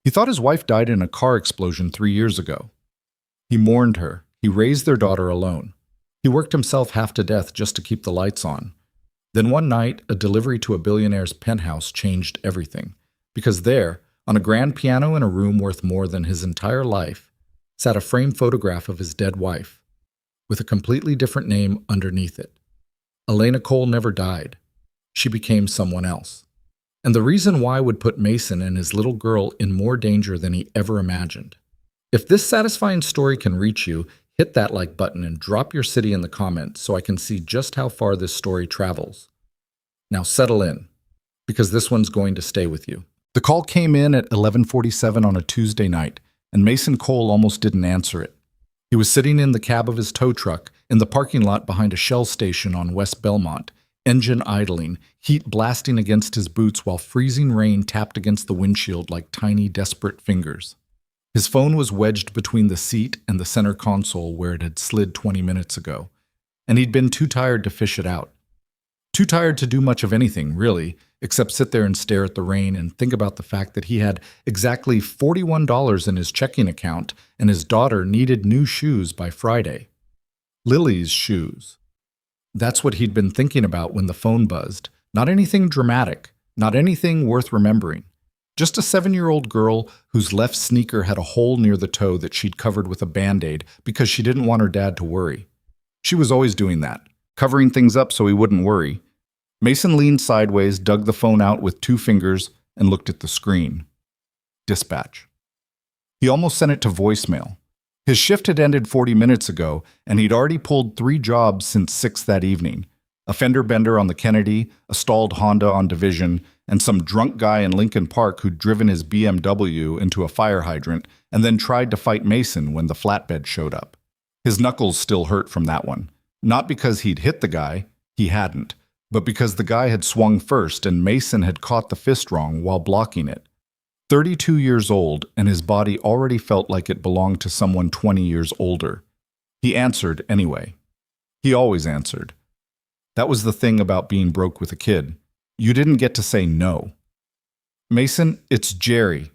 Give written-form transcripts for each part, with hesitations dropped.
He thought his wife died in a car explosion 3 years ago. He mourned her. He raised their daughter alone. He worked himself half to death just to keep the lights on. Then one night, a delivery to a billionaire's penthouse changed everything. Because there, on a grand piano in a room worth more than his entire life, sat a framed photograph of his dead wife, with a completely different name underneath it. Elena Cole never died. She became someone else. And the reason why would put Mason and his little girl in more danger than he ever imagined. If this satisfying story can reach you, hit that like button and drop your city in the comments so I can see just how far this story travels. Now settle in, because this one's going to stay with you. The call came in at 11:47 on a Tuesday night, and Mason Cole almost didn't answer it. He was sitting in the cab of his tow truck in the parking lot behind a Shell station on West Belmont, engine idling, heat blasting against his boots while freezing rain tapped against the windshield like tiny, desperate fingers. His phone was wedged between the seat and the center console where it had slid 20 minutes ago, and he'd been too tired to fish it out. Too tired to do much of anything, really, except sit there and stare at the rain and think about the fact that he had exactly $41 in his checking account and his daughter needed new shoes by Friday. Lily's shoes. That's what he'd been thinking about when the phone buzzed. Not anything dramatic, not anything worth remembering. Just a 7-year-old girl whose left sneaker had a hole near the toe that she'd covered with a Band-Aid because she didn't want her dad to worry. She was always doing that, covering things up so he wouldn't worry. Mason leaned sideways, dug the phone out with 2 fingers, and looked at the screen. Dispatch. He almost sent it to voicemail. His shift had ended 40 minutes ago, and he'd already pulled 3 jobs since 6 that evening. A fender bender on the Kennedy, a stalled Honda on Division, and some drunk guy in Lincoln Park who'd driven his BMW into a fire hydrant and then tried to fight Mason when the flatbed showed up. His knuckles still hurt from that one. Not because he'd hit the guy, he hadn't, but because the guy had swung first and Mason had caught the fist wrong while blocking it. 32 years old, and his body already felt like it belonged to someone 20 years older. He answered anyway. He always answered. That was the thing about being broke with a kid. You didn't get to say no. Mason, it's Jerry.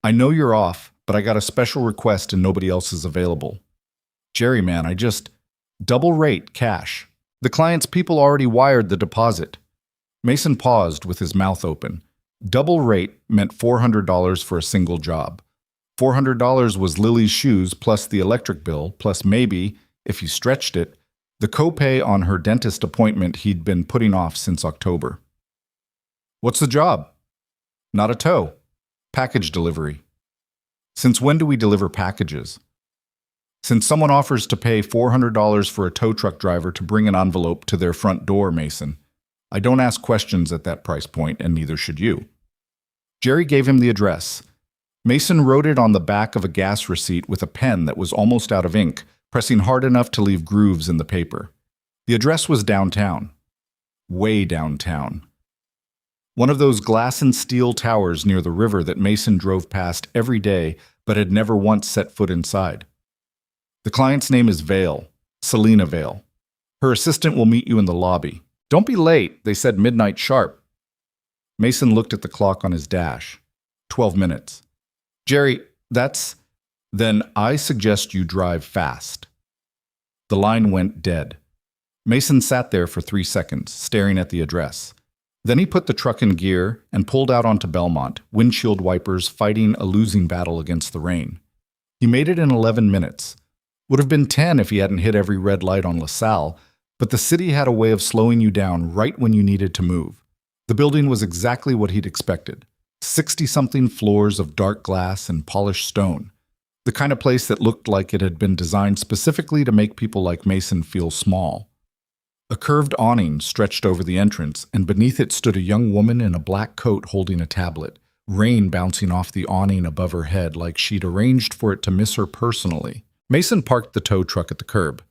I know you're off, but I got a special request and nobody else is available. Jerry, man, double rate cash. The client's people already wired the deposit. Mason paused with his mouth open. Double rate meant $400 for a single job. $400 was Lily's shoes plus the electric bill, plus maybe, if he stretched it, the copay on her dentist appointment he'd been putting off since October. What's the job? Not a tow. Package delivery. Since when do we deliver packages? Since someone offers to pay $400 for a tow truck driver to bring an envelope to their front door, Mason. I don't ask questions at that price point, and neither should you. Jerry gave him the address. Mason wrote it on the back of a gas receipt with a pen that was almost out of ink, pressing hard enough to leave grooves in the paper. The address was downtown. Way downtown. One of those glass and steel towers near the river that Mason drove past every day but had never once set foot inside. The client's name is Vale, Selena Vale. Her assistant will meet you in the lobby. Don't be late, they said midnight sharp. Mason looked at the clock on his dash. 12 minutes. Jerry, then I suggest you drive fast. The line went dead. Mason sat there for 3 seconds, staring at the address. Then he put the truck in gear and pulled out onto Belmont, windshield wipers fighting a losing battle against the rain. He made it in 11 minutes. Would have been 10 if he hadn't hit every red light on LaSalle, but the city had a way of slowing you down right when you needed to move. The building was exactly what he'd expected. 60-something floors of dark glass and polished stone. The kind of place that looked like it had been designed specifically to make people like Mason feel small. A curved awning stretched over the entrance, and beneath it stood a young woman in a black coat holding a tablet, rain bouncing off the awning above her head like she'd arranged for it to miss her personally. Mason parked the tow truck at the curb.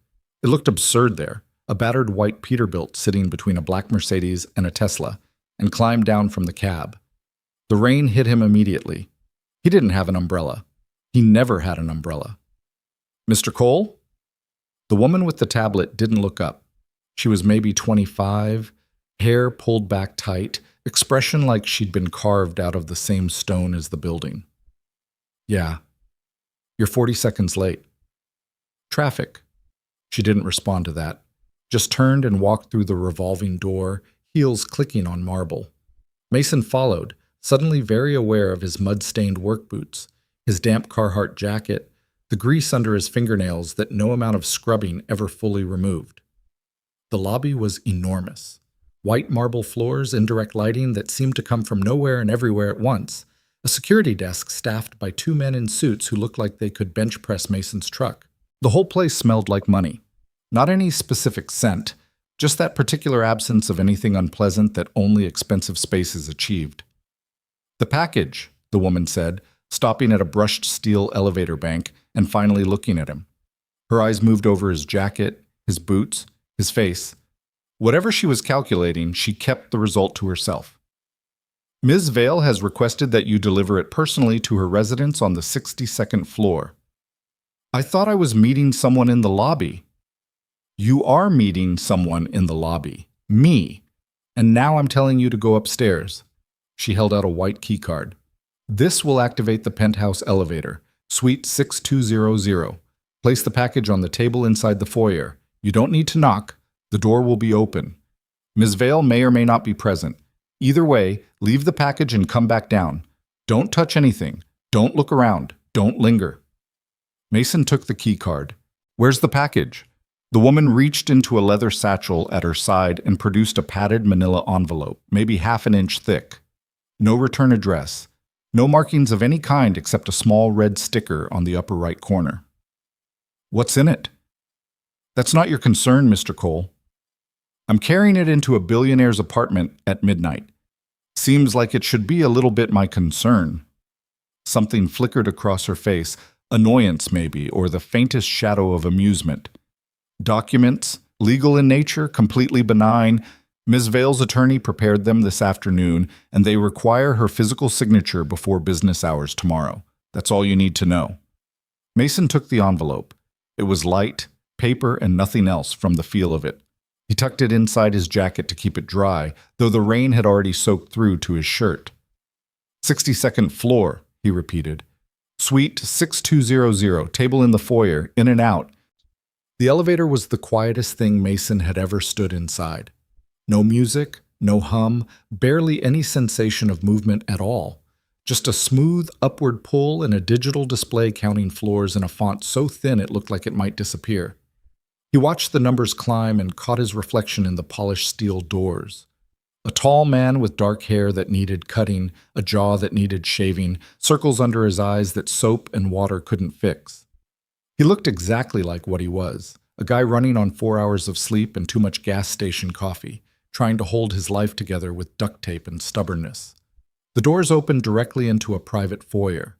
It looked absurd there, a battered white Peterbilt sitting between a black Mercedes and a Tesla, and climbed down from the cab. The rain hit him immediately. He didn't have an umbrella. He never had an umbrella. Mr. Cole? The woman with the tablet didn't look up. She was maybe 25, hair pulled back tight, expression like she'd been carved out of the same stone as the building. Yeah, you're 40 seconds late. Traffic. She didn't respond to that, just turned and walked through the revolving door, heels clicking on marble. Mason followed, suddenly very aware of his mud-stained work boots, his damp Carhartt jacket, the grease under his fingernails that no amount of scrubbing ever fully removed. The lobby was enormous. White marble floors, indirect lighting that seemed to come from nowhere and everywhere at once, a security desk staffed by two men in suits who looked like they could bench press Mason's truck. The whole place smelled like money. Not any specific scent, just that particular absence of anything unpleasant that only expensive spaces achieved. "The package," the woman said, stopping at a brushed steel elevator bank and finally looking at him. Her eyes moved over his jacket, his boots, his face. Whatever she was calculating, she kept the result to herself. "Ms. Vale has requested that you deliver it personally to her residence on the 62nd floor." "I thought I was meeting someone in the lobby." "You are meeting someone in the lobby. Me. And now I'm telling you to go upstairs." She held out a white key card. "This will activate the penthouse elevator, suite 6200. Place the package on the table inside the foyer. You don't need to knock. The door will be open. Ms. Vale may or may not be present. Either way, leave the package and come back down. Don't touch anything. Don't look around. Don't linger." Mason took the key card. "Where's the package?" The woman reached into a leather satchel at her side and produced a padded manila envelope, maybe half an inch thick. No return address. No markings of any kind except a small red sticker on the upper right corner. "What's in it?" "That's not your concern, Mr. Cole." "I'm carrying it into a billionaire's apartment at midnight. Seems like it should be a little bit my concern." Something flickered across her face, annoyance maybe, or the faintest shadow of amusement. "Documents, legal in nature, completely benign. Ms. Vale's attorney prepared them this afternoon, and they require her physical signature before business hours tomorrow. That's all you need to know." Mason took the envelope. It was light, paper, and nothing else from the feel of it. He tucked it inside his jacket to keep it dry, though the rain had already soaked through to his shirt. 62nd floor, he repeated. "Suite 6200, table in the foyer, in and out." The elevator was the quietest thing Mason had ever stood inside. No music, no hum, barely any sensation of movement at all. Just a smooth upward pull and a digital display counting floors in a font so thin it looked like it might disappear. He watched the numbers climb and caught his reflection in the polished steel doors. A tall man with dark hair that needed cutting, a jaw that needed shaving, circles under his eyes that soap and water couldn't fix. He looked exactly like what he was, a guy running on 4 hours of sleep and too much gas station coffee, trying to hold his life together with duct tape and stubbornness. The doors opened directly into a private foyer.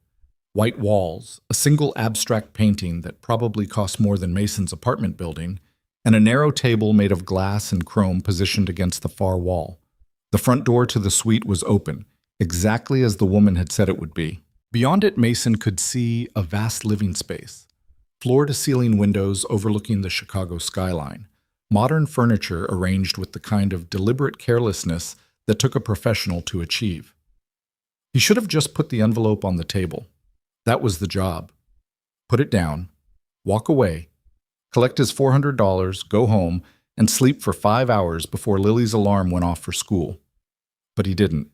White walls, a single abstract painting that probably cost more than Mason's apartment building, and a narrow table made of glass and chrome positioned against the far wall. The front door to the suite was open, exactly as the woman had said it would be. Beyond it, Mason could see a vast living space. Floor-to-ceiling windows overlooking the Chicago skyline. Modern furniture arranged with the kind of deliberate carelessness that took a professional to achieve. He should have just put the envelope on the table. That was the job. Put it down, walk away, collect his $400, go home, and sleep for 5 hours before Lily's alarm went off for school. But he didn't.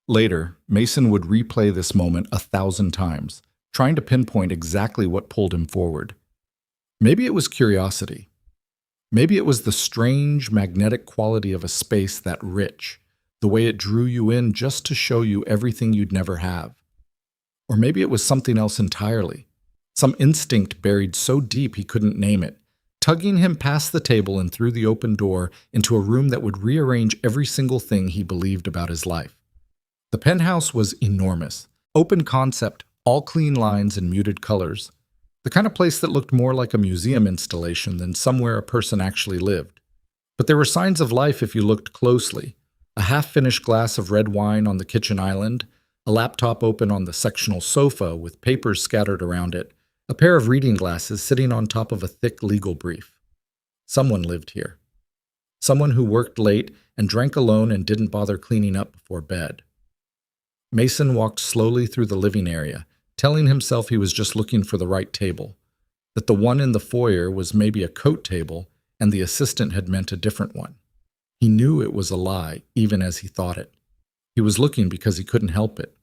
Later, Mason would replay this moment 1,000 times, trying to pinpoint exactly what pulled him forward. Maybe it was curiosity. Maybe it was the strange, magnetic quality of a space that rich, the way it drew you in just to show you everything you'd never have. Or maybe it was something else entirely, some instinct buried so deep he couldn't name it, tugging him past the table and through the open door into a room that would rearrange every single thing he believed about his life. The penthouse was enormous, open concept, all clean lines and muted colors, the kind of place that looked more like a museum installation than somewhere a person actually lived. But there were signs of life if you looked closely. A half-finished glass of red wine on the kitchen island, a laptop open on the sectional sofa with papers scattered around it, a pair of reading glasses sitting on top of a thick legal brief. Someone lived here. Someone who worked late and drank alone and didn't bother cleaning up before bed. Mason walked slowly through the living area, telling himself he was just looking for the right table, that the one in the foyer was maybe a coat table and the assistant had meant a different one. He knew it was a lie, even as he thought it. He was looking because he couldn't help it,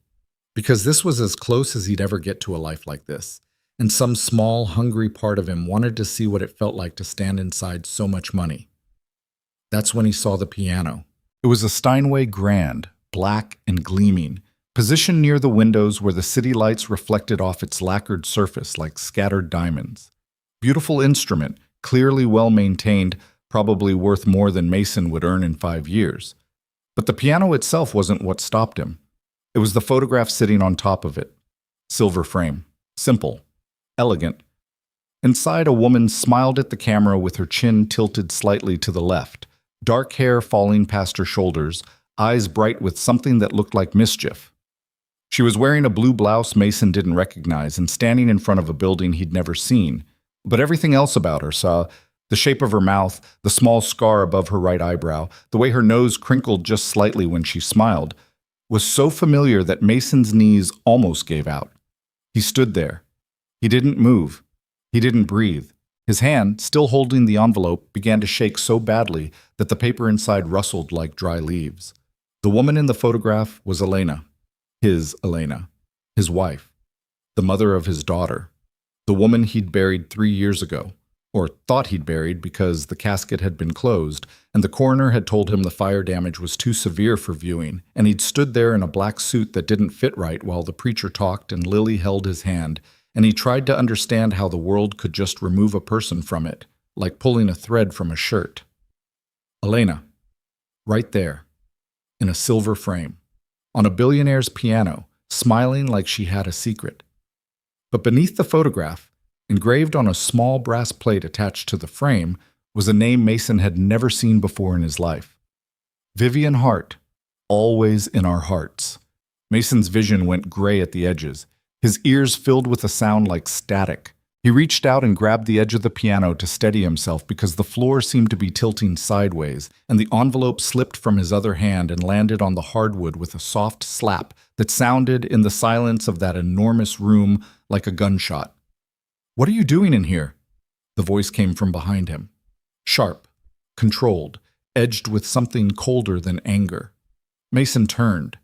because this was as close as he'd ever get to a life like this, and some small, hungry part of him wanted to see what it felt like to stand inside so much money. That's when he saw the piano. It was a Steinway Grand, black and gleaming, positioned near the windows where the city lights reflected off its lacquered surface like scattered diamonds. Beautiful instrument, clearly well-maintained, probably worth more than Mason would earn in 5 years. But the piano itself wasn't what stopped him. It was the photograph sitting on top of it. Silver frame. Simple. Elegant. Inside, a woman smiled at the camera with her chin tilted slightly to the left, dark hair falling past her shoulders, eyes bright with something that looked like mischief. She was wearing a blue blouse Mason didn't recognize and standing in front of a building he'd never seen. But everything else about her, saw the shape of her mouth, the small scar above her right eyebrow, the way her nose crinkled just slightly when she smiled, was so familiar that Mason's knees almost gave out. He stood there. He didn't move. He didn't breathe. His hand, still holding the envelope, began to shake so badly that the paper inside rustled like dry leaves. The woman in the photograph was Elena. His Elena. His wife. The mother of his daughter. The woman he'd buried 3 years ago. Or thought he'd buried because the casket had been closed, and the coroner had told him the fire damage was too severe for viewing, and he'd stood there in a black suit that didn't fit right while the preacher talked and Lily held his hand, and he tried to understand how the world could just remove a person from it, like pulling a thread from a shirt. Elena. Right there. In a silver frame. On a billionaire's piano, smiling like she had a secret. But beneath the photograph, engraved on a small brass plate attached to the frame, was a name Mason had never seen before in his life. Vivian Hart, always in our hearts. Mason's vision went gray at the edges, his ears filled with a sound like static. He reached out and grabbed the edge of the piano to steady himself because the floor seemed to be tilting sideways, and the envelope slipped from his other hand and landed on the hardwood with a soft slap that sounded in the silence of that enormous room like a gunshot. "What are you doing in here?" The voice came from behind him. Sharp, controlled, edged with something colder than anger. Mason turned.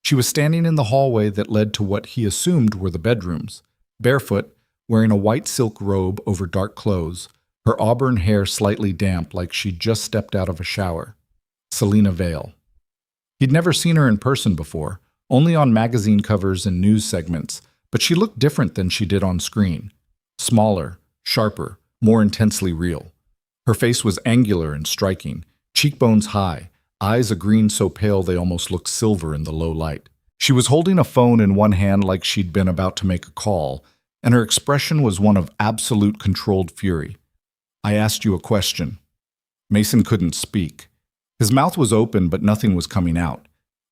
She was standing in the hallway that led to what he assumed were the bedrooms, barefoot, wearing a white silk robe over dark clothes, her auburn hair slightly damp like she'd just stepped out of a shower. Selena Vale. He'd never seen her in person before, only on magazine covers and news segments, but she looked different than she did on screen. Smaller, sharper, more intensely real. Her face was angular and striking, cheekbones high, eyes a green so pale they almost looked silver in the low light. She was holding a phone in one hand like she'd been about to make a call, and her expression was one of absolute controlled fury. "I asked you a question." Mason couldn't speak. His mouth was open, but nothing was coming out.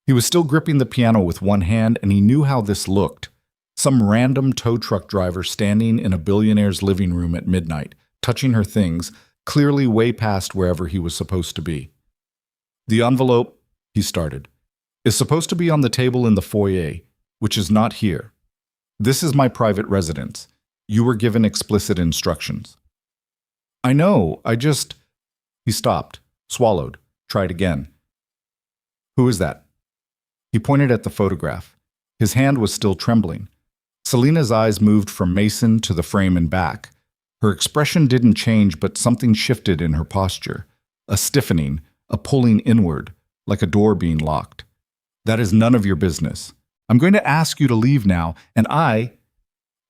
He was still gripping the piano with one hand, and he knew how this looked. Some random tow truck driver standing in a billionaire's living room at midnight, touching her things, clearly way past wherever he was supposed to be. "The envelope," he started, "is supposed to be on the table in the foyer, which is not here. This is my private residence. You were given explicit instructions." "I know, I just—" He stopped, swallowed, tried again. "Who is that?" He pointed at the photograph. His hand was still trembling. Selena's eyes moved from Mason to the frame and back. Her expression didn't change, but something shifted in her posture. A stiffening, a pulling inward, like a door being locked. "That is none of your business. I'm going to ask you to leave now, and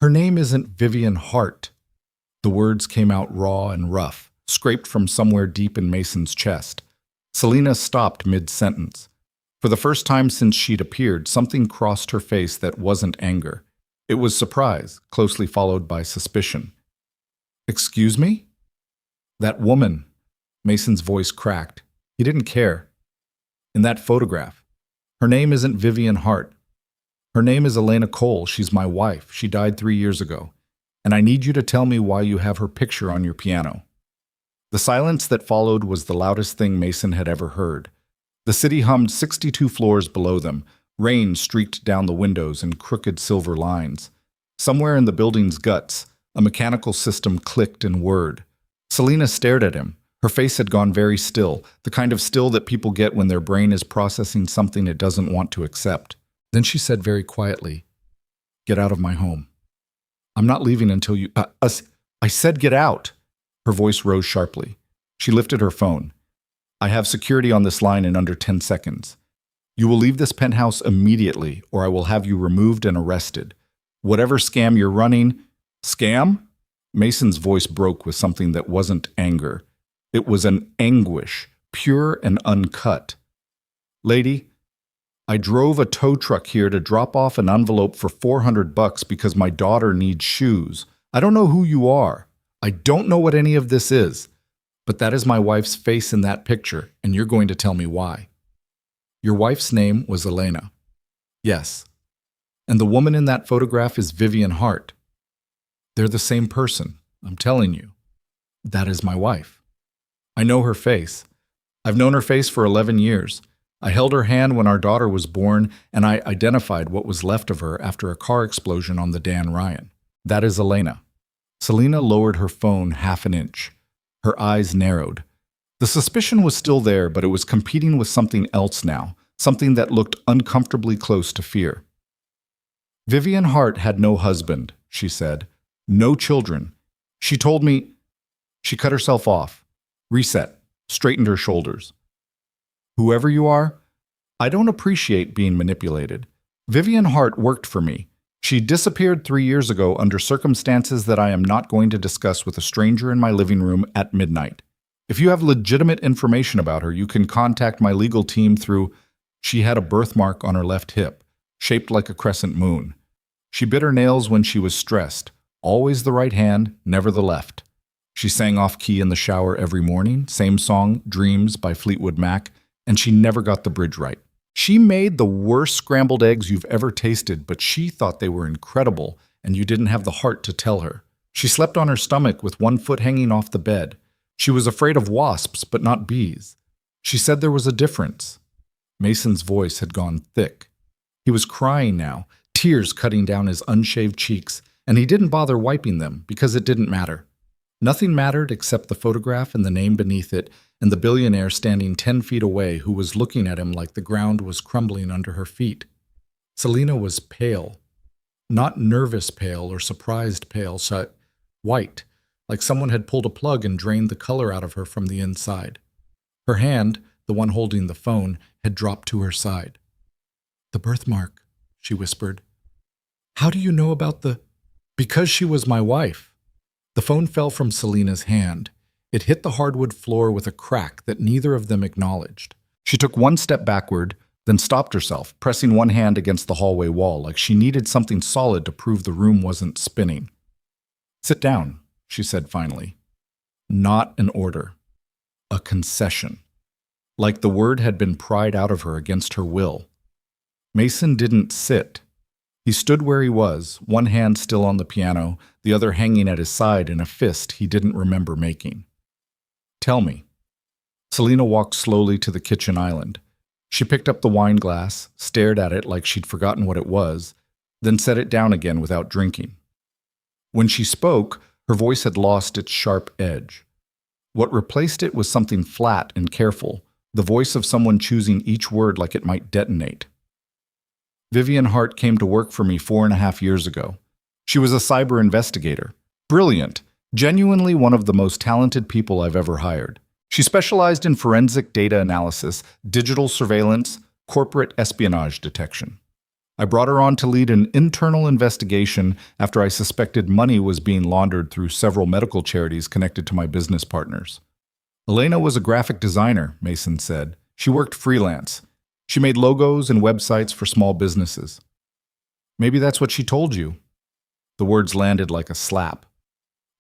Her name isn't Vivian Hart." The words came out raw and rough, scraped from somewhere deep in Mason's chest. Selena stopped mid-sentence. For the first time since she'd appeared, something crossed her face that wasn't anger. It was surprise, closely followed by suspicion. "Excuse me?" "That woman." Mason's voice cracked. He didn't care. "In that photograph. Her name isn't Vivian Hart. Her name is Elena Cole. She's my wife. She died 3 years ago. And I need you to tell me why you have her picture on your piano." The silence that followed was the loudest thing Mason had ever heard. The city hummed 62 floors below them. Rain streaked down the windows in crooked silver lines. Somewhere in the building's guts, a mechanical system clicked and whirred. Selena stared at him. Her face had gone very still, the kind of still that people get when their brain is processing something it doesn't want to accept. Then she said very quietly, "Get out of my home. I'm not leaving until you— I said get out." Her voice rose sharply. She lifted her phone. "I have security on this line in under 10 seconds. You will leave this penthouse immediately, or I will have you removed and arrested. Whatever scam you're running—" "Scam?" Mason's voice broke with something that wasn't anger. It was an anguish, pure and uncut. "Lady, I drove a tow truck here to drop off an envelope for $400 because my daughter needs shoes. I don't know who you are. I don't know what any of this is. But that is my wife's face in that picture, and you're going to tell me why." "Your wife's name was Elena." "Yes. And the woman in that photograph is Vivian Hart." "They're the same person, I'm telling you. That is my wife. I know her face. I've known her face for 11 years. I held her hand when our daughter was born, and I identified what was left of her after a car explosion on the Dan Ryan. That is Elena." Selena lowered her phone half an inch. Her eyes narrowed. The suspicion was still there, but it was competing with something else now, something that looked uncomfortably close to fear. "Vivian Hart had no husband," she said. "No children. She told me—" She cut herself off, reset, straightened her shoulders. "Whoever you are, I don't appreciate being manipulated. Vivian Hart worked for me. She disappeared 3 years ago under circumstances that I am not going to discuss with a stranger in my living room at midnight. If you have legitimate information about her, you can contact my legal team through—" She had a birthmark on her left hip, shaped like a crescent moon. She bit her nails when she was stressed, always the right hand, never the left. She sang off-key in the shower every morning, same song, Dreams by Fleetwood Mac, and she never got the bridge right. She made the worst scrambled eggs you've ever tasted, but she thought they were incredible, and you didn't have the heart to tell her. She slept on her stomach with one foot hanging off the bed. She was afraid of wasps, but not bees. She said there was a difference. Mason's voice had gone thick. He was crying now, tears cutting down his unshaved cheeks, and he didn't bother wiping them because it didn't matter. Nothing mattered except the photograph and the name beneath it, and the billionaire standing 10 feet away who was looking at him like the ground was crumbling under her feet. Selena was pale. Not nervous pale or surprised pale, white, like someone had pulled a plug and drained the color out of her from the inside. Her hand, the one holding the phone, had dropped to her side. "The birthmark," she whispered. "How do you know about the—" "Because she was my wife." The phone fell from Selena's hand. It hit the hardwood floor with a crack that neither of them acknowledged. She took one step backward, then stopped herself, pressing one hand against the hallway wall like she needed something solid to prove the room wasn't spinning. "Sit down," she said finally. Not an order. A concession. Like the word had been pried out of her against her will. Mason didn't sit. He stood where he was, one hand still on the piano, the other hanging at his side in a fist he didn't remember making. "Tell me." Selena walked slowly to the kitchen island. She picked up the wine glass, stared at it like she'd forgotten what it was, then set it down again without drinking. When she spoke, her voice had lost its sharp edge. What replaced it was something flat and careful, the voice of someone choosing each word like it might detonate. "Vivian Hart came to work for me 4.5 years ago. She was a cyber investigator. Brilliant. Genuinely one of the most talented people I've ever hired. She specialized in forensic data analysis, digital surveillance, corporate espionage detection. I brought her on to lead an internal investigation after I suspected money was being laundered through several medical charities connected to my business partners. Elena was a graphic designer," Mason said. "She worked freelance. She made logos and websites for small businesses." "Maybe that's what she told you." The words landed like a slap.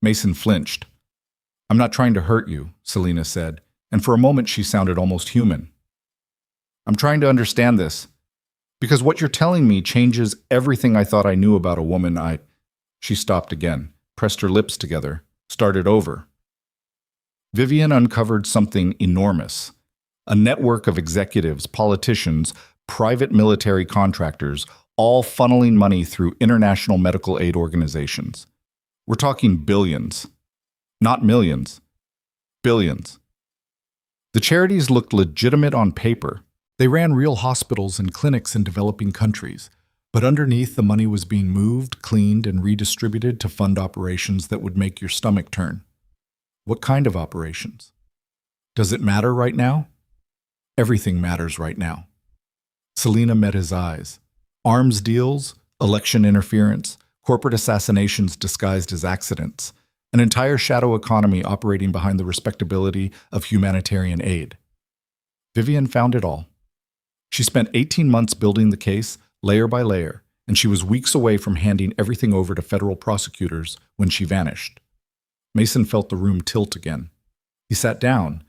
Mason flinched. "I'm not trying to hurt you," Selena said, and for a moment she sounded almost human. "I'm trying to understand this, because what you're telling me changes everything I thought I knew about a woman I—" She stopped again, pressed her lips together, started over. Vivian uncovered something enormous. A network of executives, politicians, private military contractors, all funneling money through international medical aid organizations. We're talking billions. Not millions. Billions. The charities looked legitimate on paper. They ran real hospitals and clinics in developing countries, but underneath the money was being moved, cleaned, and redistributed to fund operations that would make your stomach turn. What kind of operations? Does it matter right now? Everything matters right now. Selena met his eyes. Arms deals, election interference, corporate assassinations disguised as accidents, an entire shadow economy operating behind the respectability of humanitarian aid. Vivian found it all. She spent 18 months building the case, layer by layer, and she was weeks away from handing everything over to federal prosecutors when she vanished. Mason felt the room tilt again. He sat down,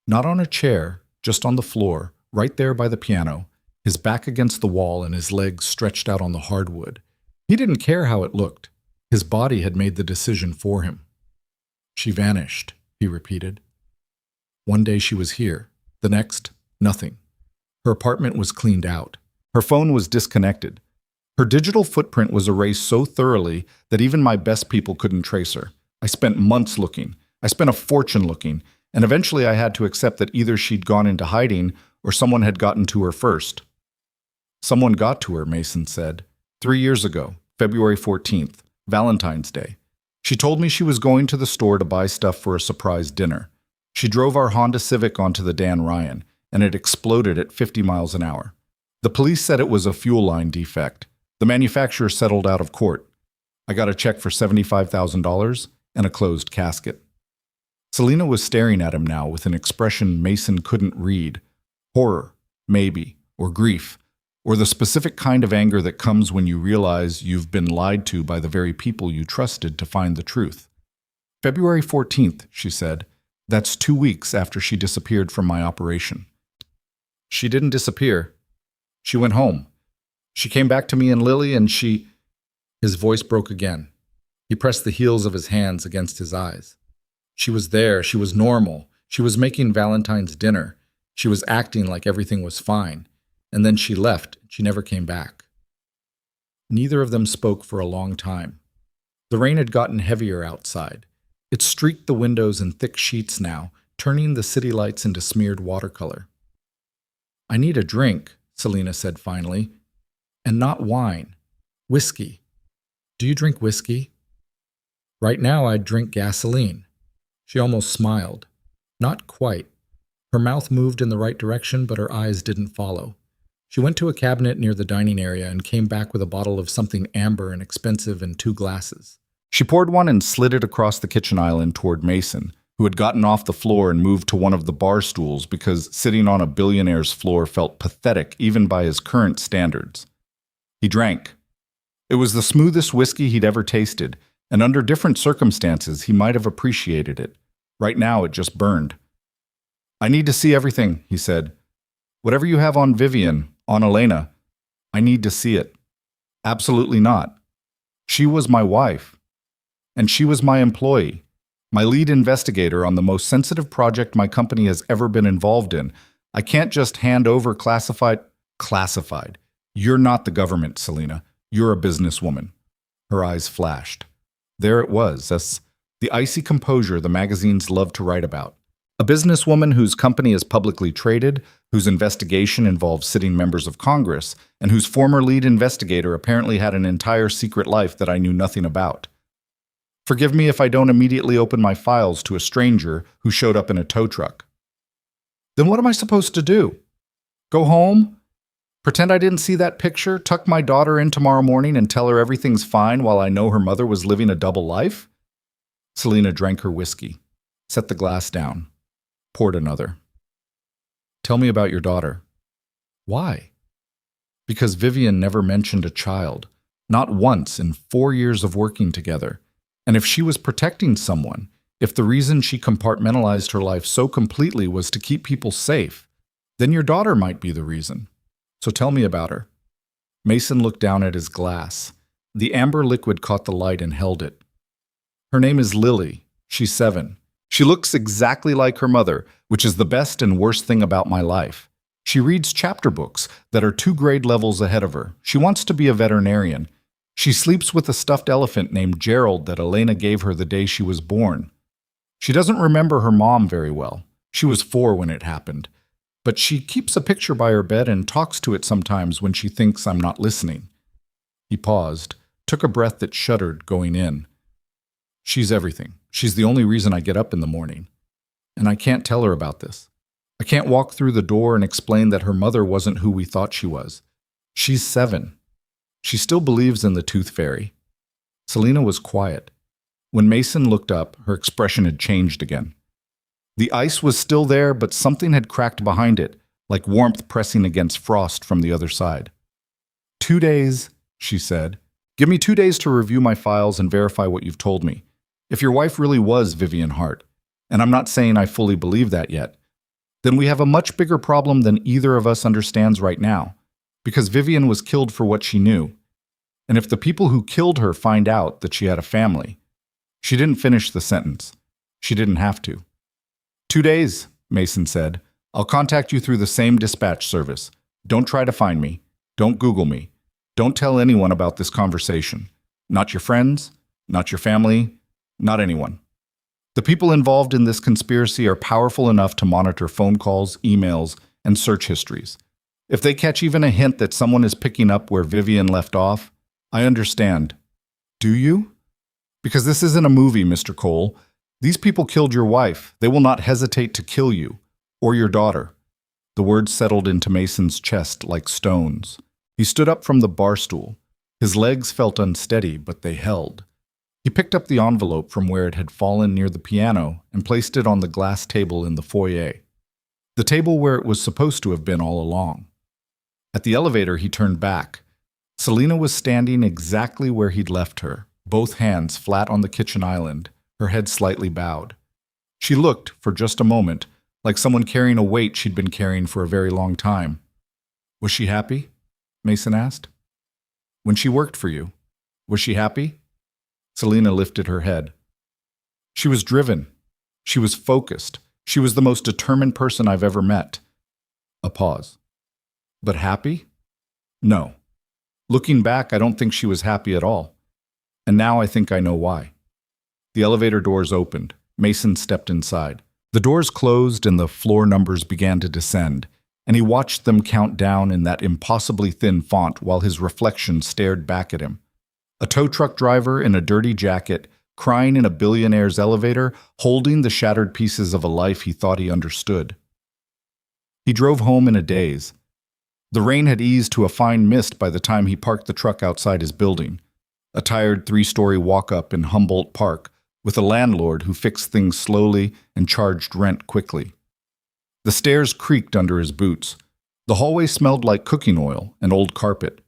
not on a chair, just on the floor, right there by the piano, his back against the wall and his legs stretched out on the hardwood. He didn't care how it looked. His body had made the decision for him. She vanished, he repeated. One day she was here, the next, nothing. Her apartment was cleaned out. Her phone was disconnected. Her digital footprint was erased so thoroughly that even my best people couldn't trace her. I spent months looking. I spent a fortune looking, and eventually I had to accept that either she'd gone into hiding or someone had gotten to her first. Someone got to her, Mason said. 3 years ago, February 14th, Valentine's Day. She told me she was going to the store to buy stuff for a surprise dinner. She drove our Honda Civic onto the Dan Ryan, and it exploded at 50 miles an hour. The police said it was a fuel line defect. The manufacturer settled out of court. I got a check for $75,000 and a closed casket. Selena was staring at him now with an expression Mason couldn't read. Horror, maybe, or grief, or the specific kind of anger that comes when you realize you've been lied to by the very people you trusted to find the truth. February 14th, she said. That's 2 weeks after she disappeared from my operation. She didn't disappear. She went home. She came back to me and Lily and she... His voice broke again. He pressed the heels of his hands against his eyes. She was there. She was normal. She was making Valentine's dinner. She was acting like everything was fine. And then she left. She never came back. Neither of them spoke for a long time. The rain had gotten heavier outside. It streaked the windows in thick sheets now, turning the city lights into smeared watercolor. I need a drink, Selena said finally. And not wine. Whiskey. Do you drink whiskey? Right now I'd drink gasoline. She almost smiled. Not quite. Her mouth moved in the right direction, but her eyes didn't follow. She went to a cabinet near the dining area and came back with a bottle of something amber and expensive and 2 glasses. She poured one and slid it across the kitchen island toward Mason, who had gotten off the floor and moved to one of the bar stools because sitting on a billionaire's floor felt pathetic even by his current standards. He drank. It was the smoothest whiskey he'd ever tasted, and under different circumstances he might have appreciated it. Right now it just burned. I need to see everything, he said. Whatever you have on Vivian, on Elena, I need to see it. Absolutely not. She was my wife. And she was my employee, my lead investigator on the most sensitive project my company has ever been involved in. I can't just hand over classified. You're not the government, Selena. You're a businesswoman. Her eyes flashed. There it was, the icy composure the magazines love to write about. A businesswoman whose company is publicly traded, whose investigation involves sitting members of Congress, and whose former lead investigator apparently had an entire secret life that I knew nothing about. Forgive me if I don't immediately open my files to a stranger who showed up in a tow truck. Then what am I supposed to do? Go home? Pretend I didn't see that picture, tuck my daughter in tomorrow morning and tell her everything's fine while I know her mother was living a double life? Selena drank her whiskey, set the glass down, poured another. Tell me about your daughter. Why? Because Vivian never mentioned a child, not once in 4 years of working together. And if she was protecting someone, if the reason she compartmentalized her life so completely was to keep people safe, then your daughter might be the reason. So tell me about her. Mason looked down at his glass. The amber liquid caught the light and held it. Her name is Lily. She's 7. She looks exactly like her mother, which is the best and worst thing about my life. She reads chapter books that are 2 grade levels ahead of her. She wants to be a veterinarian. She sleeps with a stuffed elephant named Gerald that Elena gave her the day she was born. She doesn't remember her mom very well. She was 4 when it happened. But she keeps a picture by her bed and talks to it sometimes when she thinks I'm not listening. He paused, took a breath that shuddered, going in. She's everything. She's the only reason I get up in the morning. And I can't tell her about this. I can't walk through the door and explain that her mother wasn't who we thought she was. She's 7. She still believes in the tooth fairy. Selena was quiet. When Mason looked up, her expression had changed again. The ice was still there, but something had cracked behind it, like warmth pressing against frost from the other side. 2 days, she said. Give me 2 days to review my files and verify what you've told me. If your wife really was Vivian Hart, and I'm not saying I fully believe that yet, then we have a much bigger problem than either of us understands right now, because Vivian was killed for what she knew. And if the people who killed her find out that she had a family. She didn't finish the sentence. She didn't have to. 2 days, Mason said. I'll contact you through the same dispatch service. Don't try to find me. Don't Google me. Don't tell anyone about this conversation. Not your friends, not your family, not anyone. The people involved in this conspiracy are powerful enough to monitor phone calls, emails, and search histories. If they catch even a hint that someone is picking up where Vivian left off, I understand. Do you? Because this isn't a movie, Mr. Cole. These people killed your wife. They will not hesitate to kill you. Or your daughter. The words settled into Mason's chest like stones. He stood up from the bar stool. His legs felt unsteady, but they held. He picked up the envelope from where it had fallen near the piano and placed it on the glass table in the foyer. The table where it was supposed to have been all along. At the elevator, he turned back. Selena was standing exactly where he'd left her, both hands flat on the kitchen island, her head slightly bowed. She looked, for just a moment, like someone carrying a weight she'd been carrying for a very long time. Was she happy? Mason asked. When she worked for you, was she happy? Selena lifted her head. She was driven. She was focused. She was the most determined person I've ever met. A pause. But happy? No. Looking back, I don't think she was happy at all. And now I think I know why. The elevator doors opened. Mason stepped inside. The doors closed and the floor numbers began to descend, and he watched them count down in that impossibly thin font while his reflection stared back at him. A tow truck driver in a dirty jacket, crying in a billionaire's elevator, holding the shattered pieces of a life he thought he understood. He drove home in a daze. The rain had eased to a fine mist by the time he parked the truck outside his building, a tired 3-story walk-up in Humboldt Park with a landlord who fixed things slowly and charged rent quickly. The stairs creaked under his boots. The hallway smelled like cooking oil and old carpet.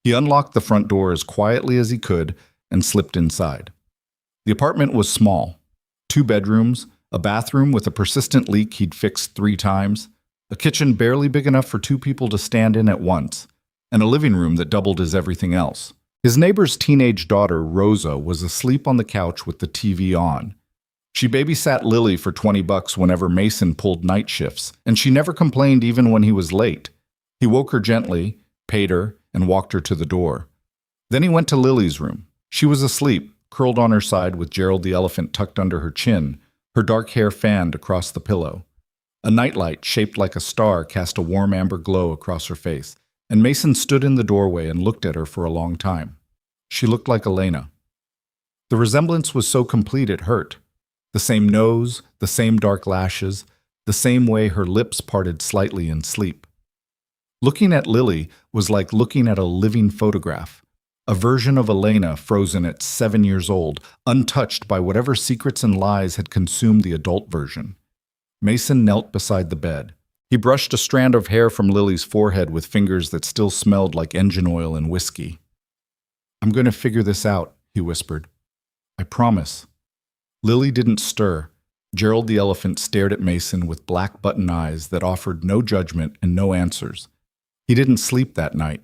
He unlocked the front door as quietly as he could and slipped inside. The apartment was small. 2 bedrooms, a bathroom with a persistent leak he'd fixed 3 times, a kitchen barely big enough for 2 people to stand in at once, and a living room that doubled as everything else. His neighbor's teenage daughter, Rosa, was asleep on the couch with the TV on. She babysat Lily for $20 whenever Mason pulled night shifts, and she never complained even when he was late. He woke her gently, paid her, and walked her to the door. Then he went to Lily's room. She was asleep, curled on her side with Gerald the elephant tucked under her chin, her dark hair fanned across the pillow. A nightlight shaped like a star cast a warm amber glow across her face, and Mason stood in the doorway and looked at her for a long time. She looked like Elena. The resemblance was so complete it hurt. The same nose, the same dark lashes, the same way her lips parted slightly in sleep. Looking at Lily was like looking at a living photograph, a version of Elena frozen at 7 years old, untouched by whatever secrets and lies had consumed the adult version. Mason knelt beside the bed. He brushed a strand of hair from Lily's forehead with fingers that still smelled like engine oil and whiskey. I'm going to figure this out, he whispered. I promise. Lily didn't stir. Gerald the elephant stared at Mason with black button eyes that offered no judgment and no answers. He didn't sleep that night.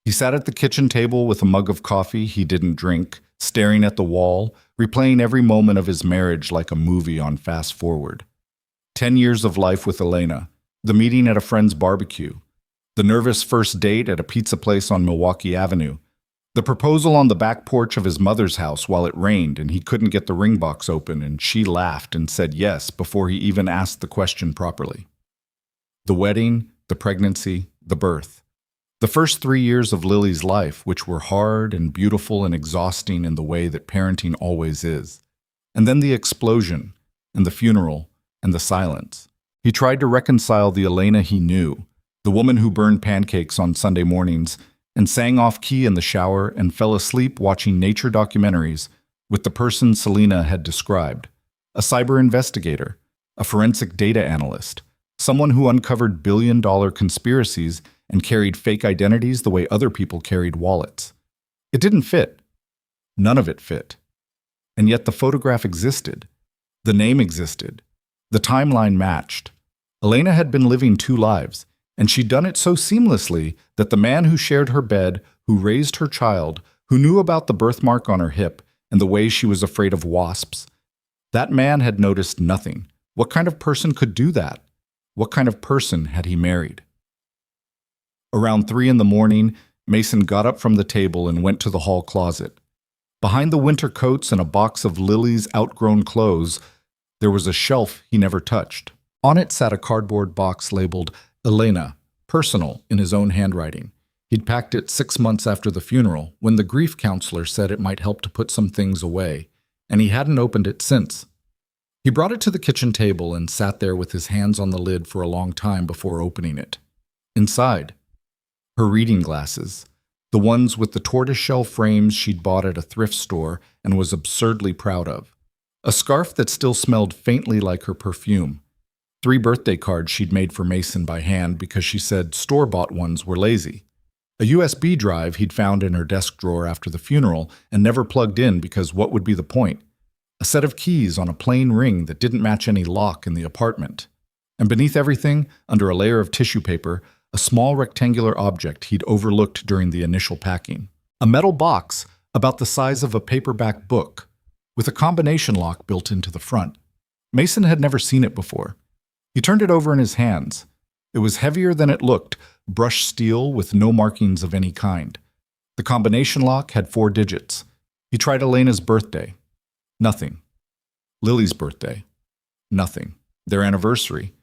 He sat at the kitchen table with a mug of coffee he didn't drink, staring at the wall, replaying every moment of his marriage like a movie on fast forward. 10 years of life with Elena, the meeting at a friend's barbecue, the nervous first date at a pizza place on Milwaukee Avenue, the proposal on the back porch of his mother's house while it rained and he couldn't get the ring box open and she laughed and said yes before he even asked the question properly. The wedding, the pregnancy, the birth. The first 3 years of Lily's life, which were hard and beautiful and exhausting in the way that parenting always is. And then the explosion, and the funeral, and the silence. He tried to reconcile the Elena he knew, the woman who burned pancakes on Sunday mornings and sang off-key in the shower and fell asleep watching nature documentaries, with the person Selena had described, a cyber investigator, a forensic data analyst, someone who uncovered billion-dollar conspiracies and carried fake identities the way other people carried wallets. It didn't fit. None of it fit. And yet the photograph existed. The name existed. The timeline matched. Elena had been living 2 lives, and she'd done it so seamlessly that the man who shared her bed, who raised her child, who knew about the birthmark on her hip and the way she was afraid of wasps, that man had noticed nothing. What kind of person could do that? What kind of person had he married? Around 3 in the morning, Mason got up from the table and went to the hall closet. Behind the winter coats and a box of Lily's outgrown clothes, there was a shelf he never touched. On it sat a cardboard box labeled Elena, personal, in his own handwriting. He'd packed it 6 months after the funeral, when the grief counselor said it might help to put some things away, and he hadn't opened it since. He brought it to the kitchen table and sat there with his hands on the lid for a long time before opening it. Inside, her reading glasses, the ones with the tortoiseshell frames she'd bought at a thrift store and was absurdly proud of. A scarf that still smelled faintly like her perfume. 3 birthday cards she'd made for Mason by hand because she said store-bought ones were lazy. A USB drive he'd found in her desk drawer after the funeral and never plugged in because what would be the point? A set of keys on a plain ring that didn't match any lock in the apartment. And beneath everything, under a layer of tissue paper, a small rectangular object he'd overlooked during the initial packing. A metal box about the size of a paperback book, with a combination lock built into the front. Mason had never seen it before. He turned it over in his hands. It was heavier than it looked, brushed steel with no markings of any kind. The combination lock had 4 digits. He tried Elena's birthday. Nothing. Lily's birthday. Nothing. Their anniversary.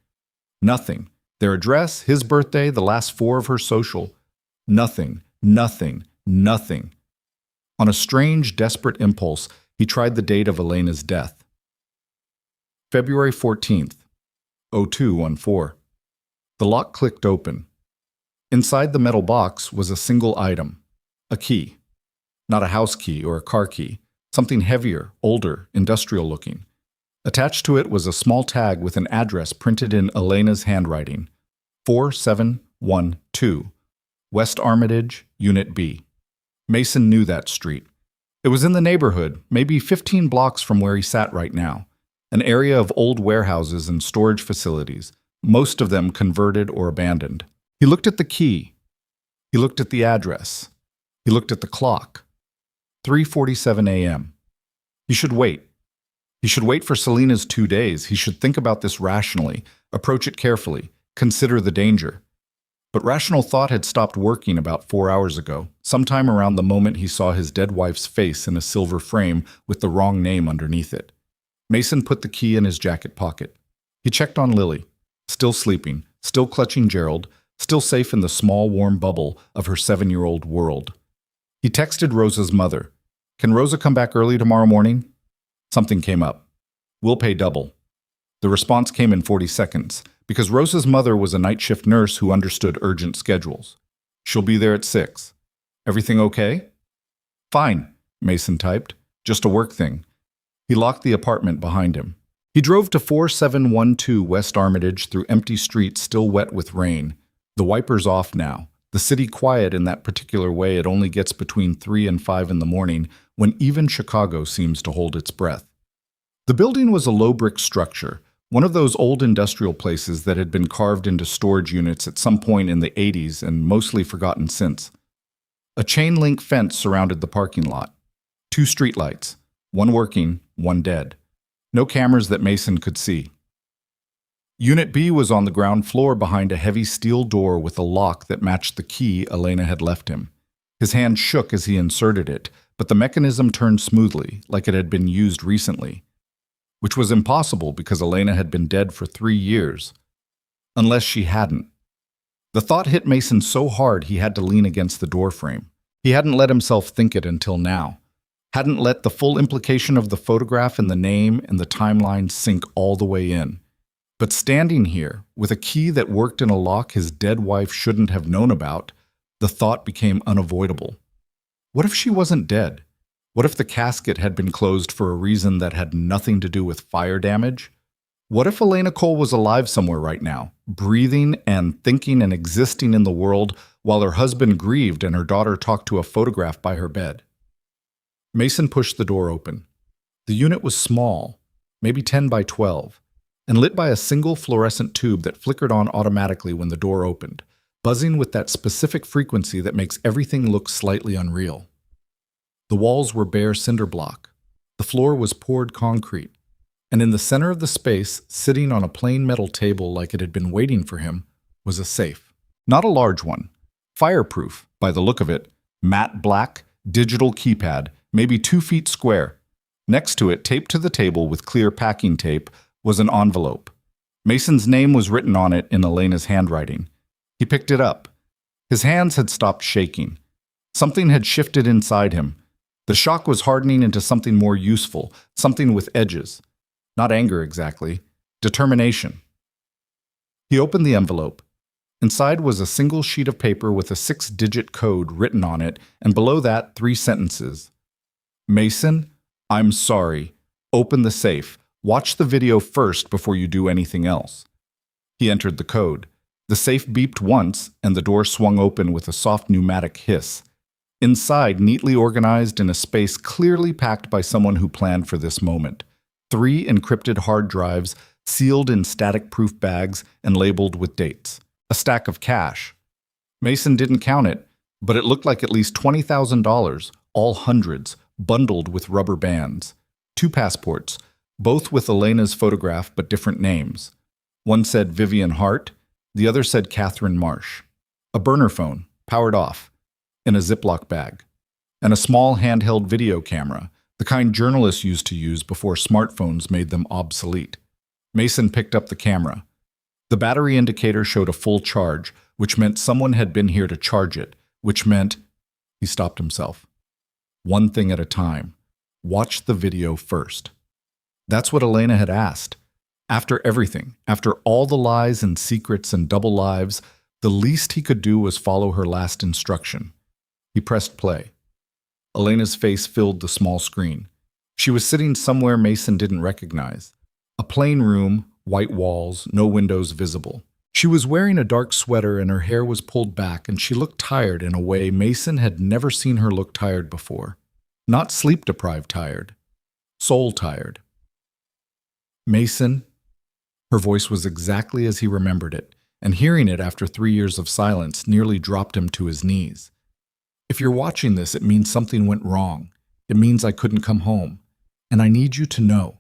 Nothing. Their address, his birthday, the last 4 of her social. Nothing. Nothing. Nothing. On a strange, desperate impulse, he tried the date of Elena's death. February 14th, 0214. The lock clicked open. Inside the metal box was a single item, a key. Not a house key or a car key, something heavier, older, industrial-looking. Attached to it was a small tag with an address printed in Elena's handwriting, 4712, West Armitage, Unit B. Mason knew that street. It was in the neighborhood, maybe 15 blocks from where he sat right now, an area of old warehouses and storage facilities, most of them converted or abandoned. He looked at the key. He looked at the address. He looked at the clock. 3:47 a.m. He should wait. He should wait for Selena's 2 days. He should think about this rationally, approach it carefully, consider the danger. But rational thought had stopped working about 4 hours ago, sometime around the moment he saw his dead wife's face in a silver frame with the wrong name underneath it. Mason put the key in his jacket pocket. He checked on Lily, still sleeping, still clutching Gerald, still safe in the small, warm bubble of her 7-year-old world. He texted Rosa's mother. Can Rosa come back early tomorrow morning? Something came up. We'll pay double. The response came in 40 seconds, because Rosa's mother was a night shift nurse who understood urgent schedules. She'll be there at 6. Everything okay? Fine, Mason typed. Just a work thing. He locked the apartment behind him. He drove to 4712 West Armitage through empty streets still wet with rain. The wipers off now. The city quiet in that particular way it only gets between 3 and 5 in the morning, when even Chicago seems to hold its breath. The building was a low brick structure, one of those old industrial places that had been carved into storage units at some point in the 80s and mostly forgotten since. A chain-link fence surrounded the parking lot. 2 streetlights, one working, one dead. No cameras that Mason could see. Unit B was on the ground floor behind a heavy steel door with a lock that matched the key Elena had left him. His hand shook as he inserted it, but the mechanism turned smoothly, like it had been used recently. Which was impossible because Elena had been dead for 3 years. Unless she hadn't. The thought hit Mason so hard he had to lean against the doorframe. He hadn't let himself think it until now. Hadn't let the full implication of the photograph and the name and the timeline sink all the way in. But standing here, with a key that worked in a lock his dead wife shouldn't have known about, the thought became unavoidable. What if she wasn't dead? What if the casket had been closed for a reason that had nothing to do with fire damage? What if Elena Cole was alive somewhere right now, breathing and thinking and existing in the world while her husband grieved and her daughter talked to a photograph by her bed? Mason pushed the door open. The unit was small, maybe 10 by 12, and lit by a single fluorescent tube that flickered on automatically when the door opened, buzzing with that specific frequency that makes everything look slightly unreal. The walls were bare cinder block. The floor was poured concrete. And in the center of the space, sitting on a plain metal table like it had been waiting for him, was a safe. Not a large one. Fireproof, by the look of it. Matte black, digital keypad, maybe 2 feet square. Next to it, taped to the table with clear packing tape, was an envelope. Mason's name was written on it in Elena's handwriting. He picked it up. His hands had stopped shaking. Something had shifted inside him. The shock was hardening into something more useful, something with edges. Not anger exactly, determination. He opened the envelope. Inside was a single sheet of paper with a 6-digit code written on it, and below that 3 sentences. Mason, I'm sorry. Open the safe. Watch the video first before you do anything else. He entered the code. The safe beeped once, and the door swung open with a soft pneumatic hiss. Inside, neatly organized in a space clearly packed by someone who planned for this moment. 3 encrypted hard drives, sealed in static-proof bags and labeled with dates. A stack of cash. Mason didn't count it, but it looked like at least $20,000, all hundreds, bundled with rubber bands. 2 passports, both with Elena's photograph but different names. One said Vivian Hart, the other said Catherine Marsh. A burner phone, powered off, in a Ziploc bag. And a small handheld video camera, the kind journalists used to use before smartphones made them obsolete. Mason picked up the camera. The battery indicator showed a full charge, which meant someone had been here to charge it, which meant… He stopped himself. One thing at a time. Watch the video first. That's what Elena had asked. After everything, after all the lies and secrets and double lives, the least he could do was follow her last instruction. He pressed play. Elena's face filled the small screen. She was sitting somewhere Mason didn't recognize. A plain room, white walls, no windows visible. She was wearing a dark sweater and her hair was pulled back, and she looked tired in a way Mason had never seen her look tired before. Not sleep-deprived tired. Soul-tired. Mason. Her voice was exactly as he remembered it, and hearing it after 3 years of silence nearly dropped him to his knees. If you're watching this, it means something went wrong. It means I couldn't come home. And I need you to know.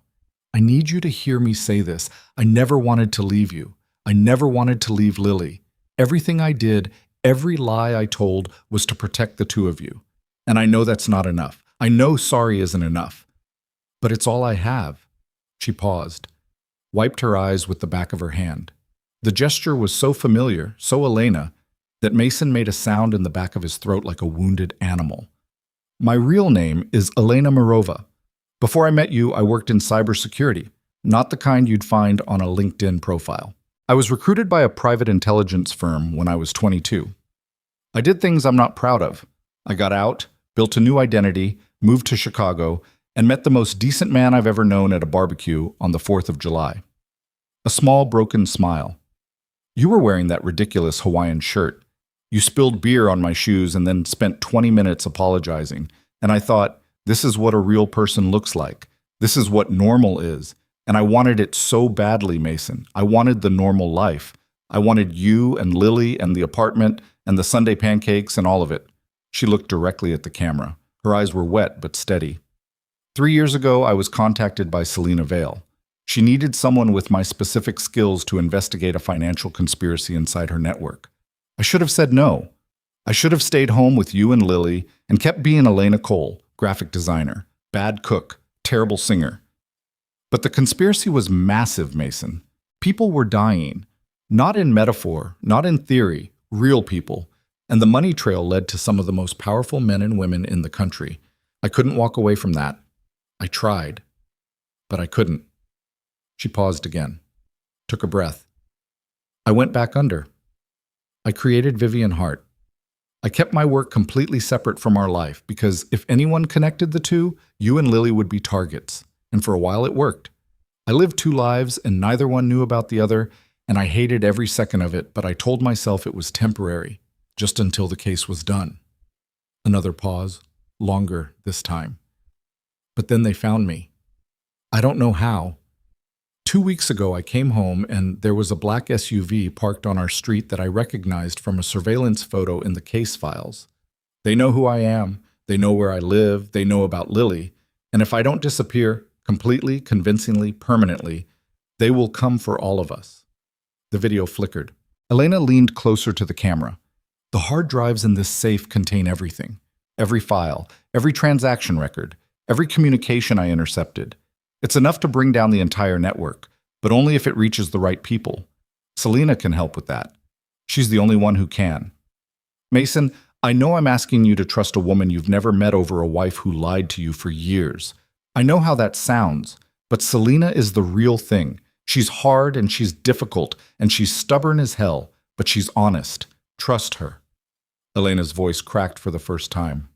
I need you to hear me say this. I never wanted to leave you. I never wanted to leave Lily. Everything I did, every lie I told, was to protect the 2 of you. And I know that's not enough. I know sorry isn't enough. But it's all I have. She paused, wiped her eyes with the back of her hand. The gesture was so familiar, so Elena, that Mason made a sound in the back of his throat like a wounded animal. My real name is Elena Mirova. Before I met you, I worked in cybersecurity, not the kind you'd find on a LinkedIn profile. I was recruited by a private intelligence firm when I was 22. I did things I'm not proud of. I got out, built a new identity, moved to Chicago, and met the most decent man I've ever known at a barbecue on the 4th of July. A small, broken smile. You were wearing that ridiculous Hawaiian shirt. You spilled beer on my shoes and then spent 20 minutes apologizing. And I thought, this is what a real person looks like. This is what normal is. And I wanted it so badly, Mason. I wanted the normal life. I wanted you and Lily and the apartment and the Sunday pancakes and all of it. She looked directly at the camera. Her eyes were wet but steady. 3 years ago, I was contacted by Selena Vale. She needed someone with my specific skills to investigate a financial conspiracy inside her network. I should have said no. I should have stayed home with you and Lily and kept being Elena Cole, graphic designer, bad cook, terrible singer. But the conspiracy was massive, Mason. People were dying. Not in metaphor, not in theory, real people. And the money trail led to some of the most powerful men and women in the country. I couldn't walk away from that. I tried, but I couldn't. She paused again, took a breath. I went back under. I created Vivian Hart. I kept my work completely separate from our life because if anyone connected the two, you and Lily would be targets. And for a while it worked. I lived two lives and neither one knew about the other, and I hated every second of it, but I told myself it was temporary, just until the case was done. Another pause, longer this time. But then they found me. I don't know how. 2 weeks ago, I came home and there was a black SUV parked on our street that I recognized from a surveillance photo in the case files. They know who I am, they know where I live, they know about Lily, and if I don't disappear completely, convincingly, permanently, they will come for all of us. The video flickered. Elena leaned closer to the camera. The hard drives in this safe contain everything. Every file, every transaction record, every communication I intercepted. It's enough to bring down the entire network, but only if it reaches the right people. Selena can help with that. She's the only one who can. Mason, I know I'm asking you to trust a woman you've never met over a wife who lied to you for years. I know how that sounds, but Selena is the real thing. She's hard and she's difficult and she's stubborn as hell, but she's honest. Trust her. Elena's voice cracked for the first time.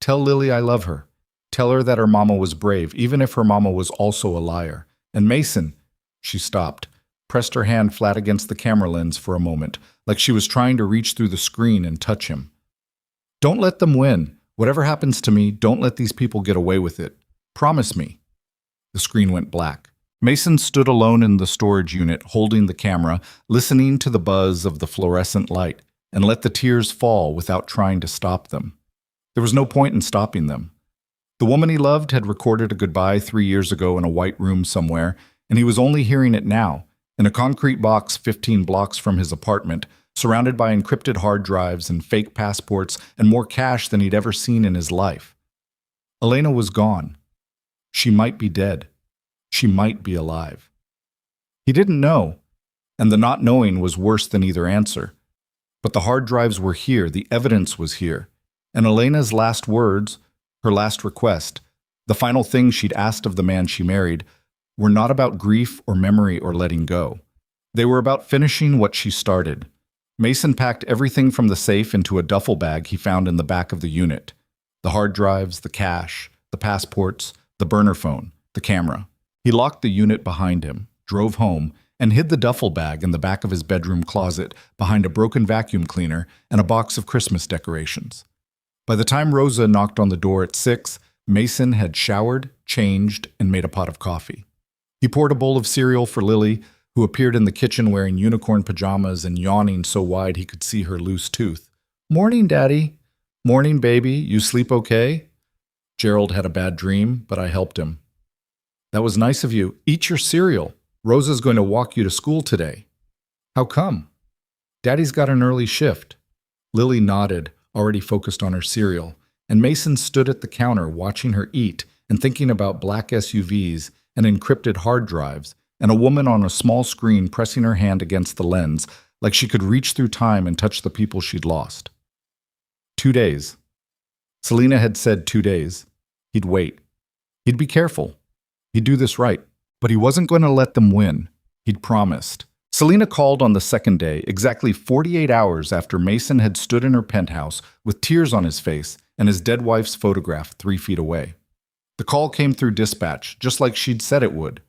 Tell Lily I love her. Tell her that her mama was brave, even if her mama was also a liar. And Mason, she stopped, pressed her hand flat against the camera lens for a moment, like she was trying to reach through the screen and touch him. Don't let them win. Whatever happens to me, don't let these people get away with it. Promise me. The screen went black. Mason stood alone in the storage unit, holding the camera, listening to the buzz of the fluorescent light, and let the tears fall without trying to stop them. There was no point in stopping them. The woman he loved had recorded a goodbye 3 years ago in a white room somewhere, and he was only hearing it now, in a concrete box 15 blocks from his apartment, surrounded by encrypted hard drives and fake passports and more cash than he'd ever seen in his life. Elena was gone. She might be dead. She might be alive. He didn't know, and the not knowing was worse than either answer. But the hard drives were here, the evidence was here, and Elena's last words, her last request, the final thing she'd asked of the man she married, were not about grief or memory or letting go. They were about finishing what she started. Mason packed everything from the safe into a duffel bag he found in the back of the unit. The hard drives, the cash, the passports, the burner phone, the camera. He locked the unit behind him, drove home, and hid the duffel bag in the back of his bedroom closet behind a broken vacuum cleaner and a box of Christmas decorations. By the time Rosa knocked on the door at 6, Mason had showered, changed, and made a pot of coffee. He poured a bowl of cereal for Lily, who appeared in the kitchen wearing unicorn pajamas and yawning so wide he could see her loose tooth. "Morning, Daddy." "Morning, baby. You sleep okay?" Gerald had a bad dream, but I helped him. "That was nice of you. Eat your cereal. Rosa's going to walk you to school today." "How come?" "Daddy's got an early shift." Lily nodded, already focused on her cereal, and Mason stood at the counter watching her eat and thinking about black SUVs and encrypted hard drives and a woman on a small screen pressing her hand against the lens like she could reach through time and touch the people she'd lost. 2 days. Selena had said 2 days. He'd wait. He'd be careful. He'd do this right. But he wasn't going to let them win. He'd promised. Selena called on the second day, exactly 48 hours after Mason had stood in her penthouse with tears on his face and his dead wife's photograph 3 feet away. The call came through dispatch, just like she'd said it would.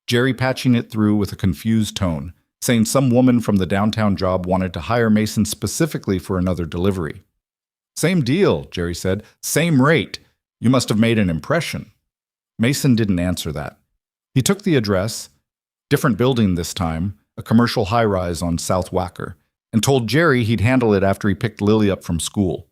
Jerry patching it through with a confused tone, saying some woman from the downtown job wanted to hire Mason specifically for another delivery. "Same deal," Jerry said. "Same rate. You must have made an impression." Mason didn't answer that. He took the address, different building this time, a commercial high-rise on South Wacker, and told Jerry he'd handle it after he picked Lily up from school.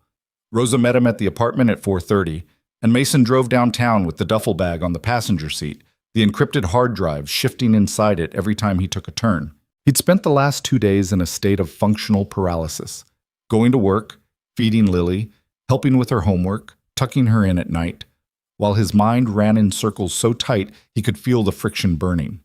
Rosa met him at the apartment at 4:30, and Mason drove downtown with the duffel bag on the passenger seat, the encrypted hard drive shifting inside it every time he took a turn. He'd spent the last 2 days in a state of functional paralysis, going to work, feeding Lily, helping with her homework, tucking her in at night, while his mind ran in circles so tight he could feel the friction burning.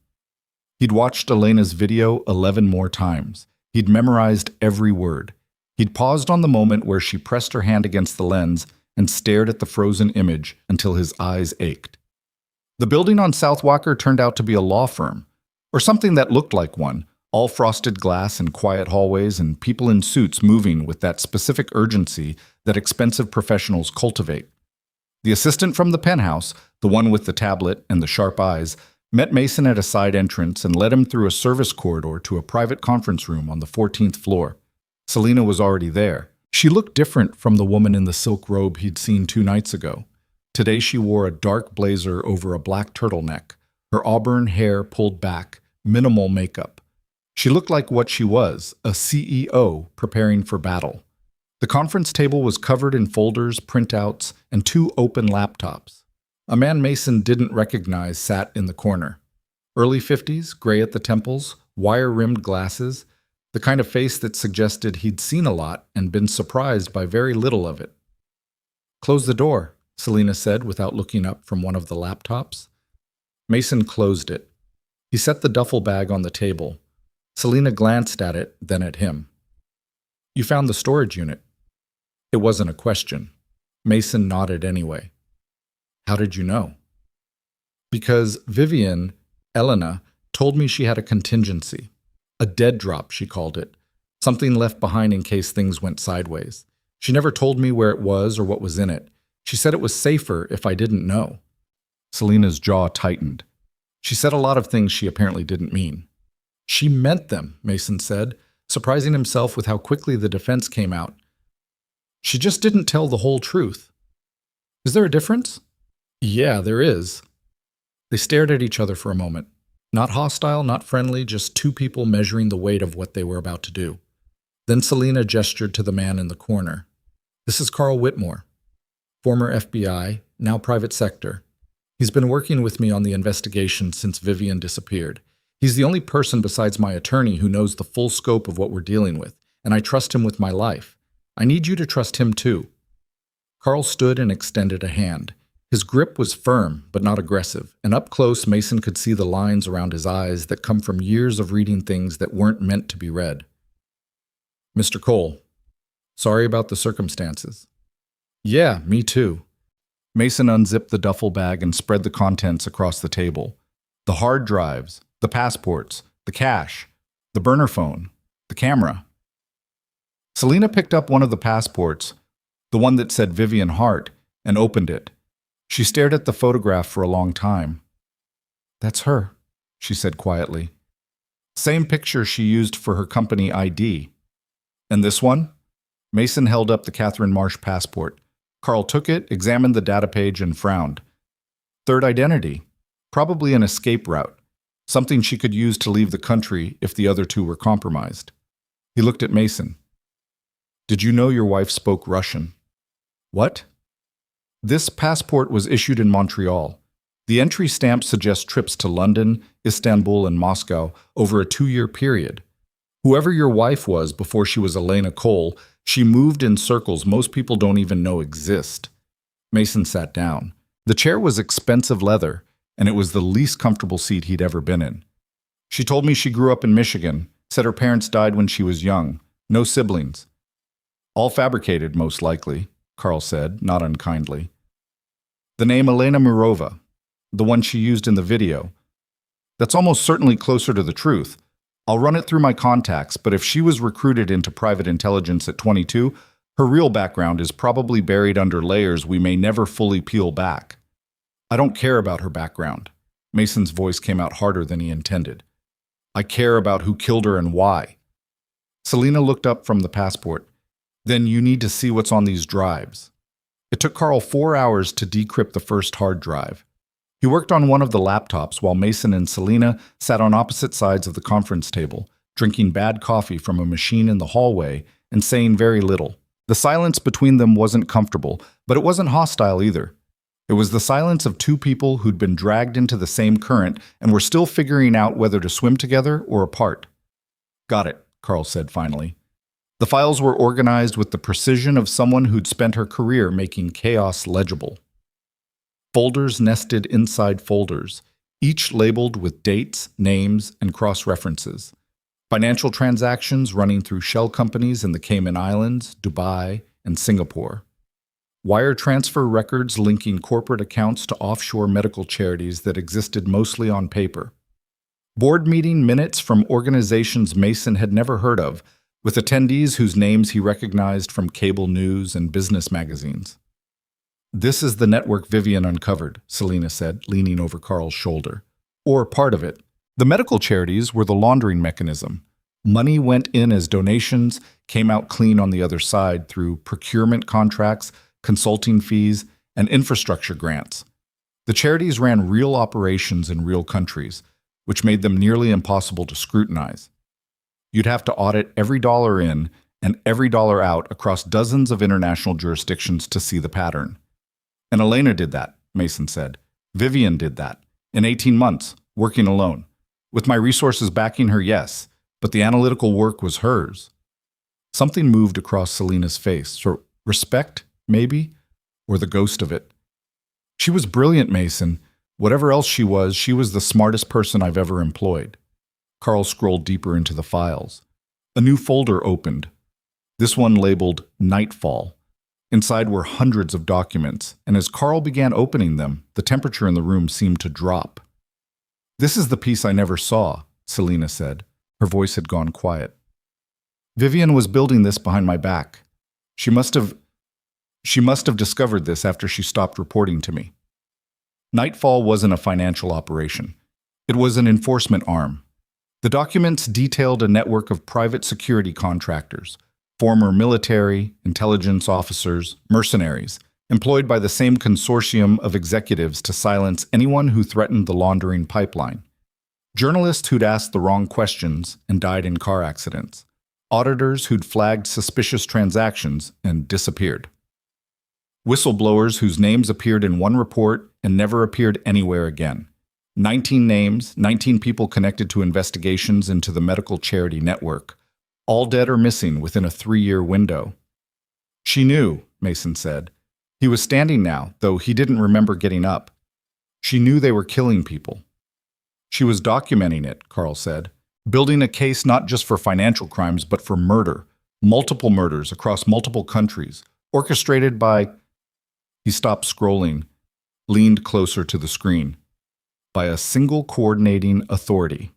He'd watched Elena's video 11 more times. He'd memorized every word. He'd paused on the moment where she pressed her hand against the lens and stared at the frozen image until his eyes ached. The building on South Walker turned out to be a law firm, or something that looked like one, all frosted glass and quiet hallways and people in suits moving with that specific urgency that expensive professionals cultivate. The assistant from the penthouse, the one with the tablet and the sharp eyes, met Mason at a side entrance and led him through a service corridor to a private conference room on the 14th floor. Selena was already there. She looked different from the woman in the silk robe he'd seen 2 nights ago. Today she wore a dark blazer over a black turtleneck, her auburn hair pulled back, minimal makeup. She looked like what she was, a CEO preparing for battle. The conference table was covered in folders, printouts, and 2 open laptops. A man Mason didn't recognize sat in the corner. Early 50s, gray at the temples, wire-rimmed glasses, the kind of face that suggested he'd seen a lot and been surprised by very little of it. "Close the door," Selena said without looking up from one of the laptops. Mason closed it. He set the duffel bag on the table. Selena glanced at it, then at him. "You found the storage unit." It wasn't a question. Mason nodded anyway. "How did you know?" "Because Vivian, Elena, told me she had a contingency. A dead drop, she called it. Something left behind in case things went sideways. She never told me where it was or what was in it. She said it was safer if I didn't know." Selena's jaw tightened. She said a lot of things she apparently didn't mean. "She meant them," Mason said, surprising himself with how quickly the defense came out. "She just didn't tell the whole truth." "Is there a difference?" "Yeah, there is." They stared at each other for a moment. Not hostile, not friendly, just 2 people measuring the weight of what they were about to do. Then Selena gestured to the man in the corner. "This is Carl Whitmore, former FBI, now private sector. He's been working with me on the investigation since Vivian disappeared. He's the only person besides my attorney who knows the full scope of what we're dealing with, and I trust him with my life. I need you to trust him too." Carl stood and extended a hand. His grip was firm, but not aggressive, and up close Mason could see the lines around his eyes that come from years of reading things that weren't meant to be read. "Mr. Cole, sorry about the circumstances." "Yeah, me too." Mason unzipped the duffel bag and spread the contents across the table. The hard drives, the passports, the cash, the burner phone, the camera. Selena picked up one of the passports, the one that said Vivian Hart, and opened it. She stared at the photograph for a long time. "That's her," she said quietly. "Same picture she used for her company ID." "And this one?" Mason held up the Catherine Marsh passport. Carl took it, examined the data page, and frowned. "Third identity. Probably an escape route. Something she could use to leave the country if the other 2 were compromised." He looked at Mason. "Did you know your wife spoke Russian?" "What?" "This passport was issued in Montreal. The entry stamp suggests trips to London, Istanbul, and Moscow over a 2-year period. Whoever your wife was before she was Elena Cole, she moved in circles most people don't even know exist." Mason sat down. The chair was expensive leather, and it was the least comfortable seat he'd ever been in. "She told me she grew up in Michigan, said her parents died when she was young, no siblings." "All fabricated, most likely," Carl said, not unkindly. "The name Elena Mirova, the one she used in the video. That's almost certainly closer to the truth. I'll run it through my contacts, but if she was recruited into private intelligence at 22, her real background is probably buried under layers we may never fully peel back." "I don't care about her background." Mason's voice came out harder than he intended. "I care about who killed her and why." Selena looked up from the passport. "Then you need to see what's on these drives." It took Carl 4 hours to decrypt the first hard drive. He worked on one of the laptops while Mason and Selena sat on opposite sides of the conference table, drinking bad coffee from a machine in the hallway and saying very little. The silence between them wasn't comfortable, but it wasn't hostile either. It was the silence of two people who'd been dragged into the same current and were still figuring out whether to swim together or apart. Got it, Carl said finally. The files were organized with the precision of someone who'd spent her career making chaos legible. Folders nested inside folders, each labeled with dates, names, and cross-references. Financial transactions running through shell companies in the Cayman Islands, Dubai, and Singapore. Wire transfer records linking corporate accounts to offshore medical charities that existed mostly on paper. Board meeting minutes from organizations Mason had never heard of, with attendees whose names he recognized from cable news and business magazines. This is the network Vivian uncovered, Selena said, leaning over Carl's shoulder. Or part of it. The medical charities were the laundering mechanism. Money went in as donations, came out clean on the other side through procurement contracts, consulting fees, and infrastructure grants. The charities ran real operations in real countries, which made them nearly impossible to scrutinize. You'd have to audit every dollar in and every dollar out across dozens of international jurisdictions to see the pattern. And Elena did that, Mason said. Vivian did that. In 18 months, working alone. With my resources backing her, yes, but the analytical work was hers. Something moved across Selena's face. Respect, maybe? Or the ghost of it. She was brilliant, Mason. Whatever else she was the smartest person I've ever employed. Carl scrolled deeper into the files. A new folder opened. This one labeled Nightfall. Inside were hundreds of documents, and as Carl began opening them, the temperature in the room seemed to drop. This is the piece I never saw, Selena said. Her voice had gone quiet. Vivian was building this behind my back. She must have discovered this after she stopped reporting to me. Nightfall wasn't a financial operation. It was an enforcement arm. The documents detailed a network of private security contractors, former military, intelligence officers, mercenaries, employed by the same consortium of executives to silence anyone who threatened the laundering pipeline. Journalists who'd asked the wrong questions and died in car accidents. Auditors who'd flagged suspicious transactions and disappeared. Whistleblowers whose names appeared in one report and never appeared anywhere again. 19 names, 19 people connected to investigations into the medical charity network, all dead or missing within a 3-year window. She knew, Mason said. He was standing now, though he didn't remember getting up. She knew they were killing people. She was documenting it, Carl said, building a case not just for financial crimes, but for murder, multiple murders across multiple countries, orchestrated by... He stopped scrolling, leaned closer to the screen. By a single coordinating authority.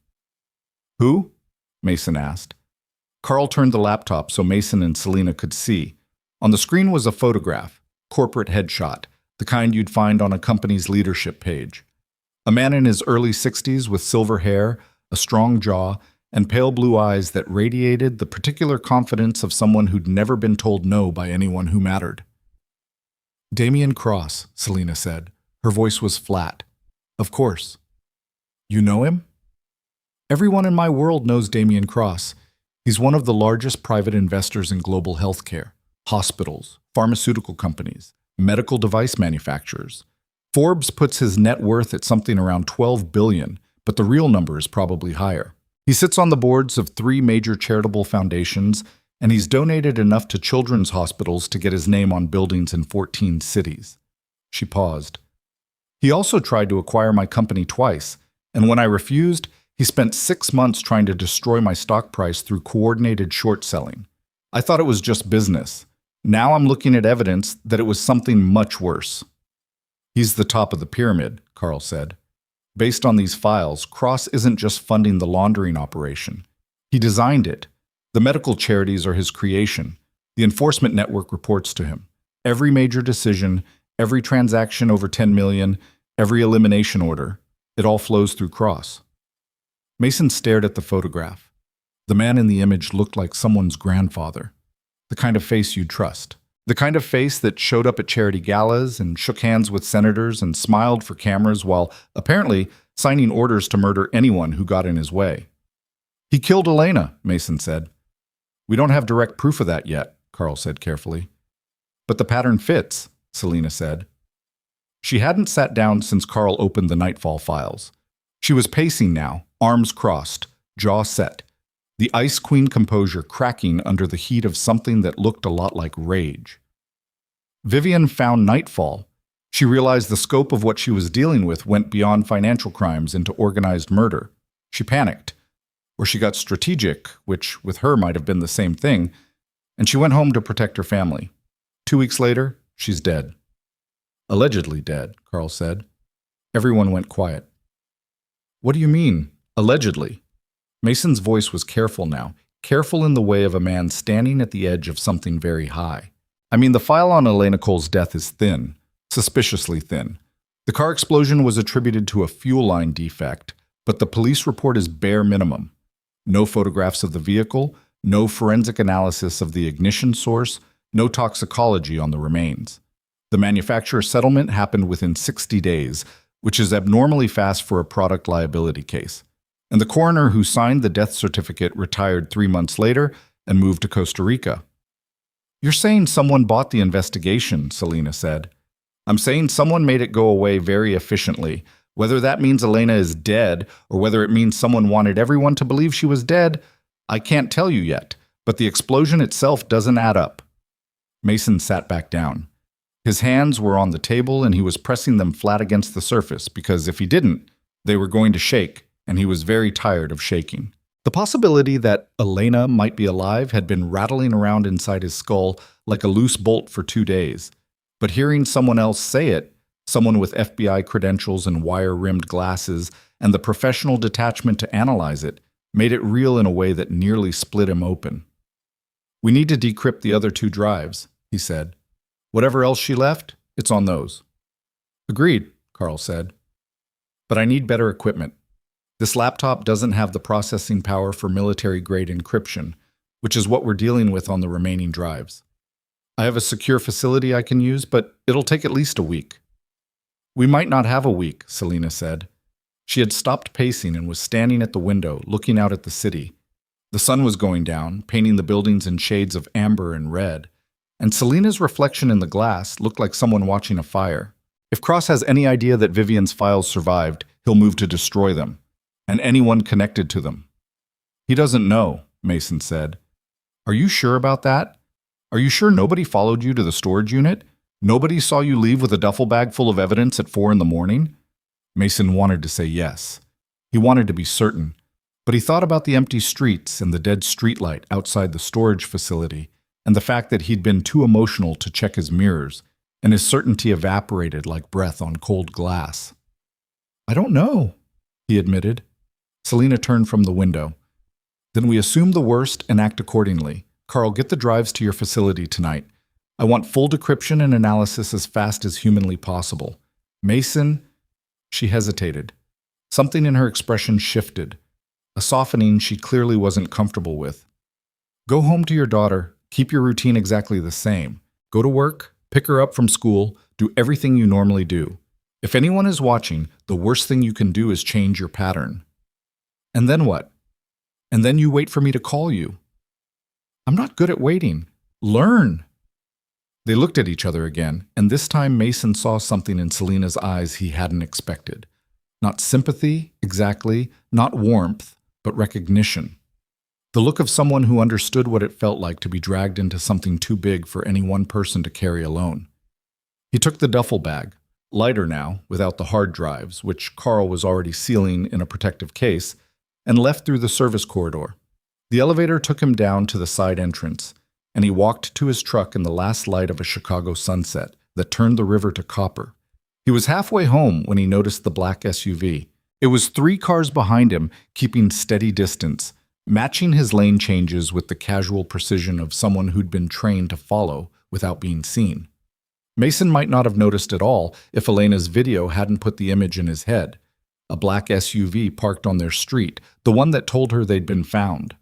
Who? Mason asked. Carl turned the laptop so Mason and Selena could see. On the screen was a photograph, corporate headshot, the kind you'd find on a company's leadership page. A man in his early 60s with silver hair, a strong jaw, and pale blue eyes that radiated the particular confidence of someone who'd never been told no by anyone who mattered. Damien Cross, Selena said. Her voice was flat. Of course. You know him? Everyone in my world knows Damien Cross. He's one of the largest private investors in global healthcare, hospitals, pharmaceutical companies, medical device manufacturers. Forbes puts his net worth at something around $12 billion, but the real number is probably higher. He sits on the boards of 3 major charitable foundations, and he's donated enough to children's hospitals to get his name on buildings in 14 cities. She paused. He also tried to acquire my company twice, and when I refused, he spent 6 months trying to destroy my stock price through coordinated short selling. I thought it was just business. Now I'm looking at evidence that it was something much worse. He's the top of the pyramid, Carl said. Based on these files, Cross isn't just funding the laundering operation. He designed it. The medical charities are his creation. The enforcement network reports to him. Every major decision, every transaction over 10 million, every elimination order, it all flows through Cross. Mason stared at the photograph. The man in the image looked like someone's grandfather. The kind of face you'd trust. The kind of face that showed up at charity galas and shook hands with senators and smiled for cameras while, apparently, signing orders to murder anyone who got in his way. He killed Elena, Mason said. We don't have direct proof of that yet, Carl said carefully. But the pattern fits, Selena said. She hadn't sat down since Carl opened the Nightfall files. She was pacing now, arms crossed, jaw set, the Ice Queen composure cracking under the heat of something that looked a lot like rage. Vivian found Nightfall. She realized the scope of what she was dealing with went beyond financial crimes into organized murder. She panicked. Or she got strategic, which with her might have been the same thing, and she went home to protect her family. 2 weeks later, she's dead. Allegedly dead, Carl said. Everyone went quiet. What do you mean, allegedly? Mason's voice was careful now, careful in the way of a man standing at the edge of something very high. I mean, the file on Elena Cole's death is thin, suspiciously thin. The car explosion was attributed to a fuel line defect, but the police report is bare minimum. No photographs of the vehicle, no forensic analysis of the ignition source, no toxicology on the remains. The manufacturer settlement happened within 60 days, which is abnormally fast for a product liability case. And the coroner who signed the death certificate retired 3 months later and moved to Costa Rica. You're saying someone bought the investigation, Selena said. I'm saying someone made it go away very efficiently. Whether that means Elena is dead or whether it means someone wanted everyone to believe she was dead, I can't tell you yet, but the explosion itself doesn't add up. Mason sat back down. His hands were on the table and he was pressing them flat against the surface because if he didn't, they were going to shake, and he was very tired of shaking. The possibility that Elena might be alive had been rattling around inside his skull like a loose bolt for 2 days. But hearing someone else say it, someone with FBI credentials and wire-rimmed glasses, and the professional detachment to analyze it, made it real in a way that nearly split him open. We need to decrypt the other 2 drives, he said. Whatever else she left, it's on those. Agreed, Carl said. But I need better equipment. This laptop doesn't have the processing power for military-grade encryption, which is what we're dealing with on the remaining drives. I have a secure facility I can use, but it'll take at least a week. We might not have a week, Selena said. She had stopped pacing and was standing at the window, looking out at the city. The sun was going down, painting the buildings in shades of amber and red, and Selena's reflection in the glass looked like someone watching a fire. If Cross has any idea that Vivian's files survived, he'll move to destroy them, and anyone connected to them. He doesn't know, Mason said. Are you sure about that? Are you sure nobody followed you to the storage unit? Nobody saw you leave with a duffel bag full of evidence at 4 a.m? Mason wanted to say yes. He wanted to be certain, but he thought about the empty streets and the dead streetlight outside the storage facility, and the fact that he'd been too emotional to check his mirrors, and his certainty evaporated like breath on cold glass. I don't know, he admitted. Selena turned from the window. Then we assume the worst and act accordingly. Carl, get the drives to your facility tonight. I want full decryption and analysis as fast as humanly possible. Mason, she hesitated. Something in her expression shifted, a softening she clearly wasn't comfortable with. Go home to your daughter. Keep your routine exactly the same. Go to work, pick her up from school, do everything you normally do. If anyone is watching, the worst thing you can do is change your pattern. And then what? And then you wait for me to call you. I'm not good at waiting. Learn. They looked at each other again, and this time Mason saw something in Selena's eyes he hadn't expected. Not sympathy, exactly, not warmth, but recognition. The look of someone who understood what it felt like to be dragged into something too big for any one person to carry alone. He took the duffel bag, lighter now, without the hard drives, which Carl was already sealing in a protective case, and left through the service corridor. The elevator took him down to the side entrance, and he walked to his truck in the last light of a Chicago sunset that turned the river to copper. He was halfway home when he noticed the black SUV. It was 3 cars behind him, keeping steady distance, matching his lane changes with the casual precision of someone who'd been trained to follow without being seen. Mason might not have noticed at all if Elena's video hadn't put the image in his head. A black SUV parked on their street, the one that told her they'd been found.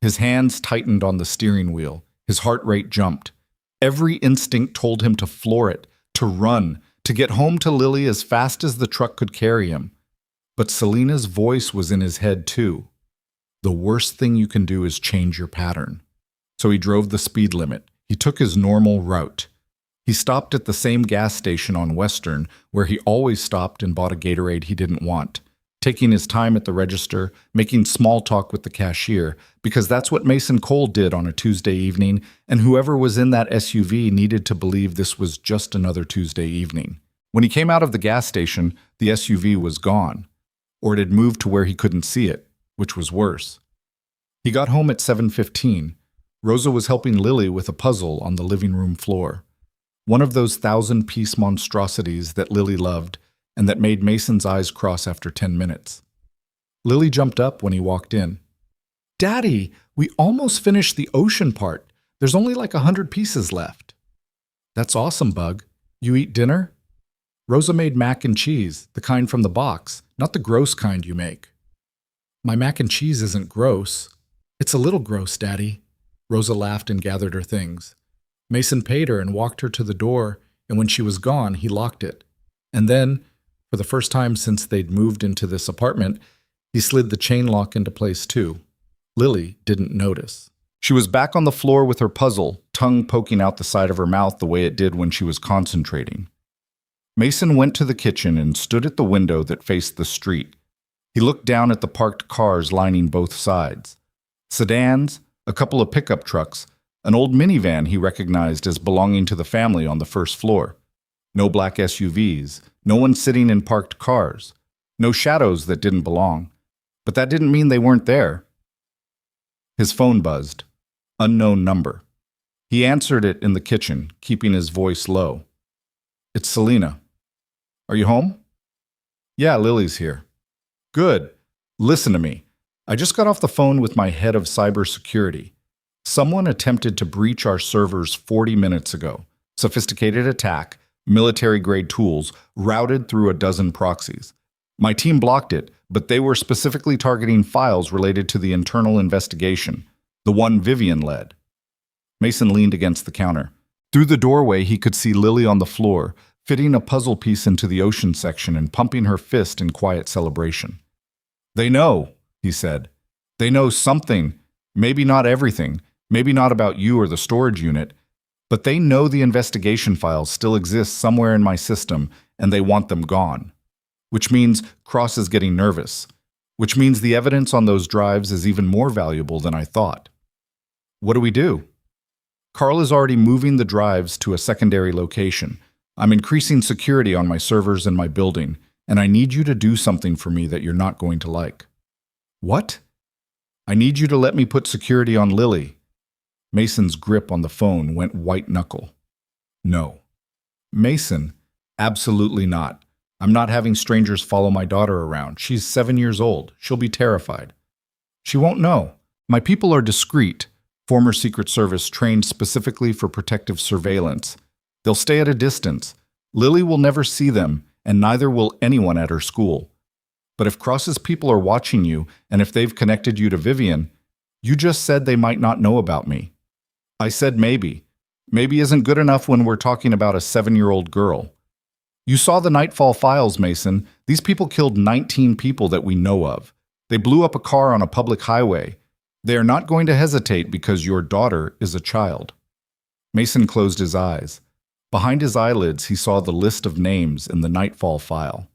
His hands tightened on the steering wheel. His heart rate jumped. Every instinct told him to floor it, to run, to get home to Lily as fast as the truck could carry him. But Selena's voice was in his head too. The worst thing you can do is change your pattern. So he drove the speed limit. He took his normal route. He stopped at the same gas station on Western where he always stopped and bought a Gatorade he didn't want, taking his time at the register, making small talk with the cashier, because that's what Mason Cole did on a Tuesday evening, and whoever was in that SUV needed to believe this was just another Tuesday evening. When he came out of the gas station, the SUV was gone, or it had moved to where he couldn't see it, which was worse. He got home at 7:15. Rosa was helping Lily with a puzzle on the living room floor. One of those 1,000-piece monstrosities that Lily loved and that made Mason's eyes cross after 10 minutes. Lily jumped up when he walked in. "Daddy, we almost finished the ocean part. There's only like 100 pieces left." "That's awesome, Bug. You eat dinner?" "Rosa made mac and cheese, the kind from the box, not the gross kind you make." "My mac and cheese isn't gross." "It's a little gross, Daddy." Rosa laughed and gathered her things. Mason paid her and walked her to the door, and when she was gone, he locked it. And then, for the first time since they'd moved into this apartment, he slid the chain lock into place too. Lily didn't notice. She was back on the floor with her puzzle, tongue poking out the side of her mouth the way it did when she was concentrating. Mason went to the kitchen and stood at the window that faced the street. He looked down at the parked cars lining both sides. Sedans, a couple of pickup trucks, an old minivan he recognized as belonging to the family on the first floor. No black SUVs, no one sitting in parked cars, no shadows that didn't belong. But that didn't mean they weren't there. His phone buzzed. Unknown number. He answered it in the kitchen, keeping his voice low. "It's Selena. Are you home?" "Yeah, Lily's here." "Good. Listen to me. I just got off the phone with my head of cybersecurity. Someone attempted to breach our servers 40 minutes ago. Sophisticated attack, military-grade tools, routed through a dozen proxies. My team blocked it, but they were specifically targeting files related to the internal investigation, the one Vivian led." Mason leaned against the counter. Through the doorway, he could see Lily on the floor, fitting a puzzle piece into the ocean section and pumping her fist in quiet celebration. "They know," he said. "They know something, maybe not everything, maybe not about you or the storage unit, but they know the investigation files still exist somewhere in my system and they want them gone. Which means Cross is getting nervous. Which means the evidence on those drives is even more valuable than I thought. What do we do?" "Carl is already moving the drives to a secondary location. I'm increasing security on my servers in my building, and I need you to do something for me that you're not going to like." "What?" "I need you to let me put security on Lily." Mason's grip on the phone went white-knuckle. "No." "Mason, absolutely not. I'm not having strangers follow my daughter around. She's 7 years old. She'll be terrified." "She won't know. My people are discreet, former Secret Service trained specifically for protective surveillance. They'll stay at a distance. Lily will never see them, and neither will anyone at her school. But if Cross's people are watching you, and if they've connected you to Vivian, you just said they might not know about me." "I said maybe. Maybe isn't good enough when we're talking about a 7-year-old girl. You saw the Nightfall files, Mason. These people killed 19 people that we know of. They blew up a car on a public highway. They are not going to hesitate because your daughter is a child." Mason closed his eyes. Behind his eyelids, he saw the list of names in the Nightfall file.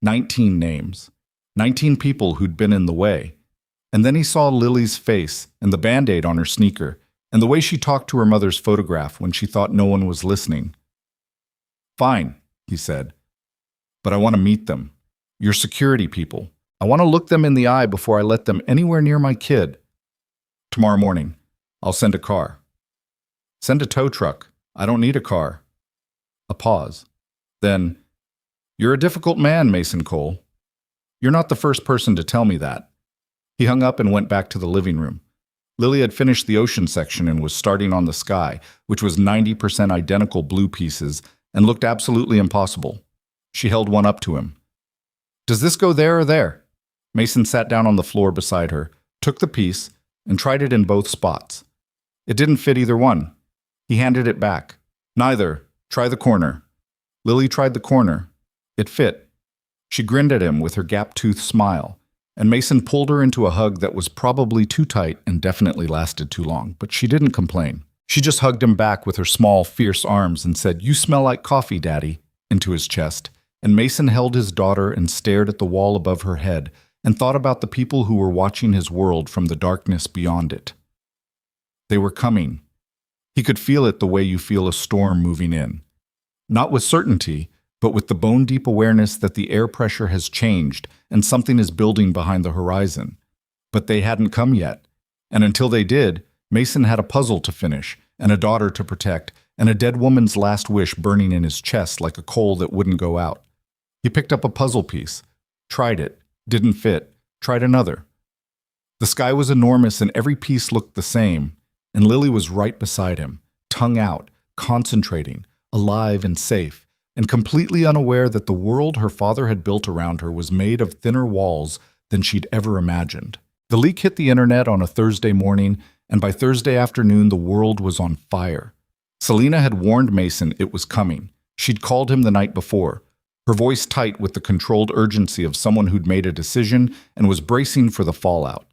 19 names. 19 people who'd been in the way. And then he saw Lily's face and the Band-Aid on her sneaker, and the way she talked to her mother's photograph when she thought no one was listening. "Fine," he said. "But I want to meet them. Your security people. I want to look them in the eye before I let them anywhere near my kid. Tomorrow morning, I'll send a car." "Send a tow truck. I don't need a car." A pause. Then, "You're a difficult man, Mason Cole. You're not the first person to tell me that." He hung up and went back to the living room. Lily had finished the ocean section and was starting on the sky, which was 90% identical blue pieces and looked absolutely impossible. She held one up to him. "Does this go there or there?" Mason sat down on the floor beside her, took the piece, and tried it in both spots. It didn't fit either one. He handed it back. "Neither. Try the corner." Lily tried the corner. It fit. She grinned at him with her gap-toothed smile, and Mason pulled her into a hug that was probably too tight and definitely lasted too long, but she didn't complain. She just hugged him back with her small, fierce arms and said, "You smell like coffee, Daddy," into his chest. And Mason held his daughter and stared at the wall above her head and thought about the people who were watching his world from the darkness beyond it. They were coming. He could feel it the way you feel a storm moving in. Not with certainty, but with the bone-deep awareness that the air pressure has changed and something is building behind the horizon. But they hadn't come yet. And until they did, Mason had a puzzle to finish, and a daughter to protect, and a dead woman's last wish burning in his chest like a coal that wouldn't go out. He picked up a puzzle piece, tried it, didn't fit, tried another. The sky was enormous and every piece looked the same, and Lily was right beside him, tongue out, concentrating, alive and safe, and completely unaware that the world her father had built around her was made of thinner walls than she'd ever imagined. The leak hit the internet on a Thursday morning, and by Thursday afternoon the world was on fire. Selena had warned Mason it was coming. She'd called him the night before, her voice tight with the controlled urgency of someone who'd made a decision and was bracing for the fallout.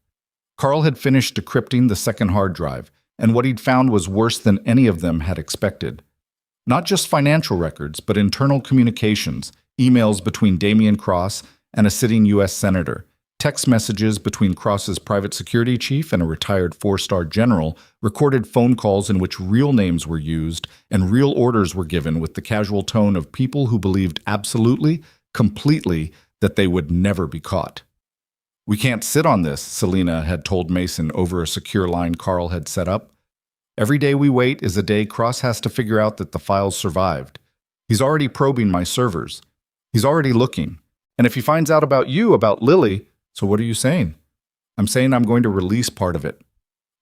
Carl had finished decrypting the second hard drive, and what he'd found was worse than any of them had expected. Not just financial records, but internal communications, emails between Damian Cross and a sitting U.S. senator, text messages between Cross's private security chief and a retired four-star general, recorded phone calls in which real names were used and real orders were given with the casual tone of people who believed absolutely, completely, that they would never be caught. "We can't sit on this," Selena had told Mason over a secure line Carl had set up. "Every day we wait is a day Cross has to figure out that the files survived. He's already probing my servers. He's already looking. And if he finds out about you, about Lily..." "So what are you saying?" "I'm saying I'm going to release part of it.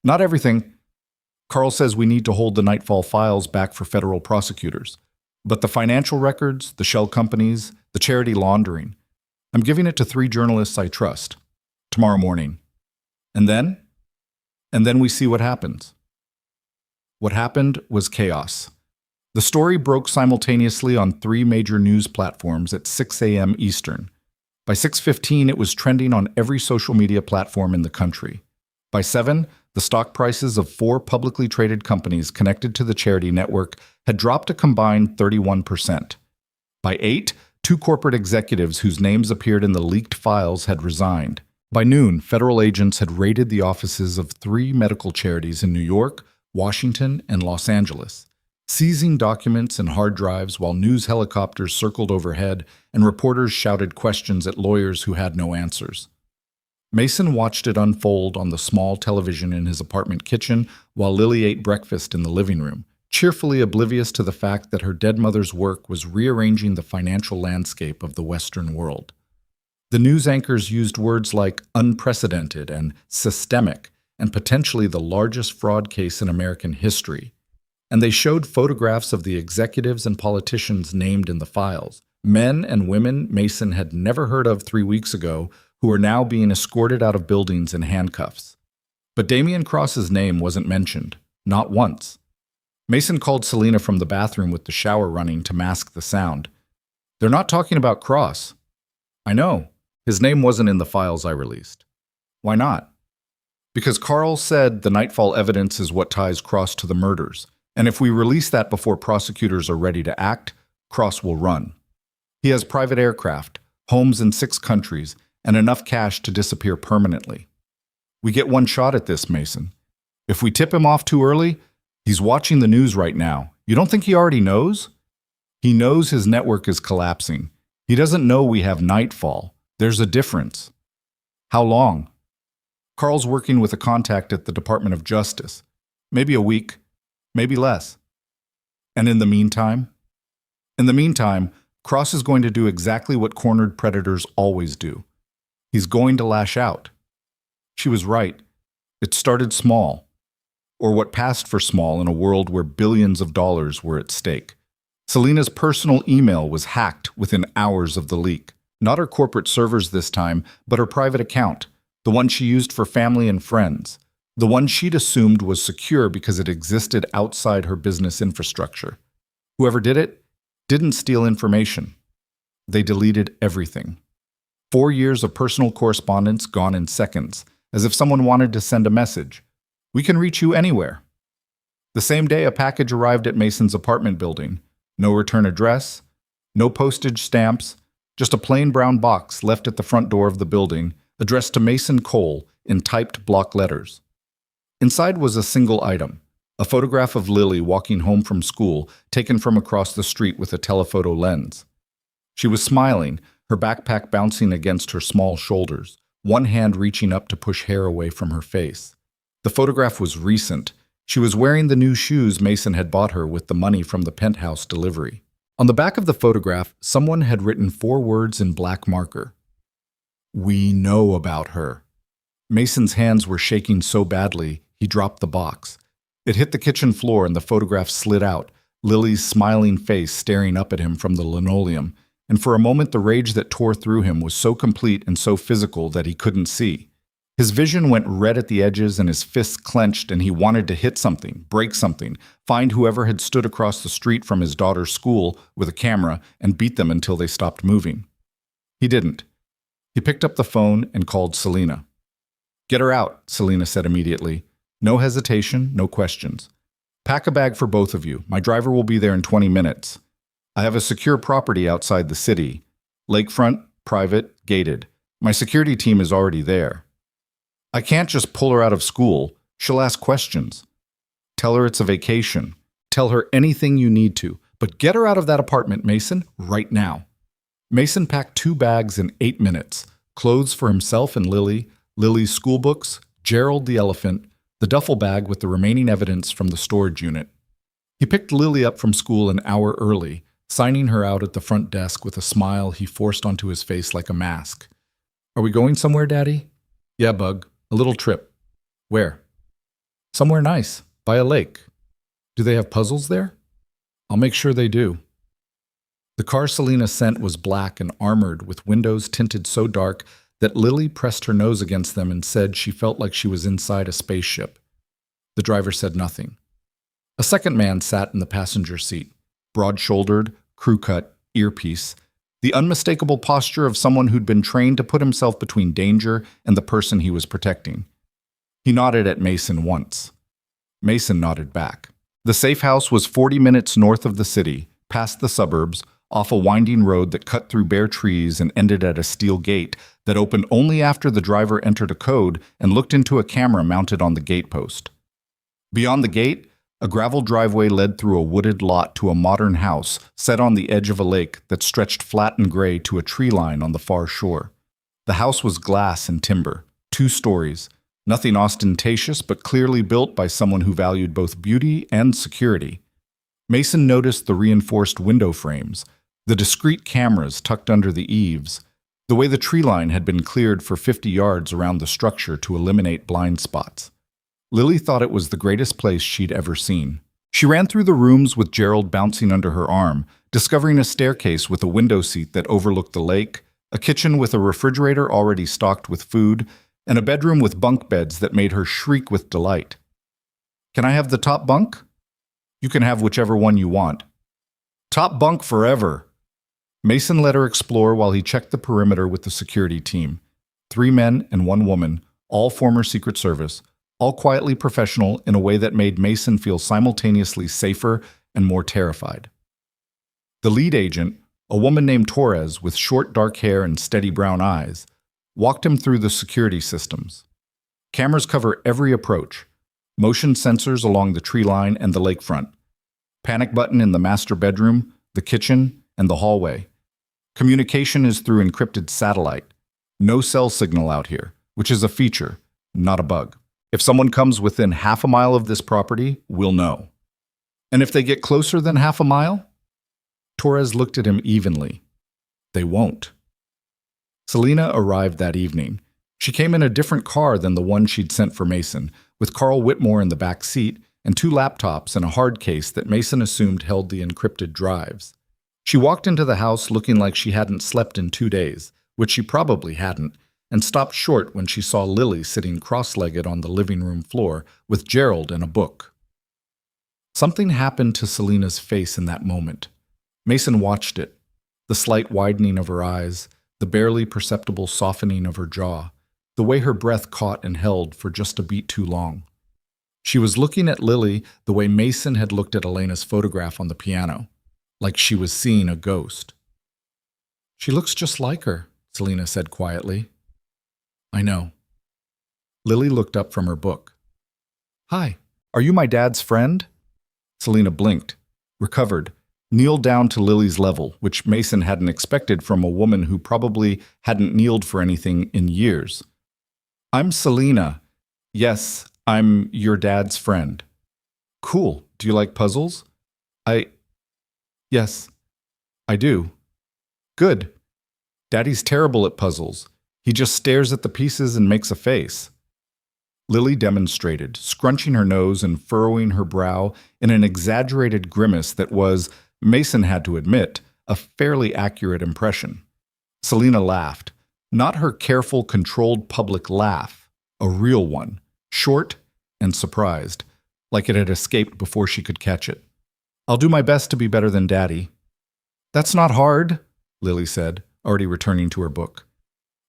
Not everything. Carl says we need to hold the Nightfall files back for federal prosecutors. But the financial records, the shell companies, the charity laundering, I'm giving it to 3 journalists I trust. Tomorrow morning. And then? And then we see what happens." What happened was chaos. The story broke simultaneously on 3 major news platforms at 6 a.m. Eastern. By 6:15, it was trending on every social media platform in the country. By 7, the stock prices of 4 publicly traded companies connected to the charity network had dropped a combined 31%. By 8, 2 corporate executives whose names appeared in the leaked files had resigned. By noon, federal agents had raided the offices of 3 medical charities in New York, Washington, and Los Angeles, seizing documents and hard drives while news helicopters circled overhead and reporters shouted questions at lawyers who had no answers. Mason watched it unfold on the small television in his apartment kitchen while Lily ate breakfast in the living room, cheerfully oblivious to the fact that her dead mother's work was rearranging the financial landscape of the Western world. The news anchors used words like unprecedented and systemic and potentially the largest fraud case in American history. And they showed photographs of the executives and politicians named in the files, men and women Mason had never heard of 3 weeks ago who are now being escorted out of buildings in handcuffs. But Damian Cross's name wasn't mentioned, not once. Mason called Selena from the bathroom with the shower running to mask the sound. "They're not talking about Cross." "I know. His name wasn't in the files I released." "Why not?" "Because Carl said the Nightfall evidence is what ties Cross to the murders. And if we release that before prosecutors are ready to act, Cross will run. He has private aircraft, homes in 6 countries, and enough cash to disappear permanently. We get one shot at this, Mason. If we tip him off too early, he's watching the news right now. You don't think he already knows? He knows his network is collapsing. He doesn't know we have Nightfall. There's a difference." "How long?" "Carl's working with a contact at the Department of Justice. Maybe a week. Maybe less." "And in the meantime?" "In the meantime, Cross is going to do exactly what cornered predators always do. He's going to lash out." She was right. It started small, or what passed for small in a world where billions of dollars were at stake. Selena's personal email was hacked within hours of the leak. Not her corporate servers this time, but her private account, the one she used for family and friends. The one she'd assumed was secure because it existed outside her business infrastructure. Whoever did it didn't steal information. They deleted everything. 4 years of personal correspondence gone in seconds, as if someone wanted to send a message. "We can reach you anywhere." The same day, a package arrived at Mason's apartment building. No return address, no postage stamps, just a plain brown box left at the front door of the building, addressed to Mason Cole in typed block letters. Inside was a single item, a photograph of Lily walking home from school, taken from across the street with a telephoto lens. She was smiling, her backpack bouncing against her small shoulders, one hand reaching up to push hair away from her face. The photograph was recent. She was wearing the new shoes Mason had bought her with the money from the penthouse delivery. On the back of the photograph, someone had written 4 words in black marker. "We know about her." Mason's hands were shaking so badly, he dropped the box. It hit the kitchen floor and the photograph slid out, Lily's smiling face staring up at him from the linoleum, and for a moment the rage that tore through him was so complete and so physical that he couldn't see. His vision went red at the edges and his fists clenched, and he wanted to hit something, break something, find whoever had stood across the street from his daughter's school with a camera and beat them until they stopped moving. He didn't. He picked up the phone and called Selena. "Get her out," Selena said immediately. No hesitation, no questions. "Pack a bag for both of you. My driver will be there in 20 minutes. I have a secure property outside the city. Lakefront, private, gated. My security team is already there. I can't just pull her out of school. She'll ask questions. Tell her it's a vacation. Tell her anything you need to. But get her out of that apartment, Mason, right now." Mason packed 2 bags in 8 minutes. Clothes for himself and Lily, Lily's school books, Gerald the elephant, the duffel bag with the remaining evidence from the storage unit. He picked Lily up from school an hour early, signing her out at the front desk with a smile he forced onto his face like a mask. "Are we going somewhere, Daddy?" "Yeah, Bug. A little trip." "Where?" "Somewhere nice, by a lake." "Do they have puzzles there?" "I'll make sure they do." The car Selena sent was black and armored with windows tinted so dark that Lily pressed her nose against them and said she felt like she was inside a spaceship. The driver said nothing. A second man sat in the passenger seat, broad-shouldered, crew-cut, earpiece, the unmistakable posture of someone who'd been trained to put himself between danger and the person he was protecting. He nodded at Mason once. Mason nodded back. The safe house was 40 minutes north of the city, past the suburbs, off a winding road that cut through bare trees and ended at a steel gate that opened only after the driver entered a code and looked into a camera mounted on the gatepost. Beyond the gate, a gravel driveway led through a wooded lot to a modern house set on the edge of a lake that stretched flat and gray to a tree line on the far shore. The house was glass and timber, 2 stories, nothing ostentatious but clearly built by someone who valued both beauty and security. Mason noticed the reinforced window frames, the discreet cameras tucked under the eaves, the way the tree line had been cleared for 50 yards around the structure to eliminate blind spots. Lily thought it was the greatest place she'd ever seen. She ran through the rooms with Gerald bouncing under her arm, discovering a staircase with a window seat that overlooked the lake, a kitchen with a refrigerator already stocked with food, and a bedroom with bunk beds that made her shriek with delight. "Can I have the top bunk?" "You can have whichever one you want." "Top bunk forever." Mason let her explore while he checked the perimeter with the security team. 3 men and 1 woman, all former Secret Service, all quietly professional in a way that made Mason feel simultaneously safer and more terrified. The lead agent, a woman named Torres with short dark hair and steady brown eyes, walked him through the security systems. Cameras cover every approach, motion sensors along the tree line and the lakefront, panic button in the master bedroom, the kitchen, and the hallway. Communication is through encrypted satellite. No cell signal out here, which is a feature, not a bug. If someone comes within half a mile of this property, we'll know. And if they get closer than half a mile? Torres looked at him evenly. They won't. Selena arrived that evening. She came in a different car than the one she'd sent for Mason, with Carl Whitmore in the back seat and 2 laptops and a hard case that Mason assumed held the encrypted drives. She walked into the house looking like she hadn't slept in 2 days, which she probably hadn't, and stopped short when she saw Lily sitting cross-legged on the living room floor with Gerald and a book. Something happened to Selena's face in that moment. Mason watched it, the slight widening of her eyes, the barely perceptible softening of her jaw, the way her breath caught and held for just a beat too long. She was looking at Lily the way Mason had looked at Elena's photograph on the piano, like she was seeing a ghost. "She looks just like her," Selena said quietly. "I know." Lily looked up from her book. "Hi, are you my dad's friend?" Selena blinked, recovered, kneeled down to Lily's level, which Mason hadn't expected from a woman who probably hadn't kneeled for anything in years. "I'm Selena. Yes, I'm your dad's friend." "Cool. Do you like puzzles?" Yes, I do." "Good. Daddy's terrible at puzzles. He just stares at the pieces and makes a face." Lily demonstrated, scrunching her nose and furrowing her brow in an exaggerated grimace that was, Mason had to admit, a fairly accurate impression. Selena laughed. Not her careful, controlled public laugh, a real one, short and surprised, like it had escaped before she could catch it. "I'll do my best to be better than Daddy." "That's not hard," Lily said, already returning to her book.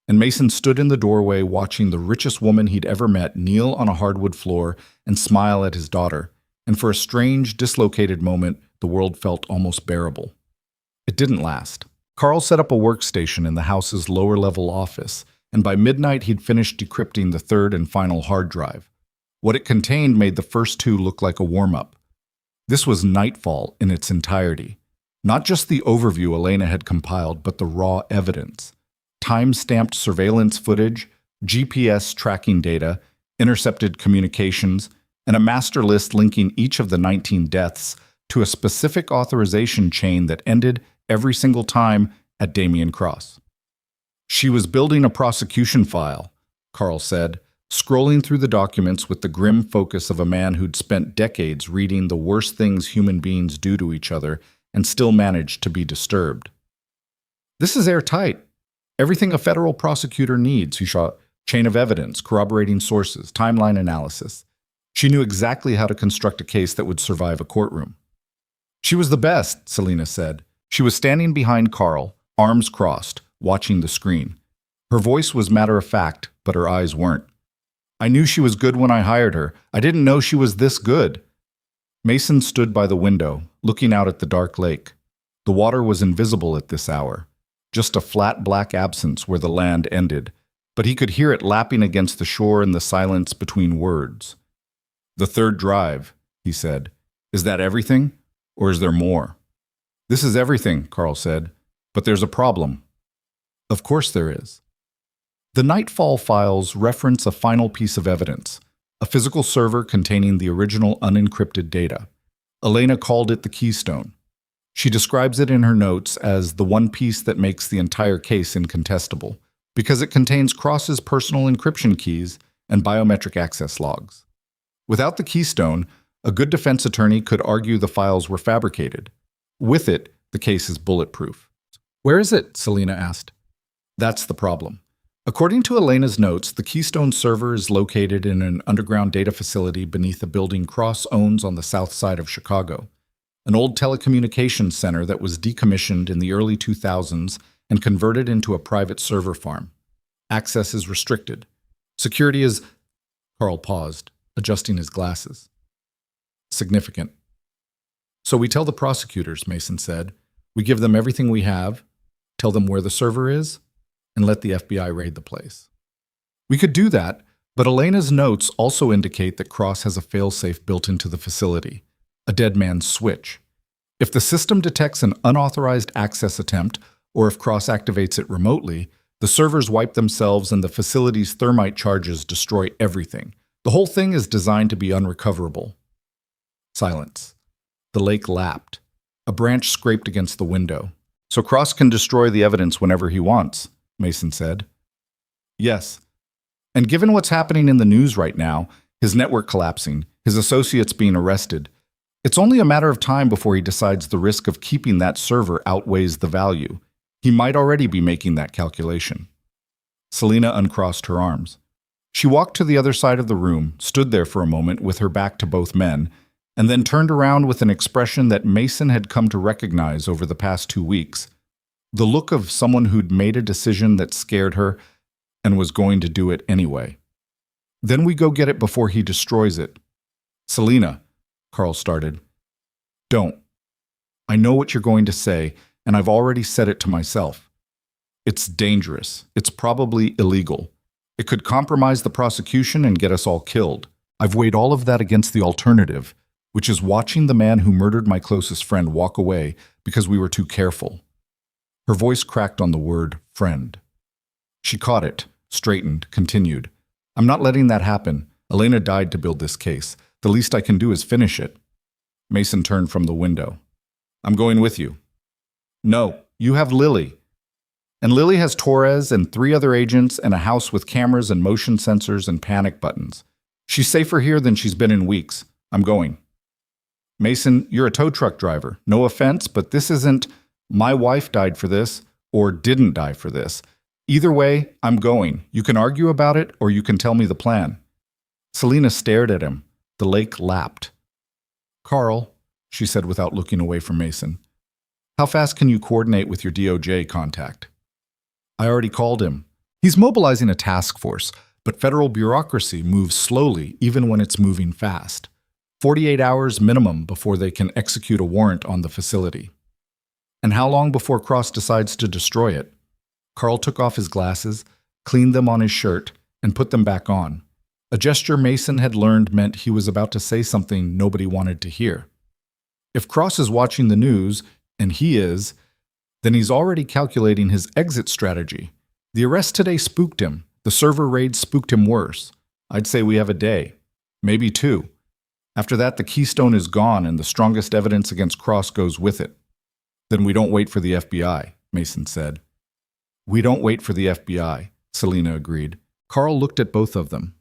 And Mason stood in the doorway watching the richest woman he'd ever met kneel on a hardwood floor and smile at his daughter, and for a strange, dislocated moment, the world felt almost bearable. It didn't last. Carl set up a workstation in the house's lower-level office, and by midnight he'd finished decrypting the third and final hard drive. What it contained made the first two look like a warm-up. This was Nightfall in its entirety. Not just the overview Elena had compiled, but the raw evidence. Time-stamped surveillance footage, GPS tracking data, intercepted communications, and a master list linking each of the 19 deaths to a specific authorization chain that ended every single time at Damien Cross. "She was building a prosecution file," Carl said, scrolling through the documents with the grim focus of a man who'd spent decades reading the worst things human beings do to each other and still managed to be disturbed. "This is airtight. Everything a federal prosecutor needs," he shot. "Chain of evidence, corroborating sources, timeline analysis." She knew exactly how to construct a case that would survive a courtroom. "She was the best," Selena said. She was standing behind Carl, arms crossed, watching the screen. Her voice was matter-of-fact, but her eyes weren't. "I knew she was good when I hired her. I didn't know she was this good." Mason stood by the window, looking out at the dark lake. The water was invisible at this hour, just a flat black absence where the land ended, but he could hear it lapping against the shore in the silence between words. "The third drive," he said. "Is that everything, or is there more?" "This is everything," Carl said, "but there's a problem." "Of course there is." The Nightfall files reference a final piece of evidence, a physical server containing the original unencrypted data. Elena called it the keystone. She describes it in her notes as the one piece that makes the entire case incontestable, because it contains Cross's personal encryption keys and biometric access logs. Without the keystone, a good defense attorney could argue the files were fabricated. With it, the case is bulletproof. "Where is it?" Selena asked. "That's the problem. According to Elena's notes, the Keystone server is located in an underground data facility beneath a building Cross owns on the south side of Chicago, an old telecommunications center that was decommissioned in the early 2000s and converted into a private server farm. Access is restricted. Security is—" Carl paused, adjusting his glasses. "Significant." "So we tell the prosecutors," Mason said. "We give them everything we have, tell them where the server is, and let the FBI raid the place." "We could do that, but Elena's notes also indicate that Cross has a failsafe built into the facility, a dead man's switch. If the system detects an unauthorized access attempt, or if Cross activates it remotely, the servers wipe themselves and the facility's thermite charges destroy everything. The whole thing is designed to be unrecoverable." Silence. The lake lapped. A branch scraped against the window. "So Cross can destroy the evidence whenever he wants," Mason said. "Yes. And given what's happening in the news right now, his network collapsing, his associates being arrested, it's only a matter of time before he decides the risk of keeping that server outweighs the value. He might already be making that calculation." Selena uncrossed her arms. She walked to the other side of the room, stood there for a moment with her back to both men, and then turned around with an expression that Mason had come to recognize over the past 2 weeks. The look of someone who'd made a decision that scared her and was going to do it anyway. "Then we go get it before he destroys it." Selena, Carl started. Don't. I know what you're going to say, and I've already said it to myself. It's dangerous. It's probably illegal. It could compromise the prosecution and get us all killed. I've weighed all of that against the alternative, which is watching the man who murdered my closest friend walk away because we were too careful. Her voice cracked on the word friend. She caught it, straightened, continued. I'm not letting that happen. Elena died to build this case. The least I can do is finish it. Mason turned from the window. I'm going with you. No, you have Lily. And Lily has Torres and 3 other agents and a house with cameras and motion sensors and panic buttons. She's safer here than she's been in weeks. I'm going. Mason, you're a tow truck driver. No offense, but this isn't my wife died for this or didn't die for this. Either way, I'm going. You can argue about it or you can tell me the plan. Selena stared at him. The lake lapped. Carl, she said without looking away from Mason, how fast can you coordinate with your DOJ contact? I already called him. He's mobilizing a task force, but federal bureaucracy moves slowly even when it's moving fast. 48 hours minimum before they can execute a warrant on the facility. And how long before Cross decides to destroy it? Carl took off his glasses, cleaned them on his shirt, and put them back on. A gesture Mason had learned meant he was about to say something nobody wanted to hear. If Cross is watching the news, and he is, then he's already calculating his exit strategy. The arrest today spooked him. The server raid spooked him worse. I'd say we have a day, maybe 2. After that, the keystone is gone and the strongest evidence against Cross goes with it. Then we don't wait for the FBI, Mason said. We don't wait for the FBI, Selena agreed. Carl looked at both of them,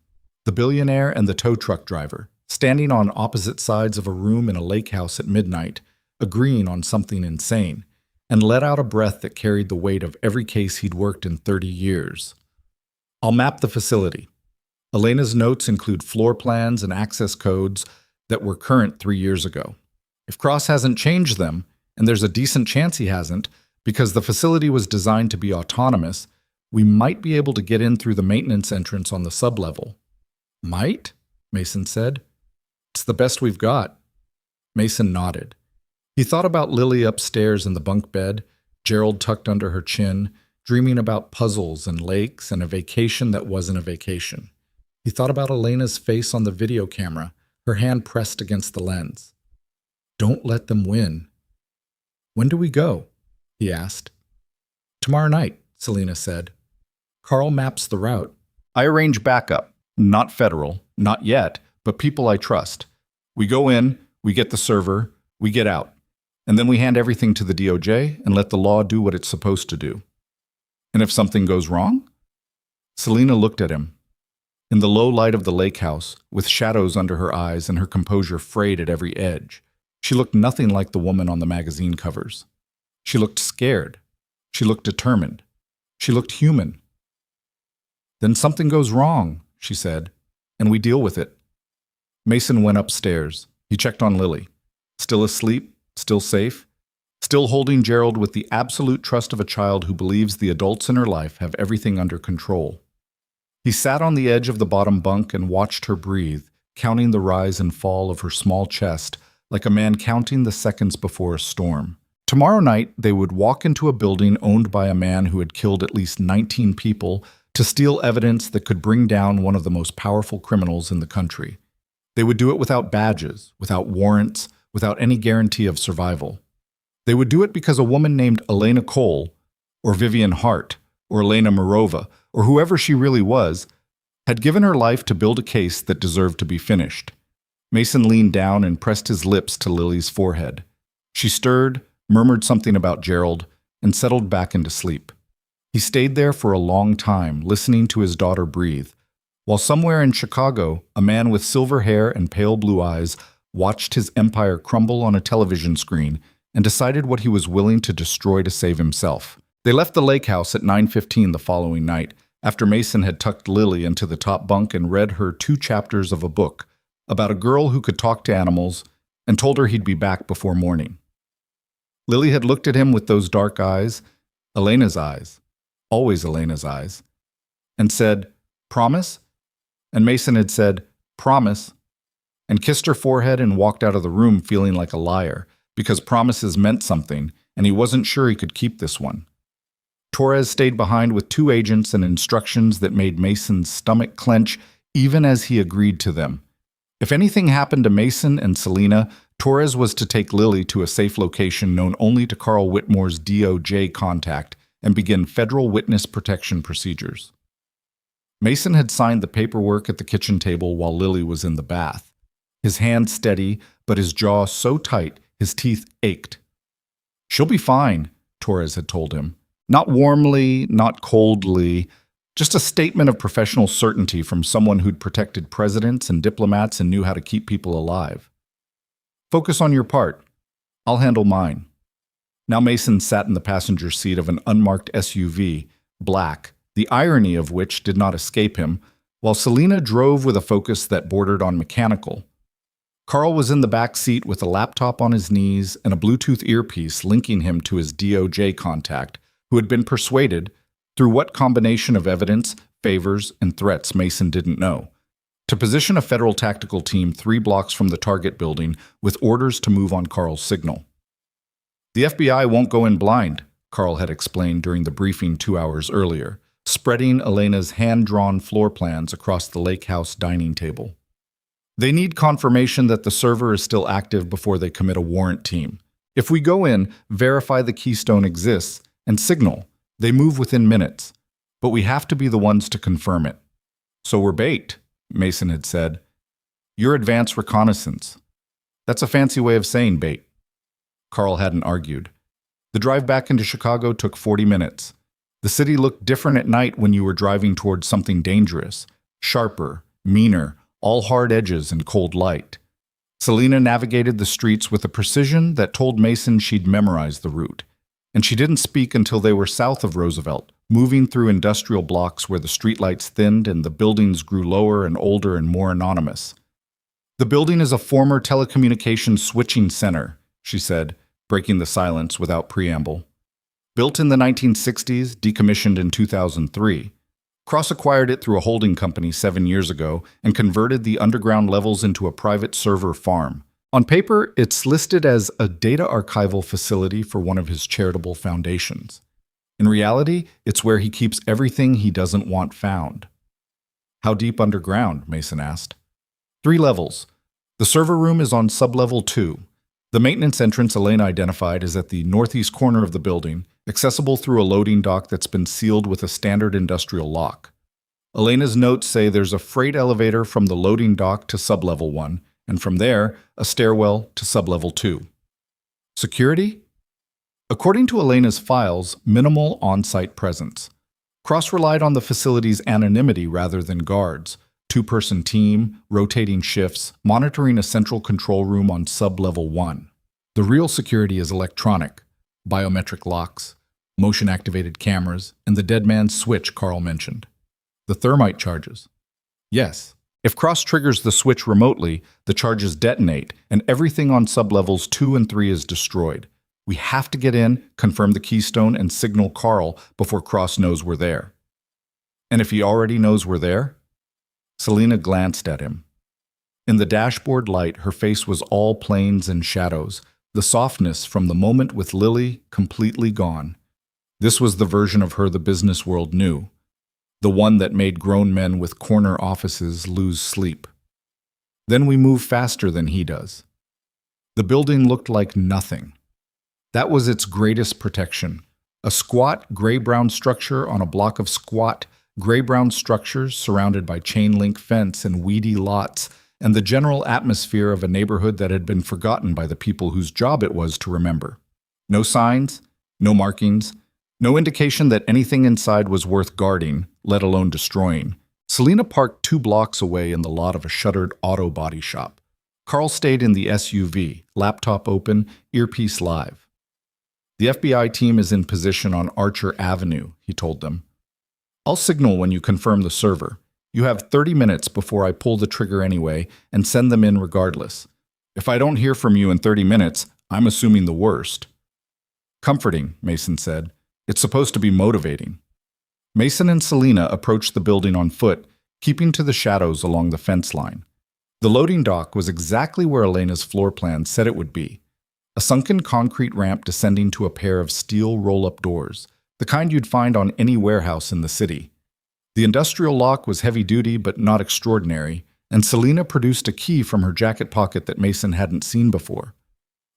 the billionaire and the tow truck driver, standing on opposite sides of a room in a lake house at midnight, agreeing on something insane, and let out a breath that carried the weight of every case he'd worked in 30 years. I'll map the facility. Elena's notes include floor plans and access codes that were current 3 years ago. If Cross hasn't changed them, and there's a decent chance he hasn't, because the facility was designed to be autonomous, we might be able to get in through the maintenance entrance on the sublevel. Might? Mason said. It's the best we've got. Mason nodded. He thought about Lily upstairs in the bunk bed, Gerald tucked under her chin, dreaming about puzzles and lakes and a vacation that wasn't a vacation. He thought about Elena's face on the video camera, her hand pressed against the lens. Don't let them win. When do we go? He asked. Tomorrow night, Selena said. Carl maps the route. I arrange backup. Not federal, not yet, but people I trust. We go in, we get the server, we get out. And then we hand everything to the DOJ and let the law do what it's supposed to do. And if something goes wrong? Selena looked at him. In the low light of the lake house, with shadows under her eyes and her composure frayed at every edge, she looked nothing like the woman on the magazine covers. She looked scared. She looked determined. She looked human. Then something goes wrong, she said, and we deal with it. Mason went upstairs. He checked on Lily. Still asleep, still safe, still holding Gerald with the absolute trust of a child who believes the adults in her life have everything under control. He sat on the edge of the bottom bunk and watched her breathe, counting the rise and fall of her small chest like a man counting the seconds before a storm. Tomorrow night, they would walk into a building owned by a man who had killed at least 19 people to steal evidence that could bring down one of the most powerful criminals in the country. They would do it without badges, without warrants, without any guarantee of survival. They would do it because a woman named Elena Cole, or Vivian Hart, or Elena Morova, or whoever she really was, had given her life to build a case that deserved to be finished. Mason leaned down and pressed his lips to Lily's forehead. She stirred, murmured something about Gerald, and settled back into sleep. He stayed there for a long time, listening to his daughter breathe, while somewhere in Chicago, a man with silver hair and pale blue eyes watched his empire crumble on a television screen and decided what he was willing to destroy to save himself. They left the lake house at 9:15 the following night, after Mason had tucked Lily into the top bunk and read her 2 chapters of a book about a girl who could talk to animals and told her he'd be back before morning. Lily had looked at him with those dark eyes, Elena's eyes, always Elena's eyes, and said, "Promise?" And Mason had said, "Promise." and kissed her forehead and walked out of the room feeling like a liar, because promises meant something, and he wasn't sure he could keep this one. Torres stayed behind with 2 agents and instructions that made Mason's stomach clench even as he agreed to them. If anything happened to Mason and Selena, Torres was to take Lily to a safe location known only to Carl Whitmore's DOJ contact and begin federal witness protection procedures. Mason had signed the paperwork at the kitchen table while Lily was in the bath. His hand steady, but his jaw so tight his teeth ached. "She'll be fine," Torres had told him. Not warmly, not coldly, just a statement of professional certainty from someone who'd protected presidents and diplomats and knew how to keep people alive. "Focus on your part. I'll handle mine." Now Mason sat in the passenger seat of an unmarked SUV, black, the irony of which did not escape him, while Selena drove with a focus that bordered on mechanical. Carl was in the back seat with a laptop on his knees and a Bluetooth earpiece linking him to his DOJ contact, who had been persuaded, through what combination of evidence, favors, and threats Mason didn't know, to position a federal tactical team 3 blocks from the target building with orders to move on Carl's signal. "The FBI won't go in blind," Carl had explained during the briefing 2 hours earlier, spreading Elena's hand-drawn floor plans across the lake house dining table. "They need confirmation that the server is still active before they commit a warrant team. If we go in, verify the keystone exists, and signal, they move within minutes. But we have to be the ones to confirm it." "So we're bait," Mason had said. "You're advanced reconnaissance." "That's a fancy way of saying bait." Carl hadn't argued. The drive back into Chicago took 40 minutes. The city looked different at night when you were driving towards something dangerous, sharper, meaner, all hard edges and cold light. Selena navigated the streets with a precision that told Mason she'd memorized the route. And she didn't speak until they were south of Roosevelt, moving through industrial blocks where the streetlights thinned and the buildings grew lower and older and more anonymous. "The building is a former telecommunications switching center," she said, breaking the silence without preamble. "Built in the 1960s, decommissioned in 2003. Cross acquired it through a holding company 7 years ago and converted the underground levels into a private server farm. On paper, it's listed as a data archival facility for one of his charitable foundations. In reality, it's where he keeps everything he doesn't want found." "How deep underground?" Mason asked. 3 levels. The server room is on sublevel 2. The maintenance entrance Elena identified is at the northeast corner of the building, accessible through a loading dock that's been sealed with a standard industrial lock. Elena's notes say there's a freight elevator from the loading dock to sublevel 1, and from there, a stairwell to sublevel 2. Security? According to Elena's files, minimal on-site presence. Cross relied on the facility's anonymity rather than guards. 2-person team, rotating shifts, monitoring a central control room on sublevel 1. The real security is electronic. Biometric locks, motion-activated cameras, and the dead man's switch Carl mentioned. The thermite charges. Yes. If Cross triggers the switch remotely, the charges detonate, and everything on sublevels 2 and 3 is destroyed. We have to get in, confirm the keystone, and signal Carl before Cross knows we're there. And if he already knows we're there? Selena glanced at him. In the dashboard light, her face was all planes and shadows, the softness from the moment with Lily completely gone. This was the version of her the business world knew. The one that made grown men with corner offices lose sleep. Then we move faster than he does. The building looked like nothing. That was its greatest protection. A squat, gray-brown structure on a block of squat, gray-brown structures surrounded by chain-link fence and weedy lots, and the general atmosphere of a neighborhood that had been forgotten by the people whose job it was to remember. No signs, no markings, no indication that anything inside was worth guarding, let alone destroying. Selena parked 2 blocks away in the lot of a shuttered auto body shop. Carl stayed in the SUV, laptop open, earpiece live. "The FBI team is in position on Archer Avenue," he told them. "I'll signal when you confirm the server. You have 30 minutes before I pull the trigger anyway and send them in regardless. If I don't hear from you in 30 minutes, I'm assuming the worst." "Comforting," Mason said. "It's supposed to be motivating." Mason and Selena approached the building on foot, keeping to the shadows along the fence line. The loading dock was exactly where Elena's floor plan said it would be. A sunken concrete ramp descending to a pair of steel roll-up doors, the kind you'd find on any warehouse in the city. The industrial lock was heavy-duty but not extraordinary, and Selena produced a key from her jacket pocket that Mason hadn't seen before.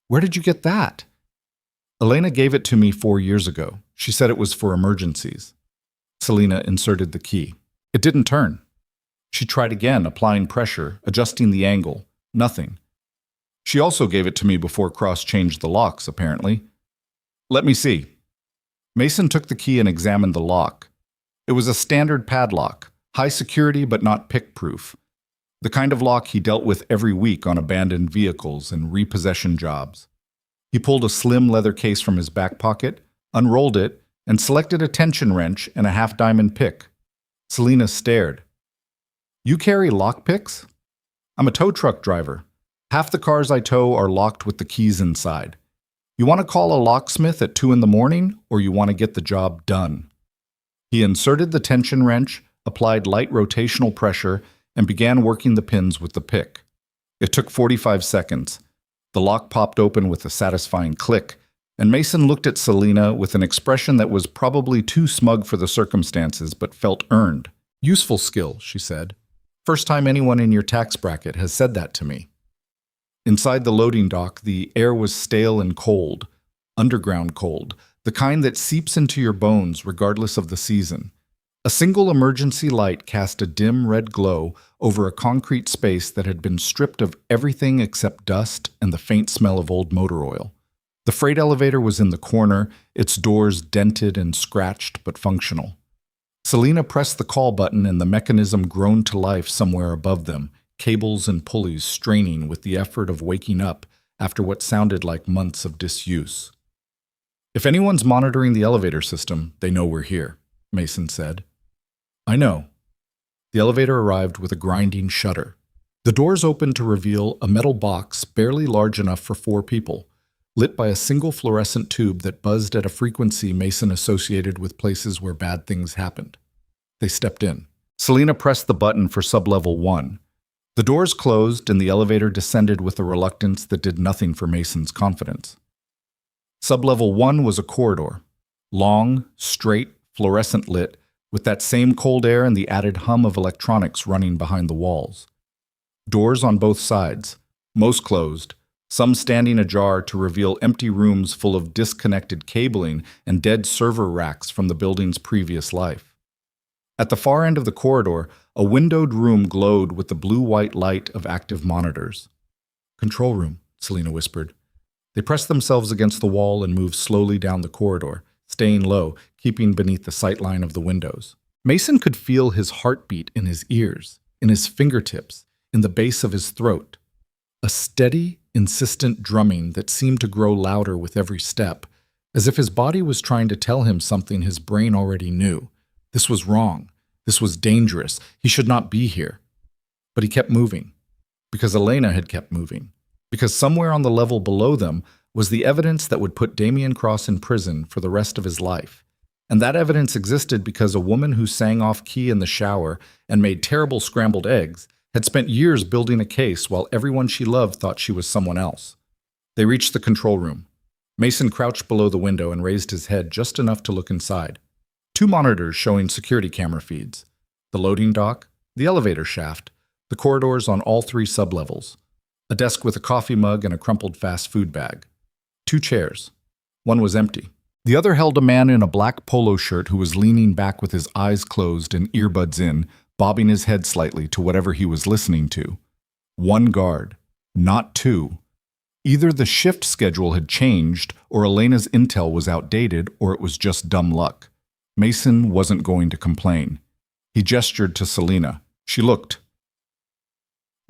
"Where did you get that?" "Elena gave it to me 4 years ago. She said it was for emergencies." Selena inserted the key. It didn't turn. She tried again, applying pressure, adjusting the angle. Nothing. "She also gave it to me before Cross changed the locks, apparently." "Let me see." Mason took the key and examined the lock. It was a standard padlock, high security but not pick-proof. The kind of lock he dealt with every week on abandoned vehicles and repossession jobs. He pulled a slim leather case from his back pocket, unrolled it, and selected a tension wrench and a half-diamond pick. Selena stared. "You carry lockpicks?" "I'm a tow truck driver. Half the cars I tow are locked with the keys inside. You want to call a locksmith at 2 in the morning, or you want to get the job done?" He inserted the tension wrench, applied light rotational pressure, and began working the pins with the pick. It took 45 seconds. The lock popped open with a satisfying click, and Mason looked at Selena with an expression that was probably too smug for the circumstances but felt earned. "Useful skill," she said. "First time anyone in your tax bracket has said that to me." Inside the loading dock, the air was stale and cold, underground cold, the kind that seeps into your bones regardless of the season. A single emergency light cast a dim red glow over a concrete space that had been stripped of everything except dust and the faint smell of old motor oil. The freight elevator was in the corner, its doors dented and scratched but functional. Selena pressed the call button and the mechanism groaned to life somewhere above them, cables and pulleys straining with the effort of waking up after what sounded like months of disuse. "If anyone's monitoring the elevator system, they know we're here," Mason said. "I know." The elevator arrived with a grinding shudder. The doors opened to reveal a metal box barely large enough for 4 people, lit by a single fluorescent tube that buzzed at a frequency Mason associated with places where bad things happened. They stepped in. Selena pressed the button for sublevel 1. The doors closed and the elevator descended with a reluctance that did nothing for Mason's confidence. Sublevel 1 was a corridor. Long, straight, fluorescent lit, with that same cold air and the added hum of electronics running behind the walls. Doors on both sides, most closed, some standing ajar to reveal empty rooms full of disconnected cabling and dead server racks from the building's previous life. At the far end of the corridor, a windowed room glowed with the blue-white light of active monitors. "Control room," Selena whispered. They pressed themselves against the wall and moved slowly down the corridor, staying low, keeping beneath the sightline of the windows. Mason could feel his heartbeat in his ears, in his fingertips, in the base of his throat. A steady, insistent drumming that seemed to grow louder with every step, as if his body was trying to tell him something his brain already knew. This was wrong. This was dangerous. He should not be here. But he kept moving, because Elena had kept moving, because somewhere on the level below them was the evidence that would put Damian Cross in prison for the rest of his life. And that evidence existed because a woman who sang off key in the shower and made terrible scrambled eggs had spent years building a case while everyone she loved thought she was someone else. They reached the control room. Mason crouched below the window and raised his head just enough to look inside. 2 monitors showing security camera feeds. The loading dock, the elevator shaft, the corridors on all 3 sublevels. A desk with a coffee mug and a crumpled fast food bag. 2 chairs. One was empty. The other held a man in a black polo shirt who was leaning back with his eyes closed and earbuds in, bobbing his head slightly to whatever he was listening to. 1 guard, not 2. Either the shift schedule had changed, or Elena's intel was outdated, or it was just dumb luck. Mason wasn't going to complain. He gestured to Selena. She looked.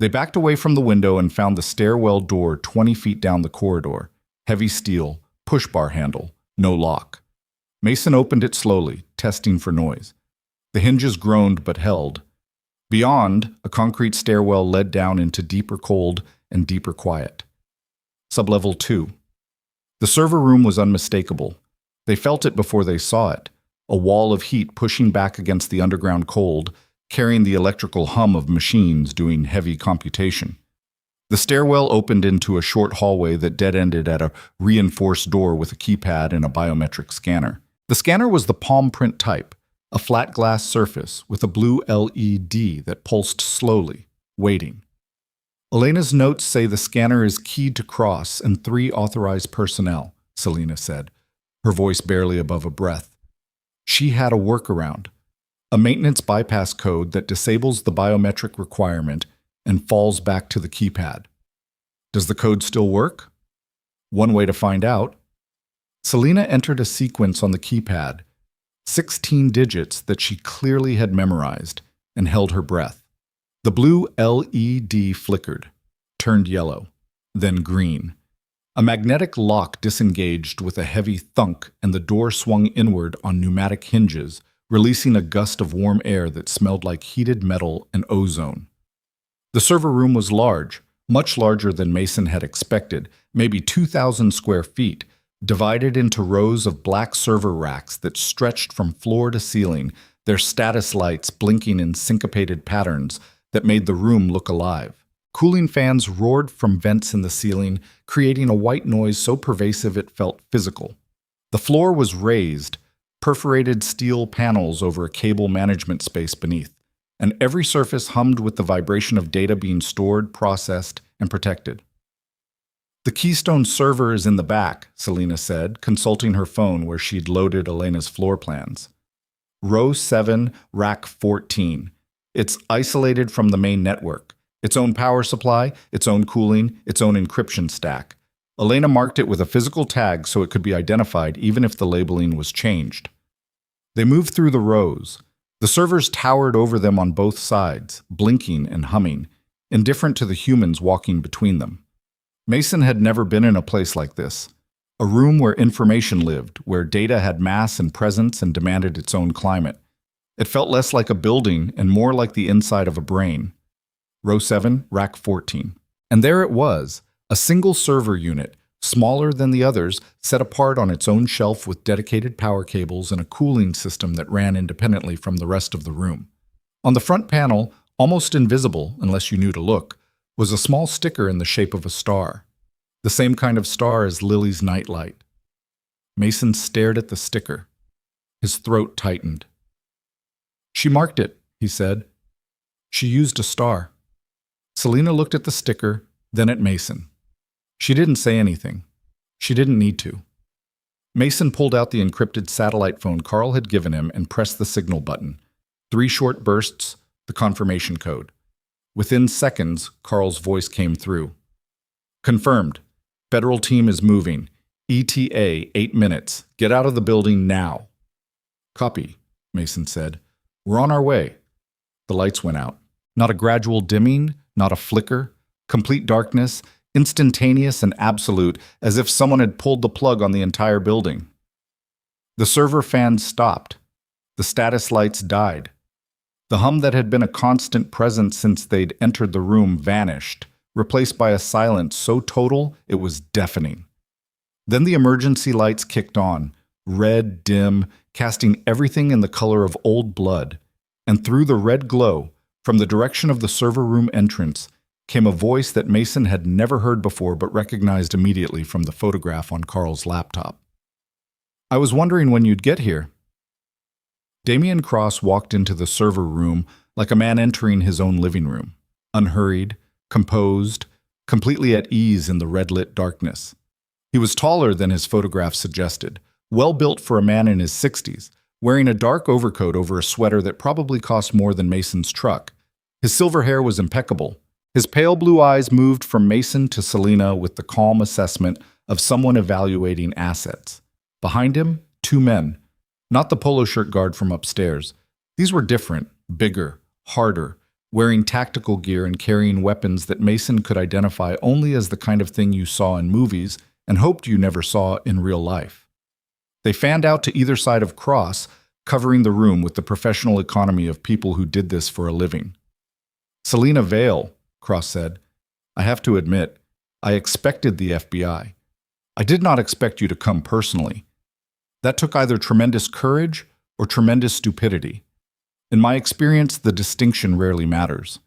They backed away from the window and found the stairwell door 20 feet down the corridor. Heavy steel, push-bar handle, no lock. Mason opened it slowly, testing for noise. The hinges groaned but held. Beyond, a concrete stairwell led down into deeper cold and deeper quiet. Sublevel 2. The server room was unmistakable. They felt it before they saw it. A wall of heat pushing back against the underground cold, carrying the electrical hum of machines doing heavy computation. The stairwell opened into a short hallway that dead-ended at a reinforced door with a keypad and a biometric scanner. The scanner was the palm print type, a flat glass surface with a blue LED that pulsed slowly, waiting. Elena's notes say the scanner is keyed to Cross and 3 authorized personnel, Selena said, her voice barely above a breath. She had a workaround, a maintenance bypass code that disables the biometric requirement and falls back to the keypad. Does the code still work? One way to find out. Selena entered a sequence on the keypad, 16 digits that she clearly had memorized, and held her breath. The blue LED flickered, turned yellow, then green. A magnetic lock disengaged with a heavy thunk, and the door swung inward on pneumatic hinges, releasing a gust of warm air that smelled like heated metal and ozone. The server room was large, much larger than Mason had expected, maybe 2,000 square feet, divided into rows of black server racks that stretched from floor to ceiling, their status lights blinking in syncopated patterns that made the room look alive. Cooling fans roared from vents in the ceiling, creating a white noise so pervasive it felt physical. The floor was raised, perforated steel panels over a cable management space beneath, and every surface hummed with the vibration of data being stored, processed, and protected. The Keystone server is in the back, Selena said, consulting her phone where she'd loaded Elena's floor plans. Row 7, rack 14. It's isolated from the main network. Its own power supply, its own cooling, its own encryption stack. Elena marked it with a physical tag so it could be identified even if the labeling was changed. They moved through the rows. The servers towered over them on both sides, blinking and humming, indifferent to the humans walking between them. Mason had never been in a place like this, a room where information lived, where data had mass and presence and demanded its own climate. It felt less like a building and more like the inside of a brain. Row 7, rack 14. And there it was, a single server unit, smaller than the others, set apart on its own shelf with dedicated power cables and a cooling system that ran independently from the rest of the room. On the front panel, almost invisible unless you knew to look, was a small sticker in the shape of a star, the same kind of star as Lily's nightlight. Mason stared at the sticker. His throat tightened. "She marked it," he said. "She used a star." Selena looked at the sticker, then at Mason. She didn't say anything. She didn't need to. Mason pulled out the encrypted satellite phone Carl had given him and pressed the signal button. 3 short bursts, the confirmation code. Within seconds, Carl's voice came through. "Confirmed. Federal team is moving. ETA 8 minutes. Get out of the building now." "Copy," Mason said. "We're on our way." The lights went out. Not a gradual dimming, not a flicker. Complete darkness, instantaneous and absolute, as if someone had pulled the plug on the entire building. The server fans stopped. The status lights died. The hum that had been a constant presence since they'd entered the room vanished, replaced by a silence so total it was deafening. Then the emergency lights kicked on, red, dim, casting everything in the color of old blood. And through the red glow, from the direction of the server room entrance, came a voice that Mason had never heard before but recognized immediately from the photograph on Carl's laptop. "I was wondering when you'd get here." Damian Cross walked into the server room like a man entering his own living room, unhurried, composed, completely at ease in the red-lit darkness. He was taller than his photograph suggested, well-built for a man in his 60s, wearing a dark overcoat over a sweater that probably cost more than Mason's truck. His silver hair was impeccable. His pale blue eyes moved from Mason to Selena with the calm assessment of someone evaluating assets. Behind him, 2 men. Not the polo shirt guard from upstairs. These were different, bigger, harder, wearing tactical gear and carrying weapons that Mason could identify only as the kind of thing you saw in movies and hoped you never saw in real life. They fanned out to either side of Cross, covering the room with the professional economy of people who did this for a living. "Selena Vale," Cross said, "I have to admit, I expected the FBI. I did not expect you to come personally. That took either tremendous courage or tremendous stupidity. In my experience, the distinction rarely matters.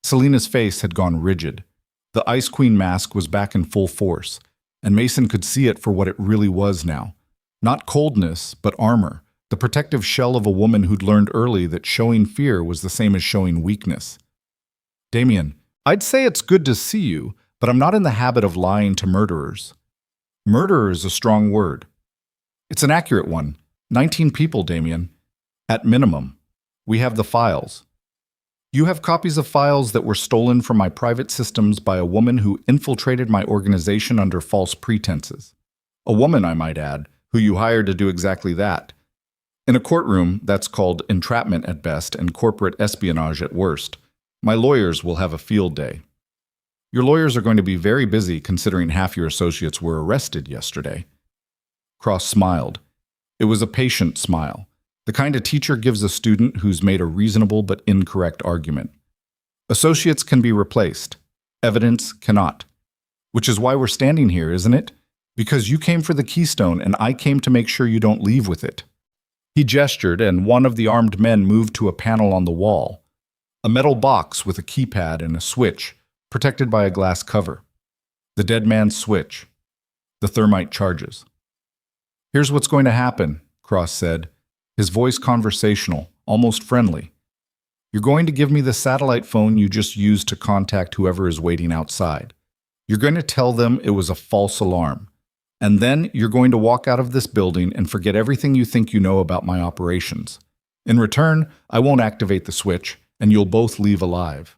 Selena's face had gone rigid. The Ice Queen mask was back in full force, and Mason could see it for what it really was now. Not coldness, but armor, the protective shell of a woman who'd learned early that showing fear was the same as showing weakness. Damien, I'd say it's good to see you, but I'm not in the habit of lying to murderers. Murderer is a strong word. It's an accurate one. 19 people, Damien. At minimum. We have the files. You have copies of files that were stolen from my private systems by a woman who infiltrated my organization under false pretenses. A woman, I might add, who you hired to do exactly that. In a courtroom, that's called entrapment at best and corporate espionage at worst. My lawyers will have a field day. Your lawyers are going to be very busy considering half your associates were arrested yesterday. Cross smiled. It was a patient smile, the kind a teacher gives a student who's made a reasonable but incorrect argument. Associates can be replaced. Evidence cannot. Which is why we're standing here, isn't it? Because you came for the keystone and I came to make sure you don't leave with it. He gestured and one of the armed men moved to a panel on the wall. A metal box with a keypad and a switch, protected by a glass cover. The dead man's switch. The thermite charges. Here's what's going to happen, Cross said, his voice conversational, almost friendly. You're going to give me the satellite phone you just used to contact whoever is waiting outside. You're going to tell them it was a false alarm. And then you're going to walk out of this building and forget everything you think you know about my operations. In return, I won't activate the switch, and you'll both leave alive.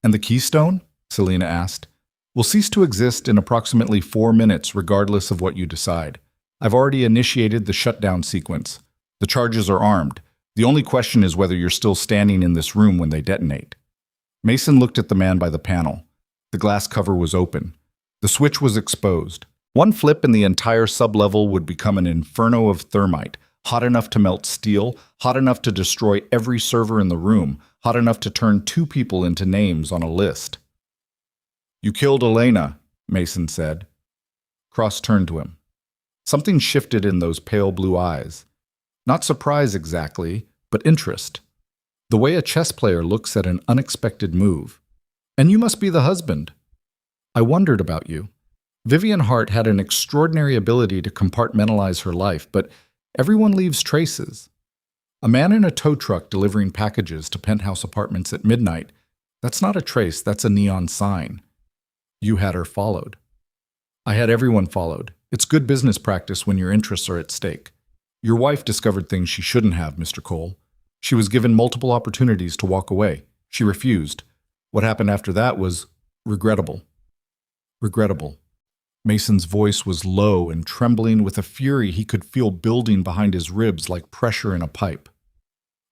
And the keystone? Selena asked. Will cease to exist in approximately 4 minutes regardless of what you decide. I've already initiated the shutdown sequence. The charges are armed. The only question is whether you're still standing in this room when they detonate. Mason looked at the man by the panel. The glass cover was open. The switch was exposed. One flip and the entire sublevel would become an inferno of thermite, hot enough to melt steel, hot enough to destroy every server in the room, hot enough to turn 2 people into names on a list. You killed Elena, Mason said. Cross turned to him. Something shifted in those pale blue eyes. Not surprise exactly, but interest. The way a chess player looks at an unexpected move. And you must be the husband. I wondered about you. Vivian Hart had an extraordinary ability to compartmentalize her life, but everyone leaves traces. A man in a tow truck delivering packages to penthouse apartments at midnight, that's not a trace, that's a neon sign. You had her followed. I had everyone followed. It's good business practice when your interests are at stake. Your wife discovered things she shouldn't have, Mr. Cole. She was given multiple opportunities to walk away. She refused. What happened after that was regrettable. Regrettable. Mason's voice was low and trembling with a fury he could feel building behind his ribs like pressure in a pipe.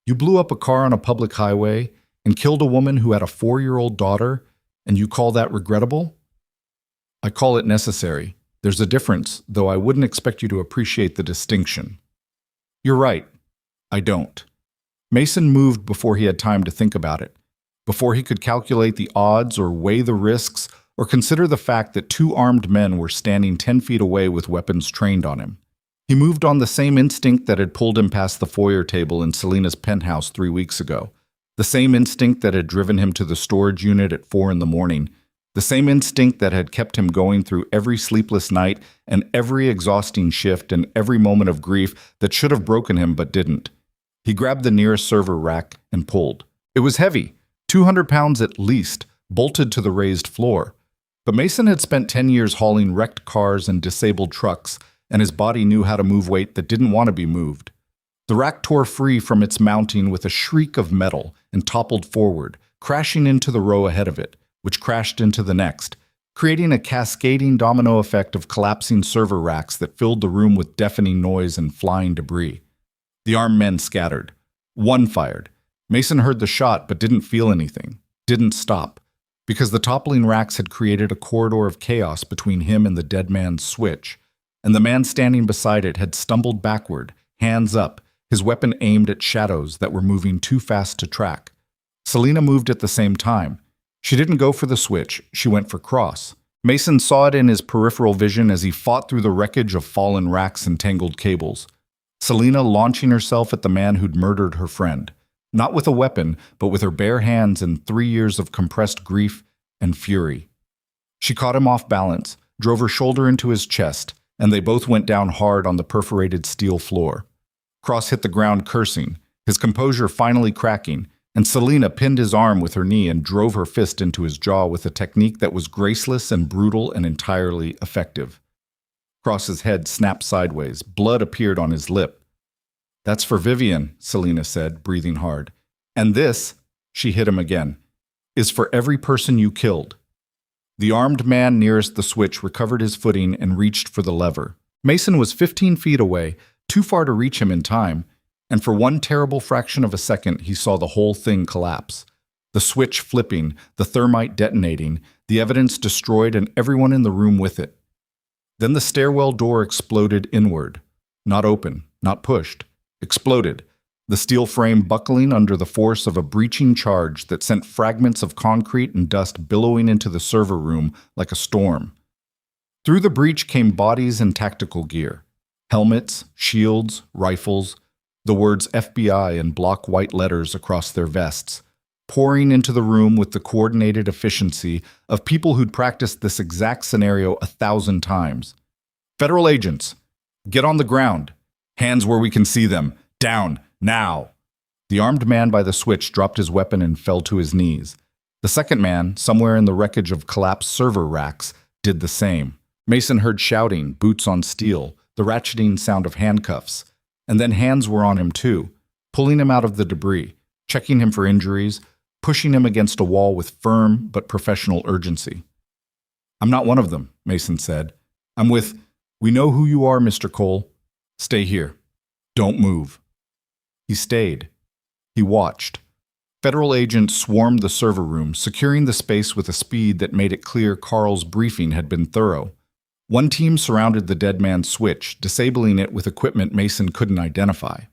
You blew up a car on a public highway and killed a woman who had a 4-year-old daughter, and you call that regrettable? I call it necessary. There's a difference, though I wouldn't expect you to appreciate the distinction. You're right. I don't. Mason moved before he had time to think about it, before he could calculate the odds or weigh the risks or consider the fact that 2 armed men were standing 10 feet away with weapons trained on him. He moved on the same instinct that had pulled him past the foyer table in Selena's penthouse 3 weeks ago, the same instinct that had driven him to the storage unit at 4 in the morning, the same instinct that had kept him going through every sleepless night and every exhausting shift and every moment of grief that should have broken him but didn't. He grabbed the nearest server rack and pulled. It was heavy, 200 pounds at least, bolted to the raised floor. But Mason had spent 10 years hauling wrecked cars and disabled trucks, and his body knew how to move weight that didn't want to be moved. The rack tore free from its mounting with a shriek of metal and toppled forward, crashing into the row ahead of it, which crashed into the next, creating a cascading domino effect of collapsing server racks that filled the room with deafening noise and flying debris. The armed men scattered. One fired. Mason heard the shot but didn't feel anything, didn't stop, because the toppling racks had created a corridor of chaos between him and the dead man's switch, and the man standing beside it had stumbled backward, hands up, his weapon aimed at shadows that were moving too fast to track. Selena moved at the same time. She didn't go for the switch, she went for Cross. Mason saw it in his peripheral vision as he fought through the wreckage of fallen racks and tangled cables. Selena launching herself at the man who'd murdered her friend. Not with a weapon, but with her bare hands and 3 years of compressed grief and fury. She caught him off balance, drove her shoulder into his chest, and they both went down hard on the perforated steel floor. Cross hit the ground cursing, his composure finally cracking, and Selena pinned his arm with her knee and drove her fist into his jaw with a technique that was graceless and brutal and entirely effective. Cross's head snapped sideways. Blood appeared on his lip. "That's for Vivian," Selena said, breathing hard. "And this," she hit him again, "is for every person you killed." The armed man nearest the switch recovered his footing and reached for the lever. Mason was 15 feet away, too far to reach him in time, and for one terrible fraction of a second he saw the whole thing collapse. The switch flipping, the thermite detonating, the evidence destroyed and everyone in the room with it. Then the stairwell door exploded inward. Not open, not pushed. Exploded, the steel frame buckling under the force of a breaching charge that sent fragments of concrete and dust billowing into the server room like a storm. Through the breach came bodies and tactical gear. Helmets, shields, rifles, the words FBI in block white letters across their vests, pouring into the room with the coordinated efficiency of people who'd practiced this exact scenario 1,000 times. "Federal agents, get on the ground. Hands where we can see them. Down, now." The armed man by the switch dropped his weapon and fell to his knees. The second man, somewhere in the wreckage of collapsed server racks, did the same. Mason heard shouting, boots on steel, the ratcheting sound of handcuffs. And then hands were on him too, pulling him out of the debris, checking him for injuries, pushing him against a wall with firm but professional urgency. "I'm not one of them," Mason said. "I'm with, we know who you are, Mr. Cole. Stay here. Don't move." He stayed. He watched. Federal agents swarmed the server room, securing the space with a speed that made it clear Carl's briefing had been thorough. One team surrounded the dead man's switch, disabling it with equipment Mason couldn't identify.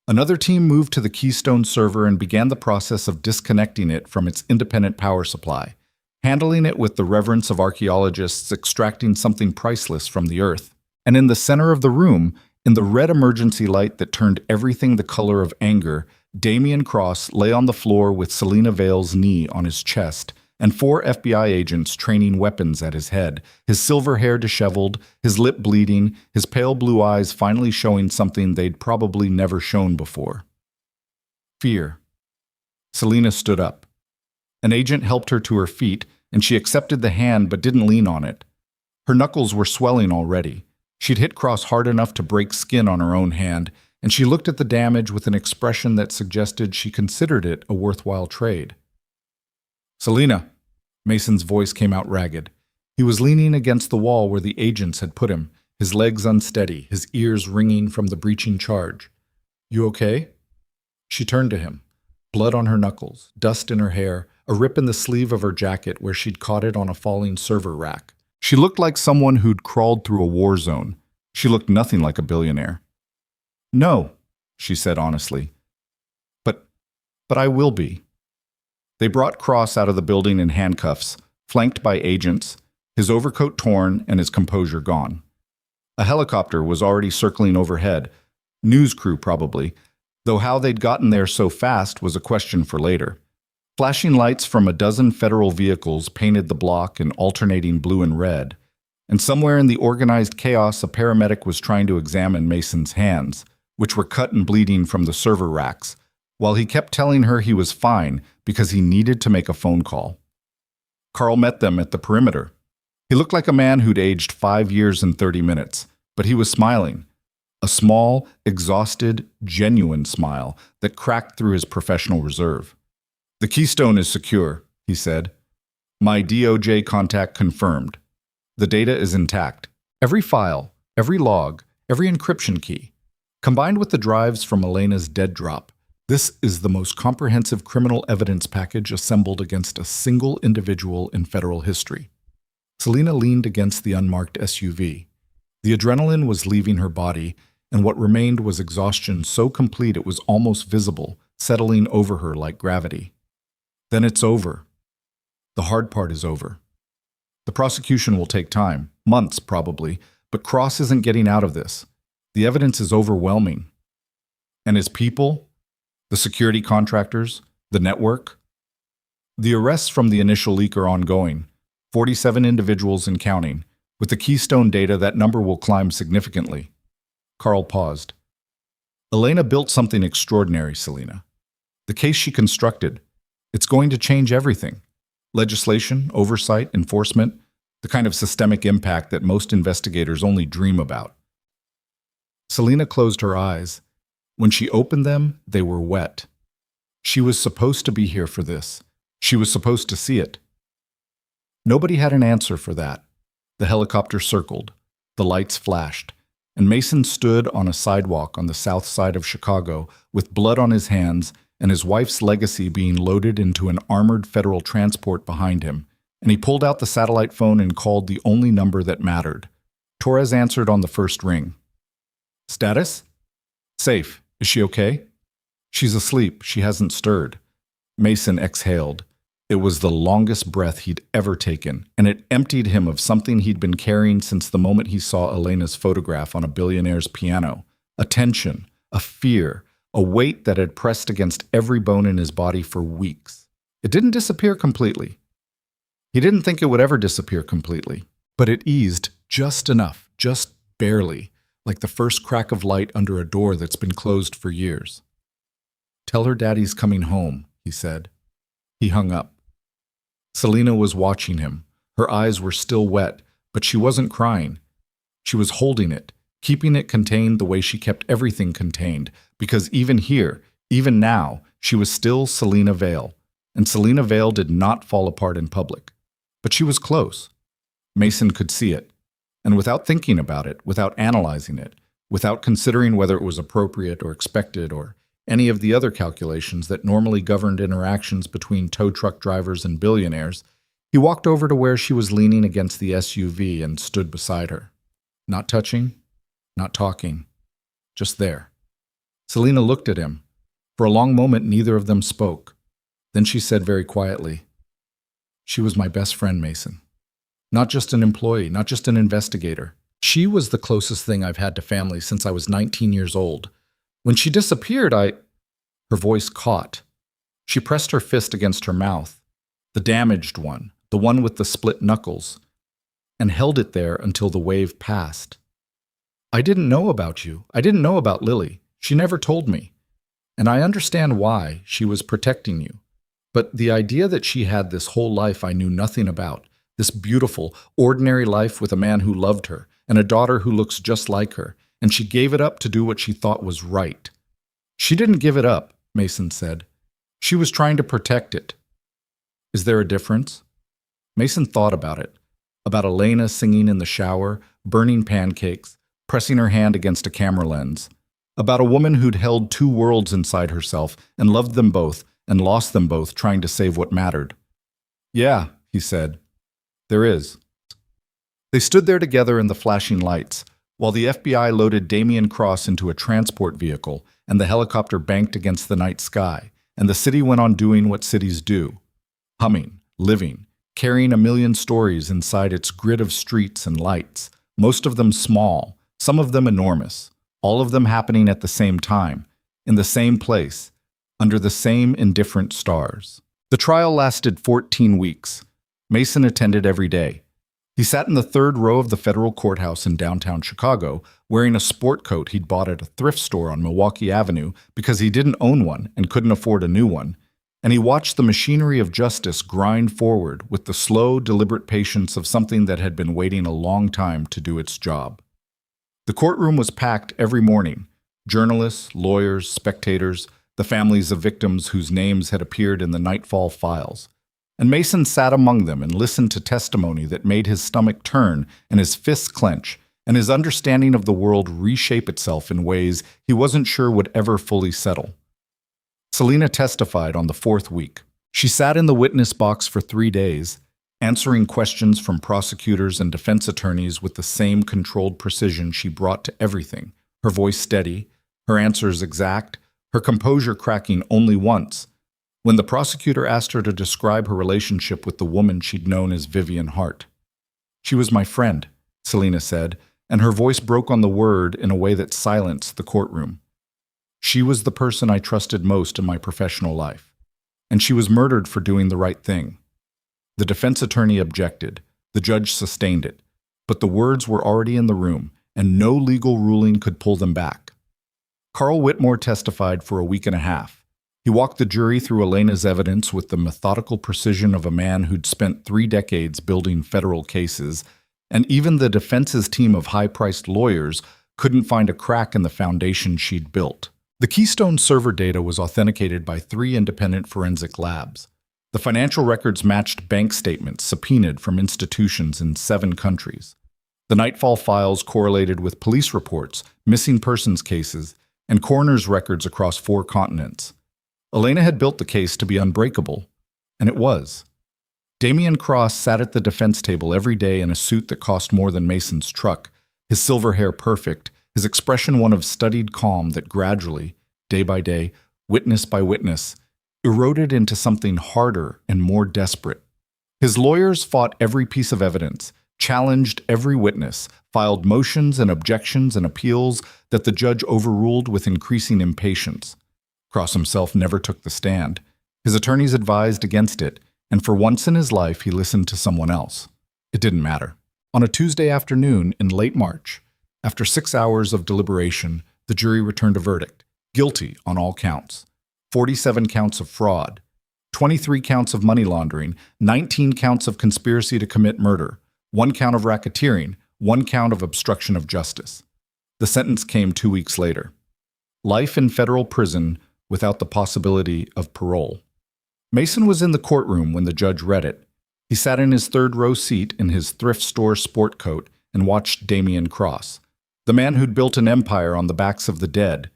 Another team moved to the Keystone server and began the process of disconnecting it from its independent power supply, handling it with the reverence of archaeologists extracting something priceless from the earth. And in the center of the room, in the red emergency light that turned everything the color of anger, Damian Cross lay on the floor with Selena Vale's knee on his chest, and 4 FBI agents training weapons at his head, his silver hair disheveled, his lip bleeding, his pale blue eyes finally showing something they'd probably never shown before. Fear. Selena stood up. An agent helped her to her feet, and she accepted the hand but didn't lean on it. Her knuckles were swelling already. She'd hit Cross hard enough to break skin on her own hand, and she looked at the damage with an expression that suggested she considered it a worthwhile trade. "Selena," Mason's voice came out ragged. He was leaning against the wall where the agents had put him, his legs unsteady, his ears ringing from the breaching charge. "You okay?" She turned to him, blood on her knuckles, dust in her hair, a rip in the sleeve of her jacket where she'd caught it on a falling server rack. She looked like someone who'd crawled through a war zone. She looked nothing like a billionaire. "No," she said honestly. But I will be." They brought Cross out of the building in handcuffs, flanked by agents, his overcoat torn and his composure gone. A helicopter was already circling overhead, news crew probably, though how they'd gotten there so fast was a question for later. Flashing lights from a dozen federal vehicles painted the block in alternating blue and red, and somewhere in the organized chaos a paramedic was trying to examine Mason's hands, which were cut and bleeding from the server racks, while he kept telling her he was fine because he needed to make a phone call. Carl met them at the perimeter. He looked like a man who'd aged 5 years and 30 minutes, but he was smiling. A small, exhausted, genuine smile that cracked through his professional reserve. "The Keystone is secure," he said. "My DOJ contact confirmed. The data is intact. Every file, every log, every encryption key. Combined with the drives from Elena's dead drop, this is the most comprehensive criminal evidence package assembled against a single individual in federal history." Selena leaned against the unmarked SUV. The adrenaline was leaving her body, and what remained was exhaustion so complete it was almost visible, settling over her like gravity. Then it's over. The hard part is over. The prosecution will take time, months probably, but Cross isn't getting out of this. The evidence is overwhelming. And his people? The security contractors? The network? The arrests from the initial leak are ongoing, 47 individuals and counting. With the Keystone data, that number will climb significantly. Carl paused. Elena built something extraordinary, Selena. The case she constructed, it's going to change everything. Legislation, oversight, enforcement, the kind of systemic impact that most investigators only dream about. Selena closed her eyes. When she opened them, they were wet. She was supposed to be here for this. She was supposed to see it. Nobody had an answer for that. The helicopter circled. The lights flashed. And Mason stood on a sidewalk on the south side of Chicago with blood on his hands and his wife's legacy being loaded into an armored federal transport behind him. And he pulled out the satellite phone and called the only number that mattered. Torres answered on the first ring. Status? Safe. Is she okay? She's asleep. She hasn't stirred. Mason exhaled. It was the longest breath he'd ever taken, and it emptied him of something he'd been carrying since the moment he saw Elena's photograph on a billionaire's piano. A tension, a fear, a weight that had pressed against every bone in his body for weeks. It didn't disappear completely. He didn't think it would ever disappear completely, but it eased just enough, just barely, like the first crack of light under a door that's been closed for years. Tell her daddy's coming home, he said. He hung up. Selena was watching him. Her eyes were still wet, but she wasn't crying. She was holding it, keeping it contained the way she kept everything contained, because even here, even now, she was still Selena Vale, and Selena Vale did not fall apart in public. But she was close. Mason could see it, and without thinking about it, without analyzing it, without considering whether it was appropriate or expected or any of the other calculations that normally governed interactions between tow truck drivers and billionaires, he walked over to where she was leaning against the SUV and stood beside her. Not touching, not talking, just there. Selena looked at him. For a long moment, neither of them spoke. Then she said very quietly, "She was my best friend, Mason. Not just an employee, not just an investigator. She was the closest thing I've had to family since I was 19 years old. When she disappeared, Her voice caught. She pressed her fist against her mouth, the damaged one, the one with the split knuckles, and held it there until the wave passed. I didn't know about you. I didn't know about Lily. She never told me. And I understand why. She was protecting you. But the idea that she had this whole life I knew nothing about, this beautiful, ordinary life with a man who loved her, and a daughter who looks just like her, and she gave it up to do what she thought was right. She didn't give it up, Mason said. She was trying to protect it. Is there a difference? Mason thought about it, about Elena singing in the shower, burning pancakes, pressing her hand against a camera lens, about a woman who'd held two worlds inside herself and loved them both and lost them both trying to save what mattered. Yeah, he said. There is. They stood there together in the flashing lights, while the FBI loaded Damian Cross into a transport vehicle and the helicopter banked against the night sky, and the city went on doing what cities do, humming, living, carrying a million stories inside its grid of streets and lights, most of them small, some of them enormous, all of them happening at the same time, in the same place, under the same indifferent stars. The trial lasted 14 weeks. Mason attended every day. He sat in the third row of the federal courthouse in downtown Chicago, wearing a sport coat he'd bought at a thrift store on Milwaukee Avenue because he didn't own one and couldn't afford a new one, and he watched the machinery of justice grind forward with the slow, deliberate patience of something that had been waiting a long time to do its job. The courtroom was packed every morning. Journalists, lawyers, spectators, the families of victims whose names had appeared in the nightfall files. And Mason sat among them and listened to testimony that made his stomach turn and his fists clench, and his understanding of the world reshape itself in ways he wasn't sure would ever fully settle. Selena testified on the fourth week. She sat in the witness box for 3 days, answering questions from prosecutors and defense attorneys with the same controlled precision she brought to everything, her voice steady, her answers exact, her composure cracking only once, when the prosecutor asked her to describe her relationship with the woman she'd known as Vivian Hart. She was my friend, Selena said, and her voice broke on the word in a way that silenced the courtroom. She was the person I trusted most in my professional life. And she was murdered for doing the right thing. The defense attorney objected. The judge sustained it. But the words were already in the room, and no legal ruling could pull them back. Carl Whitmore testified for a week and a half. He walked the jury through Elena's evidence with the methodical precision of a man who'd spent 3 decades building federal cases, and even the defense's team of high-priced lawyers couldn't find a crack in the foundation she'd built. The Keystone server data was authenticated by 3 independent forensic labs. The financial records matched bank statements subpoenaed from institutions in 7 countries. The Nightfall files correlated with police reports, missing persons cases, and coroner's records across 4 continents. Elena had built the case to be unbreakable, and it was. Damian Cross sat at the defense table every day in a suit that cost more than Mason's truck, his silver hair perfect, his expression one of studied calm that gradually, day by day, witness by witness, eroded into something harder and more desperate. His lawyers fought every piece of evidence, challenged every witness, filed motions and objections and appeals that the judge overruled with increasing impatience. Cross himself never took the stand. His attorneys advised against it, and for once in his life he listened to someone else. It didn't matter. On a Tuesday afternoon in late March, after 6 hours of deliberation, the jury returned a verdict: guilty on all counts. 47 counts of fraud, 23 counts of money laundering, 19 counts of conspiracy to commit murder, 1 count of racketeering, 1 count of obstruction of justice. The sentence came 2 weeks later. Life in federal prison without the possibility of parole. Mason was in the courtroom when the judge read it. He sat in his 3rd-row seat in his thrift store sport coat and watched Damian Cross, the man who'd built an empire on the backs of the dead,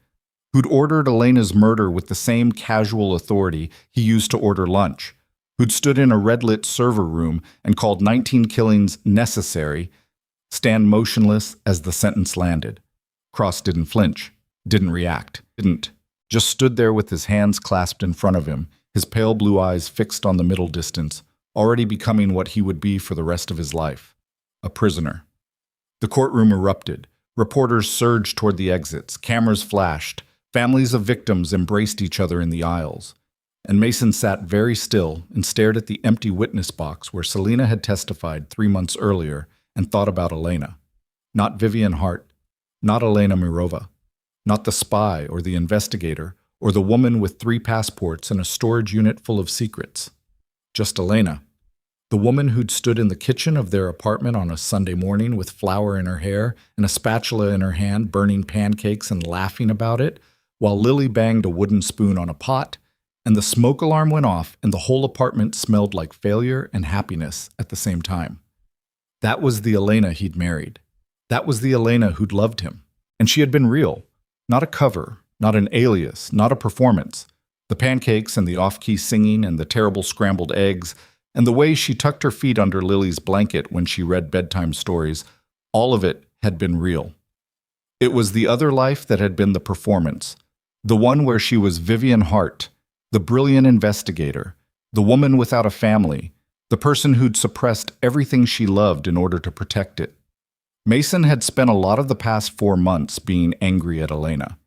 who'd ordered Elena's murder with the same casual authority he used to order lunch, who'd stood in a red-lit server room and called 19 killings necessary, stand motionless as the sentence landed. Cross didn't flinch, didn't react, just stood there with his hands clasped in front of him, his pale blue eyes fixed on the middle distance, already becoming what he would be for the rest of his life: a prisoner. The courtroom erupted. Reporters surged toward the exits. Cameras flashed. Families of victims embraced each other in the aisles. And Mason sat very still and stared at the empty witness box where Selena had testified 3 months earlier and thought about Elena. Not Vivian Hart, not Elena Mirova, not the spy or the investigator or the woman with 3 passports and a storage unit full of secrets. Just Elena, the woman who'd stood in the kitchen of their apartment on a Sunday morning with flour in her hair and a spatula in her hand, burning pancakes and laughing about it, while Lily banged a wooden spoon on a pot, and the smoke alarm went off and the whole apartment smelled like failure and happiness at the same time. That was the Elena he'd married. That was the Elena who'd loved him. And she had been real. Not a cover, not an alias, not a performance. The pancakes and the off-key singing and the terrible scrambled eggs and the way she tucked her feet under Lily's blanket when she read bedtime stories, all of it had been real. It was the other life that had been the performance, the one where she was Vivian Hart, the brilliant investigator, the woman without a family, the person who'd suppressed everything she loved in order to protect it. Mason had spent a lot of the past 4 months being angry at Elena.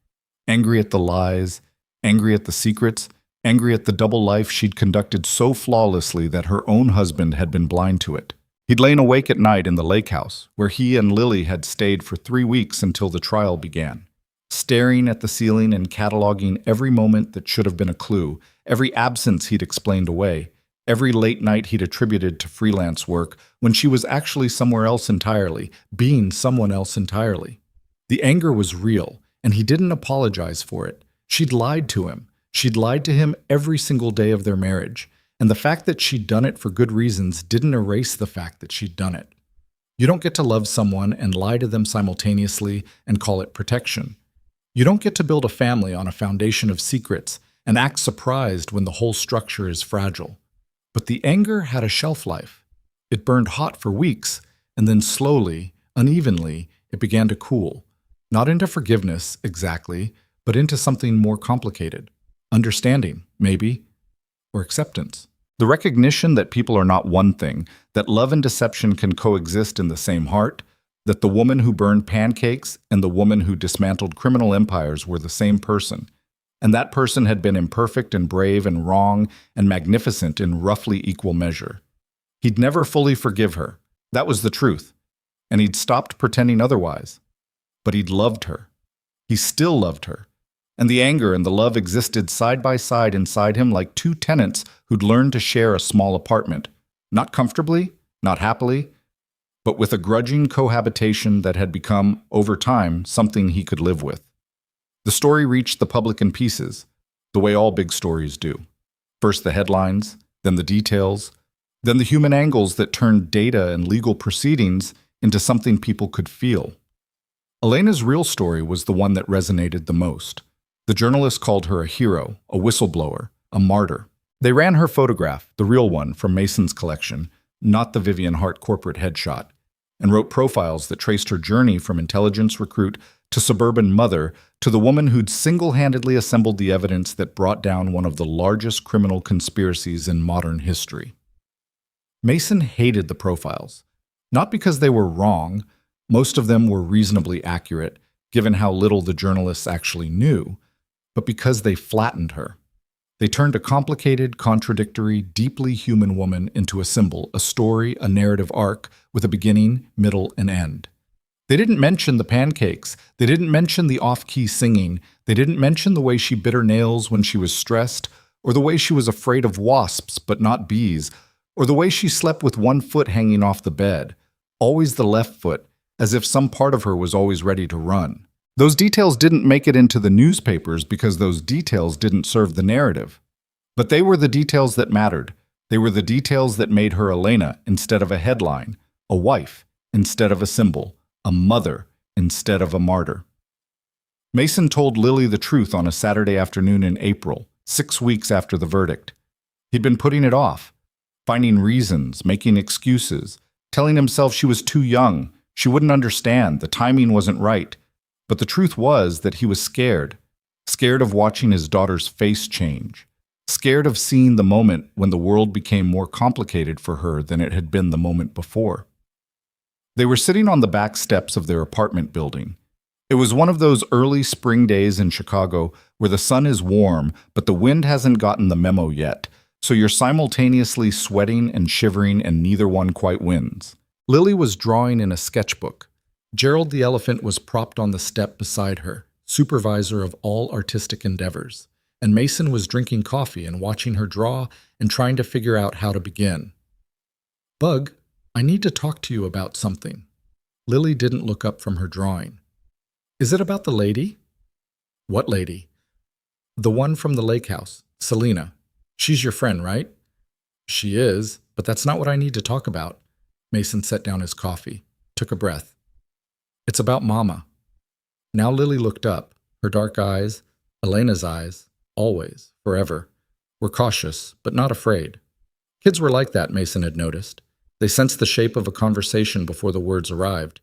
Angry at the lies, angry at the secrets, angry at the double life she'd conducted so flawlessly that her own husband had been blind to it. He'd lain awake at night in the lake house, where he and Lily had stayed for 3 weeks until the trial began, staring at the ceiling and cataloging every moment that should have been a clue, every absence he'd explained away, every late night he'd attributed to freelance work when she was actually somewhere else entirely, being someone else entirely. The anger was real, and he didn't apologize for it. She'd lied to him. She'd lied to him every single day of their marriage, and the fact that she'd done it for good reasons didn't erase the fact that she'd done it. You don't get to love someone and lie to them simultaneously and call it protection. You don't get to build a family on a foundation of secrets and act surprised when the whole structure is fragile. But the anger had a shelf life. It burned hot for weeks, and then slowly, unevenly, it began to cool. Not into forgiveness, exactly, but into something more complicated. Understanding, maybe, or acceptance. The recognition that people are not one thing, that love and deception can coexist in the same heart, that the woman who burned pancakes and the woman who dismantled criminal empires were the same person, And that person had been imperfect and brave and wrong and magnificent in roughly equal measure. He'd never fully forgive her. That was the truth. And he'd stopped pretending otherwise. But he'd loved her. He still loved her. And the anger and the love existed side by side inside him like two tenants who'd learned to share a small apartment. Not comfortably, not happily, but with a grudging cohabitation that had become, over time, something he could live with. The story reached the public in pieces, the way all big stories do. First the headlines, then the details, then the human angles that turned data and legal proceedings into something people could feel. Elena's real story was the one that resonated the most. The journalists called her a hero, a whistleblower, a martyr. They ran her photograph, the real one from Mason's collection, not the Vivian Hart corporate headshot, and wrote profiles that traced her journey from intelligence recruit to suburban mother to the woman who'd single-handedly assembled the evidence that brought down one of the largest criminal conspiracies in modern history. Mason hated the profiles, not because they were wrong. Most of them were reasonably accurate, given how little the journalists actually knew, but because they flattened her. They turned a complicated, contradictory, deeply human woman into a symbol, a story, a narrative arc with a beginning, middle, and end. They didn't mention the pancakes. They didn't mention the off-key singing. They didn't mention the way she bit her nails when she was stressed, or the way she was afraid of wasps but not bees, or the way she slept with one foot hanging off the bed, always the left foot, as if some part of her was always ready to run. Those details didn't make it into the newspapers because those details didn't serve the narrative. But they were the details that mattered. They were the details that made her Elena instead of a headline, a wife instead of a symbol, a mother instead of a martyr. Mason told Lily the truth on a Saturday afternoon in April, 6 weeks after the verdict. He'd been putting it off, finding reasons, making excuses, telling himself she was too young, she wouldn't understand, the timing wasn't right. But the truth was that he was scared of watching his daughter's face change, scared of seeing the moment when the world became more complicated for her than it had been the moment before. They were sitting on the back steps of their apartment building. It was one of those early spring days in Chicago where the sun is warm, but the wind hasn't gotten the memo yet, so you're simultaneously sweating and shivering and neither one quite wins. Lily was drawing in a sketchbook. Gerald the elephant was propped on the step beside her, supervisor of all artistic endeavors, and Mason was drinking coffee and watching her draw and trying to figure out how to begin. "Bug, I need to talk to you about something." Lily didn't look up from her drawing. "Is it about the lady?" "What lady?" "The one from the lake house, Selena. She's your friend, right?" "She is, but that's not what I need to talk about." Mason set down his coffee, took a breath. "It's about Mama." Now Lily looked up. Her dark eyes, Elena's eyes, always, forever, were cautious, but not afraid. Kids were like that, Mason had noticed. They sensed the shape of a conversation before the words arrived,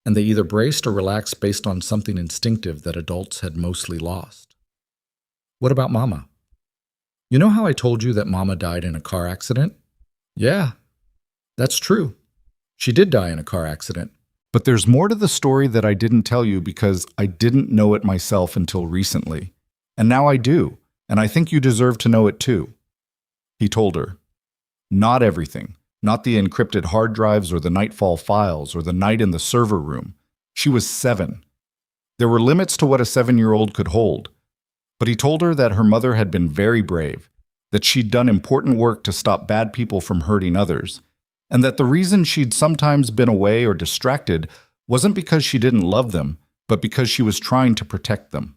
and they either braced or relaxed based on something instinctive that adults had mostly lost. "What about Mama?" "You know how I told you that Mama died in a car accident?" "Yeah, that's true. She did die in a car accident. But there's more to the story that I didn't tell you because I didn't know it myself until recently. And now I do, and I think you deserve to know it too." He told her. Not everything. Not the encrypted hard drives or the Nightfall files or the night in the server room. She was 7. There were limits to what a 7-year-old could hold. But he told her that her mother had been very brave, that she'd done important work to stop bad people from hurting others, and that the reason she'd sometimes been away or distracted wasn't because she didn't love them, but because she was trying to protect them.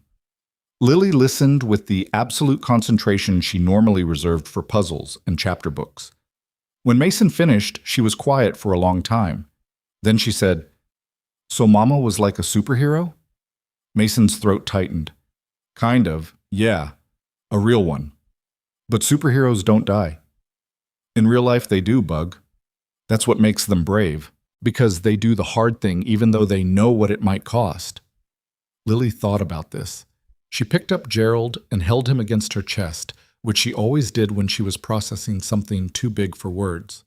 Lily listened with the absolute concentration she normally reserved for puzzles and chapter books. When Mason finished, she was quiet for a long time. Then she said, "So Mama was like a superhero?" Mason's throat tightened. "Kind of, yeah. A real one. But superheroes don't die. In real life they do, Bug. That's what makes them brave, because they do the hard thing even though they know what it might cost." Lily thought about this. She picked up Gerald and held him against her chest, which she always did when she was processing something too big for words.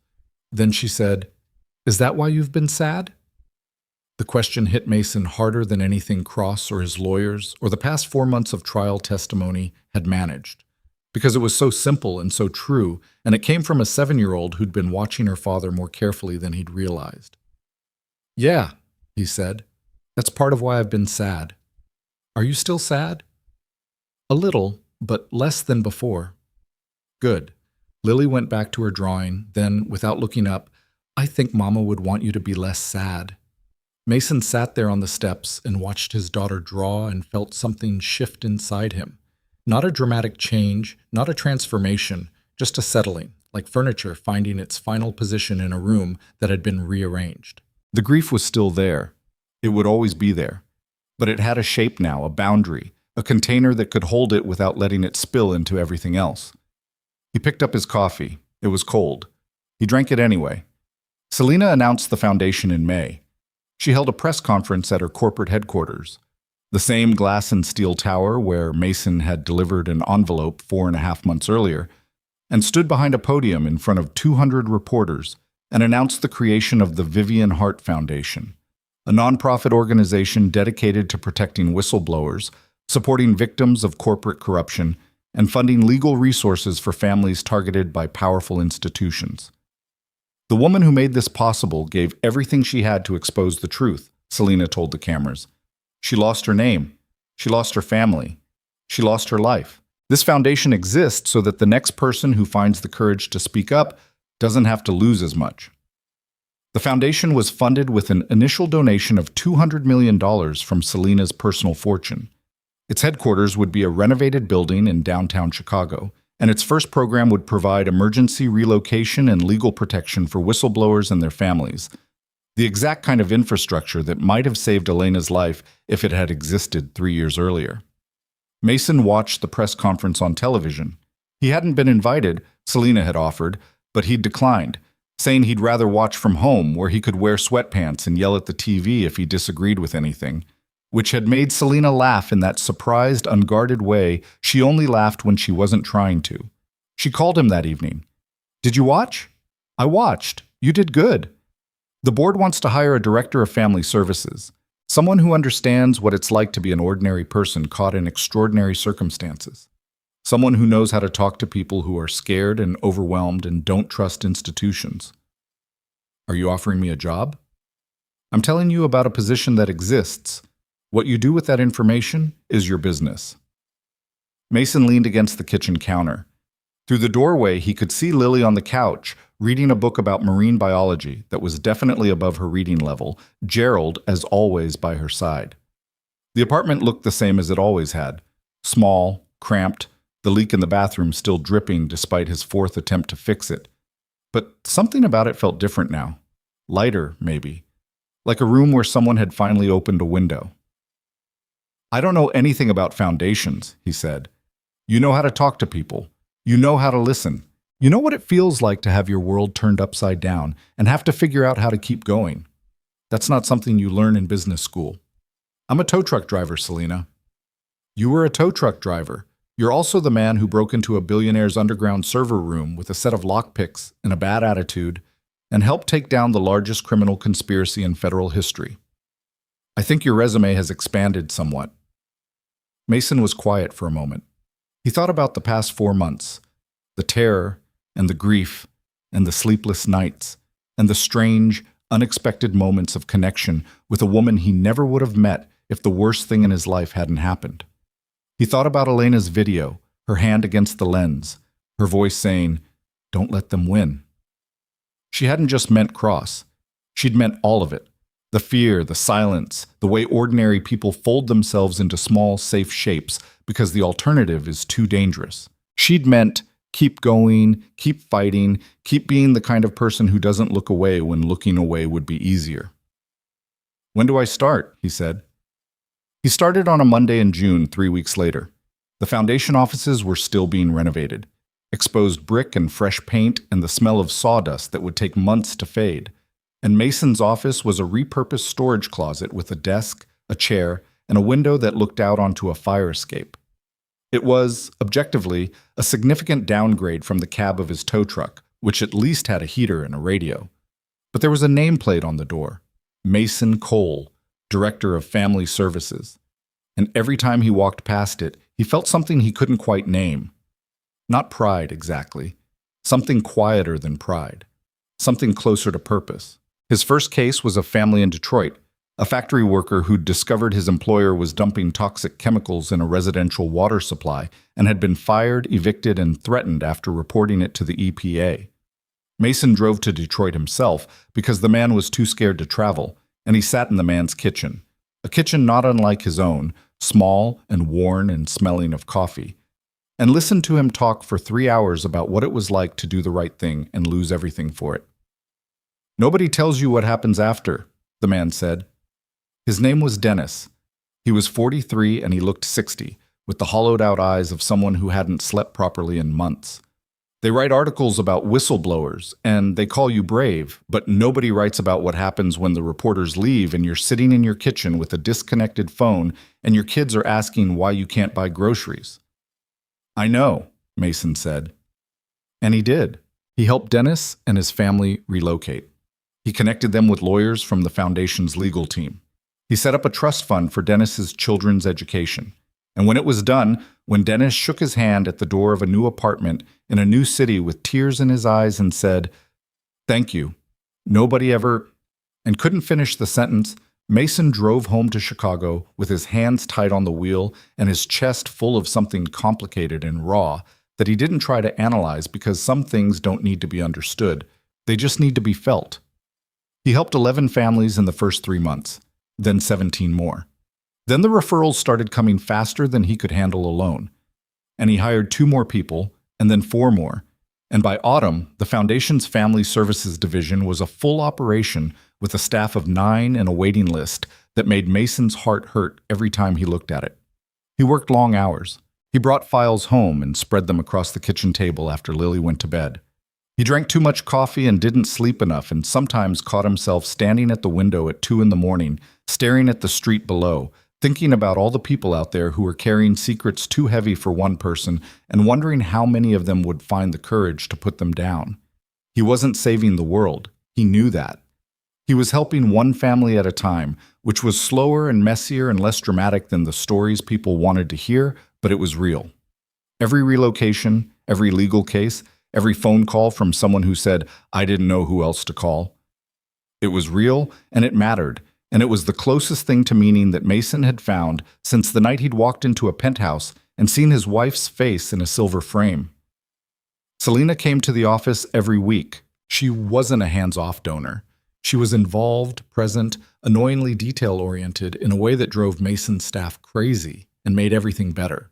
Then she said, "Is that why you've been sad?" The question hit Mason harder than anything Cross or his lawyers or the past 4 months of trial testimony had managed, because it was so simple and so true, and it came from a 7-year-old who'd been watching her father more carefully than he'd realized. "Yeah," he said, "that's part of why I've been sad." "Are you still sad?" "A little, but less than before." "Good." Lily went back to her drawing, then, without looking up, "I think Mama would want you to be less sad." Mason sat there on the steps and watched his daughter draw and felt something shift inside him. Not a dramatic change, not a transformation, just a settling, like furniture finding its final position in a room that had been rearranged. The grief was still there. It would always be there. But it had a shape now, a boundary, a container that could hold it without letting it spill into everything else. He picked up his coffee. It was cold. He drank it anyway. Selena announced the foundation in May. She held a press conference at her corporate headquarters, the same glass and steel tower where Mason had delivered an envelope 4.5 months earlier, and stood behind a podium in front of 200 reporters and announced the creation of the Vivian Hart Foundation, a nonprofit organization dedicated to protecting whistleblowers, supporting victims of corporate corruption, and funding legal resources for families targeted by powerful institutions. The woman who made this possible gave everything she had to expose the truth, Selena told the cameras. She lost her name. She lost her family. She lost her life. This foundation exists so that the next person who finds the courage to speak up doesn't have to lose as much. The foundation was funded with an initial donation of $200 million from Selena's personal fortune. Its headquarters would be a renovated building in downtown Chicago, and its first program would provide emergency relocation and legal protection for whistleblowers and their families, the exact kind of infrastructure that might have saved Elena's life if it had existed 3 years earlier. Mason watched the press conference on television. He hadn't been invited, Selena had offered, but he'd declined, saying he'd rather watch from home where he could wear sweatpants and yell at the TV if he disagreed with anything, which had made Selena laugh in that surprised, unguarded way she only laughed when she wasn't trying to. She called him that evening. "Did you watch?" "I watched. You did good." The board wants to hire a director of family services, someone who understands what it's like to be an ordinary person caught in extraordinary circumstances, someone who knows how to talk to people who are scared and overwhelmed and don't trust institutions. "Are you offering me a job?" "I'm telling you about a position that exists. What you do with that information is your business." Mason leaned against the kitchen counter. Through the doorway, he could see Lily on the couch, reading a book about marine biology that was definitely above her reading level, Gerald, as always, by her side. The apartment looked the same as it always had. Small, cramped, the leak in the bathroom still dripping despite his 4th attempt to fix it. But something about it felt different now. Lighter, maybe. Like a room where someone had finally opened a window. "I don't know anything about foundations," he said. "You know how to talk to people. You know how to listen. You know what it feels like to have your world turned upside down and have to figure out how to keep going. That's not something you learn in business school." "I'm a tow truck driver, Selena." "You were a tow truck driver. You're also the man who broke into a billionaire's underground server room with a set of lockpicks and a bad attitude and helped take down the largest criminal conspiracy in federal history. I think your resume has expanded somewhat." Mason was quiet for a moment. He thought about the past 4 months, the terror and the grief and the sleepless nights and the strange, unexpected moments of connection with a woman he never would have met if the worst thing in his life hadn't happened. He thought about Elena's video, her hand against the lens, her voice saying, "Don't let them win." She hadn't just meant Cross. She'd meant all of it. The fear, the silence, the way ordinary people fold themselves into small, safe shapes because the alternative is too dangerous. She'd meant keep going, keep fighting, keep being the kind of person who doesn't look away when looking away would be easier. "When do I start?" he said. He started on a Monday in June, 3 weeks later. The foundation offices were still being renovated. Exposed brick and fresh paint and the smell of sawdust that would take months to fade. And Mason's office was a repurposed storage closet with a desk, a chair, and a window that looked out onto a fire escape. It was, objectively, a significant downgrade from the cab of his tow truck, which at least had a heater and a radio. But there was a nameplate on the door. Mason Cole, Director of Family Services. And every time he walked past it, he felt something he couldn't quite name. Not pride, exactly. Something quieter than pride. Something closer to purpose. His first case was a family in Detroit, a factory worker who'd discovered his employer was dumping toxic chemicals in a residential water supply and had been fired, evicted, and threatened after reporting it to the EPA. Mason drove to Detroit himself because the man was too scared to travel, and he sat in the man's kitchen. A kitchen not unlike his own, small and worn and smelling of coffee, and listened to him talk for 3 hours about what it was like to do the right thing and lose everything for it. "Nobody tells you what happens after," the man said. His name was Dennis. He was 43 and he looked 60, with the hollowed-out eyes of someone who hadn't slept properly in months. They write articles about whistleblowers, and they call you brave, but nobody writes about what happens when the reporters leave and you're sitting in your kitchen with a disconnected phone and your kids are asking why you can't buy groceries. "I know," Mason said. And he did. He helped Dennis and his family relocate. He connected them with lawyers from the foundation's legal team. He set up a trust fund for Dennis's children's education. And when it was done, when Dennis shook his hand at the door of a new apartment in a new city with tears in his eyes and said, "Thank you. Nobody ever," and couldn't finish the sentence, Mason drove home to Chicago with his hands tight on the wheel and his chest full of something complicated and raw that he didn't try to analyze because some things don't need to be understood. They just need to be felt. He helped 11 families in the first 3 months, then 17 more. Then the referrals started coming faster than he could handle alone. And he hired 2 more people, and then 4 more. And by autumn, the Foundation's Family Services Division was a full operation with a staff of 9 and a waiting list that made Mason's heart hurt every time he looked at it. He worked long hours. He brought files home and spread them across the kitchen table after Lily went to bed. He drank too much coffee and didn't sleep enough and sometimes caught himself standing at the window at 2 in the morning, staring at the street below, thinking about all the people out there who were carrying secrets too heavy for one person and wondering how many of them would find the courage to put them down. He wasn't saving the world. He knew that. He was helping one family at a time, which was slower and messier and less dramatic than the stories people wanted to hear, but it was real. Every relocation, every legal case, every phone call from someone who said, "I didn't know who else to call." It was real, and it mattered, and it was the closest thing to meaning that Mason had found since the night he'd walked into a penthouse and seen his wife's face in a silver frame. Selena came to the office every week. She wasn't a hands-off donor. She was involved, present, annoyingly detail-oriented in a way that drove Mason's staff crazy and made everything better.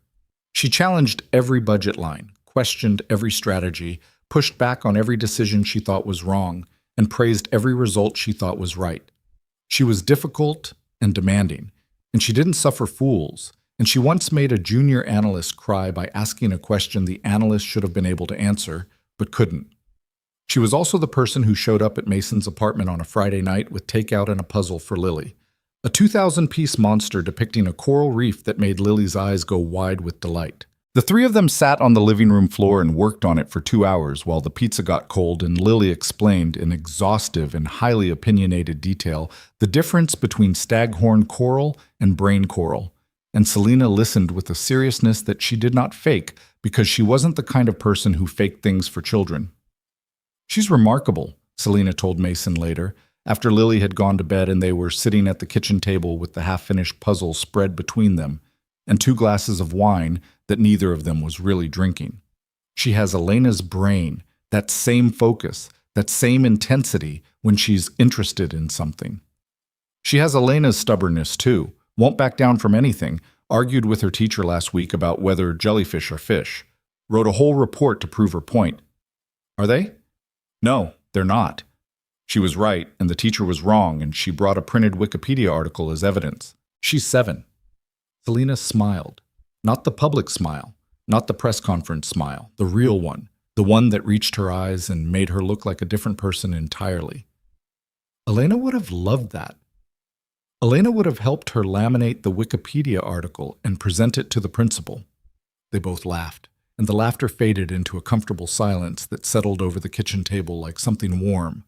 She challenged every budget line, questioned every strategy, pushed back on every decision she thought was wrong, and praised every result she thought was right. She was difficult and demanding, and she didn't suffer fools, and she once made a junior analyst cry by asking a question the analyst should have been able to answer, but couldn't. She was also the person who showed up at Mason's apartment on a Friday night with takeout and a puzzle for Lily, a 2,000-piece monster depicting a coral reef that made Lily's eyes go wide with delight. The 3 of them sat on the living room floor and worked on it for 2 hours while the pizza got cold and Lily explained in exhaustive and highly opinionated detail the difference between staghorn coral and brain coral. And Selena listened with a seriousness that she did not fake because she wasn't the kind of person who faked things for children. "She's remarkable," Selena told Mason later, after Lily had gone to bed and they were sitting at the kitchen table with the half-finished puzzle spread between them and 2 glasses of wine that neither of them was really drinking. "She has Elena's brain, that same focus, that same intensity when she's interested in something. She has Elena's stubbornness too, won't back down from anything, argued with her teacher last week about whether jellyfish are fish, wrote a whole report to prove her point. Are they? No, they're not. She was right, and the teacher was wrong, and she brought a printed Wikipedia article as evidence. She's 7. Selena smiled. Not the public smile, not the press conference smile, the real one, the one that reached her eyes and made her look like a different person entirely. Elena would have loved that. Elena would have helped her laminate the Wikipedia article and present it to the principal. They both laughed, and the laughter faded into a comfortable silence that settled over the kitchen table like something warm.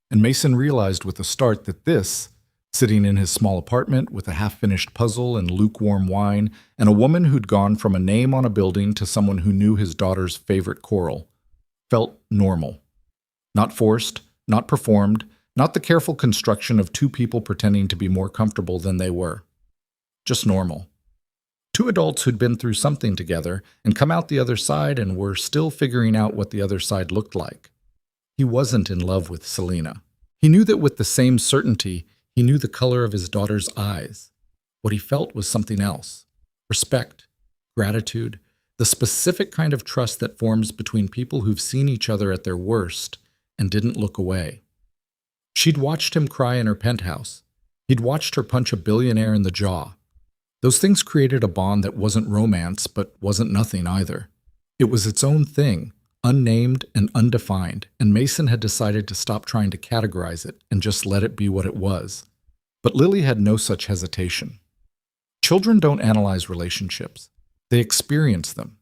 And Mason realized with a start that this sitting in his small apartment with a half-finished puzzle and lukewarm wine, and a woman who'd gone from a name on a building to someone who knew his daughter's favorite choral. Felt normal. Not forced, not performed, not the careful construction of two people pretending to be more comfortable than they were. Just normal. Two adults who'd been through something together and come out the other side and were still figuring out what the other side looked like. He wasn't in love with Selena. He knew that with the same certainty, he knew the color of his daughter's eyes. What he felt was something else. Respect, gratitude, the specific kind of trust that forms between people who've seen each other at their worst and didn't look away. She'd watched him cry in her penthouse. He'd watched her punch a billionaire in the jaw. Those things created a bond that wasn't romance, but wasn't nothing either. It was its own thing, unnamed and undefined, and Mason had decided to stop trying to categorize it and just let it be what it was. But Lily had no such hesitation. Children don't analyze relationships. They experience them.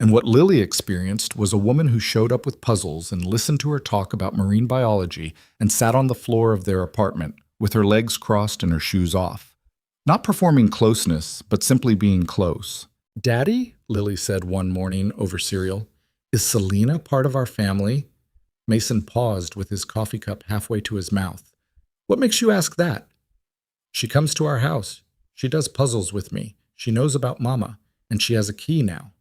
And what Lily experienced was a woman who showed up with puzzles and listened to her talk about marine biology and sat on the floor of their apartment with her legs crossed and her shoes off. Not performing closeness, but simply being close. "Daddy," Lily said one morning over cereal, "is Selena part of our family?" Mason paused with his coffee cup halfway to his mouth. "What makes you ask that?" "She comes to our house. She does puzzles with me. She knows about Mama, and she has a key now."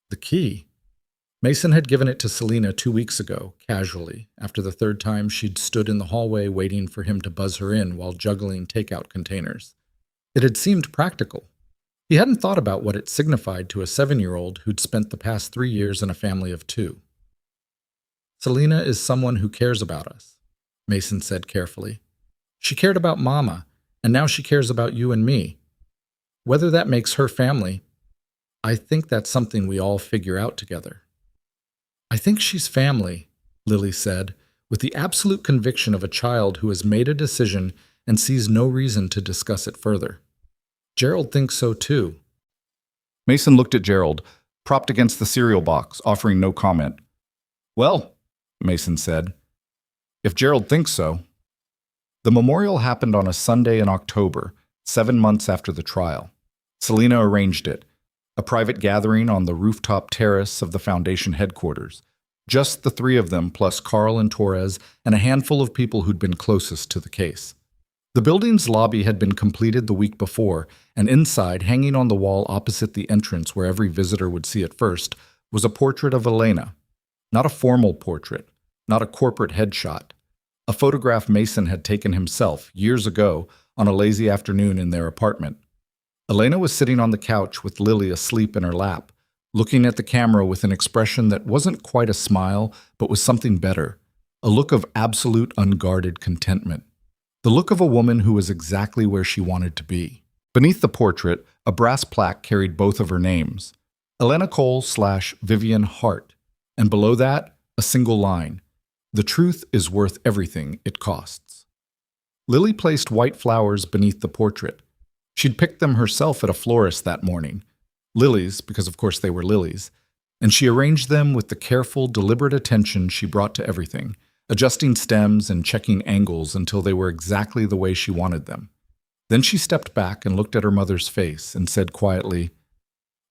The key? Mason had given it to Selena 2 weeks ago, casually, after the third time she'd stood in the hallway waiting for him to buzz her in while juggling takeout containers. It had seemed practical. He hadn't thought about what it signified to a 7-year-old who'd spent the past 3 years in a family of 2. "Selena is someone who cares about us," Mason said carefully. "She cared about Mama, and now she cares about you and me. Whether that makes her family, I think that's something we all figure out together." "I think she's family," Lily said, with the absolute conviction of a child who has made a decision and sees no reason to discuss it further. "Gerald thinks so too." Mason looked at Gerald, propped against the cereal box, offering no comment. "Well," Mason said, "if Gerald thinks so." The memorial happened on a Sunday in October, 7 months after the trial. Selena arranged it. A private gathering on the rooftop terrace of the foundation headquarters. Just the 3 of them, plus Carl and Torres, and a handful of people who'd been closest to the case. The building's lobby had been completed the week before, and inside, hanging on the wall opposite the entrance where every visitor would see it first, was a portrait of Elena. Not a formal portrait, not a corporate headshot. A photograph Mason had taken himself, years ago, on a lazy afternoon in their apartment. Elena was sitting on the couch with Lily asleep in her lap, looking at the camera with an expression that wasn't quite a smile, but was something better, a look of absolute unguarded contentment. The look of a woman who was exactly where she wanted to be. Beneath the portrait, a brass plaque carried both of her names, Elena Cole/Vivian Hart, and below that, a single line, "The truth is worth everything it costs." Lily placed white flowers beneath the portrait. She'd picked them herself at a florist that morning. Lilies, because of course they were lilies, and she arranged them with the careful, deliberate attention she brought to everything, adjusting stems and checking angles until they were exactly the way she wanted them. Then she stepped back and looked at her mother's face and said quietly,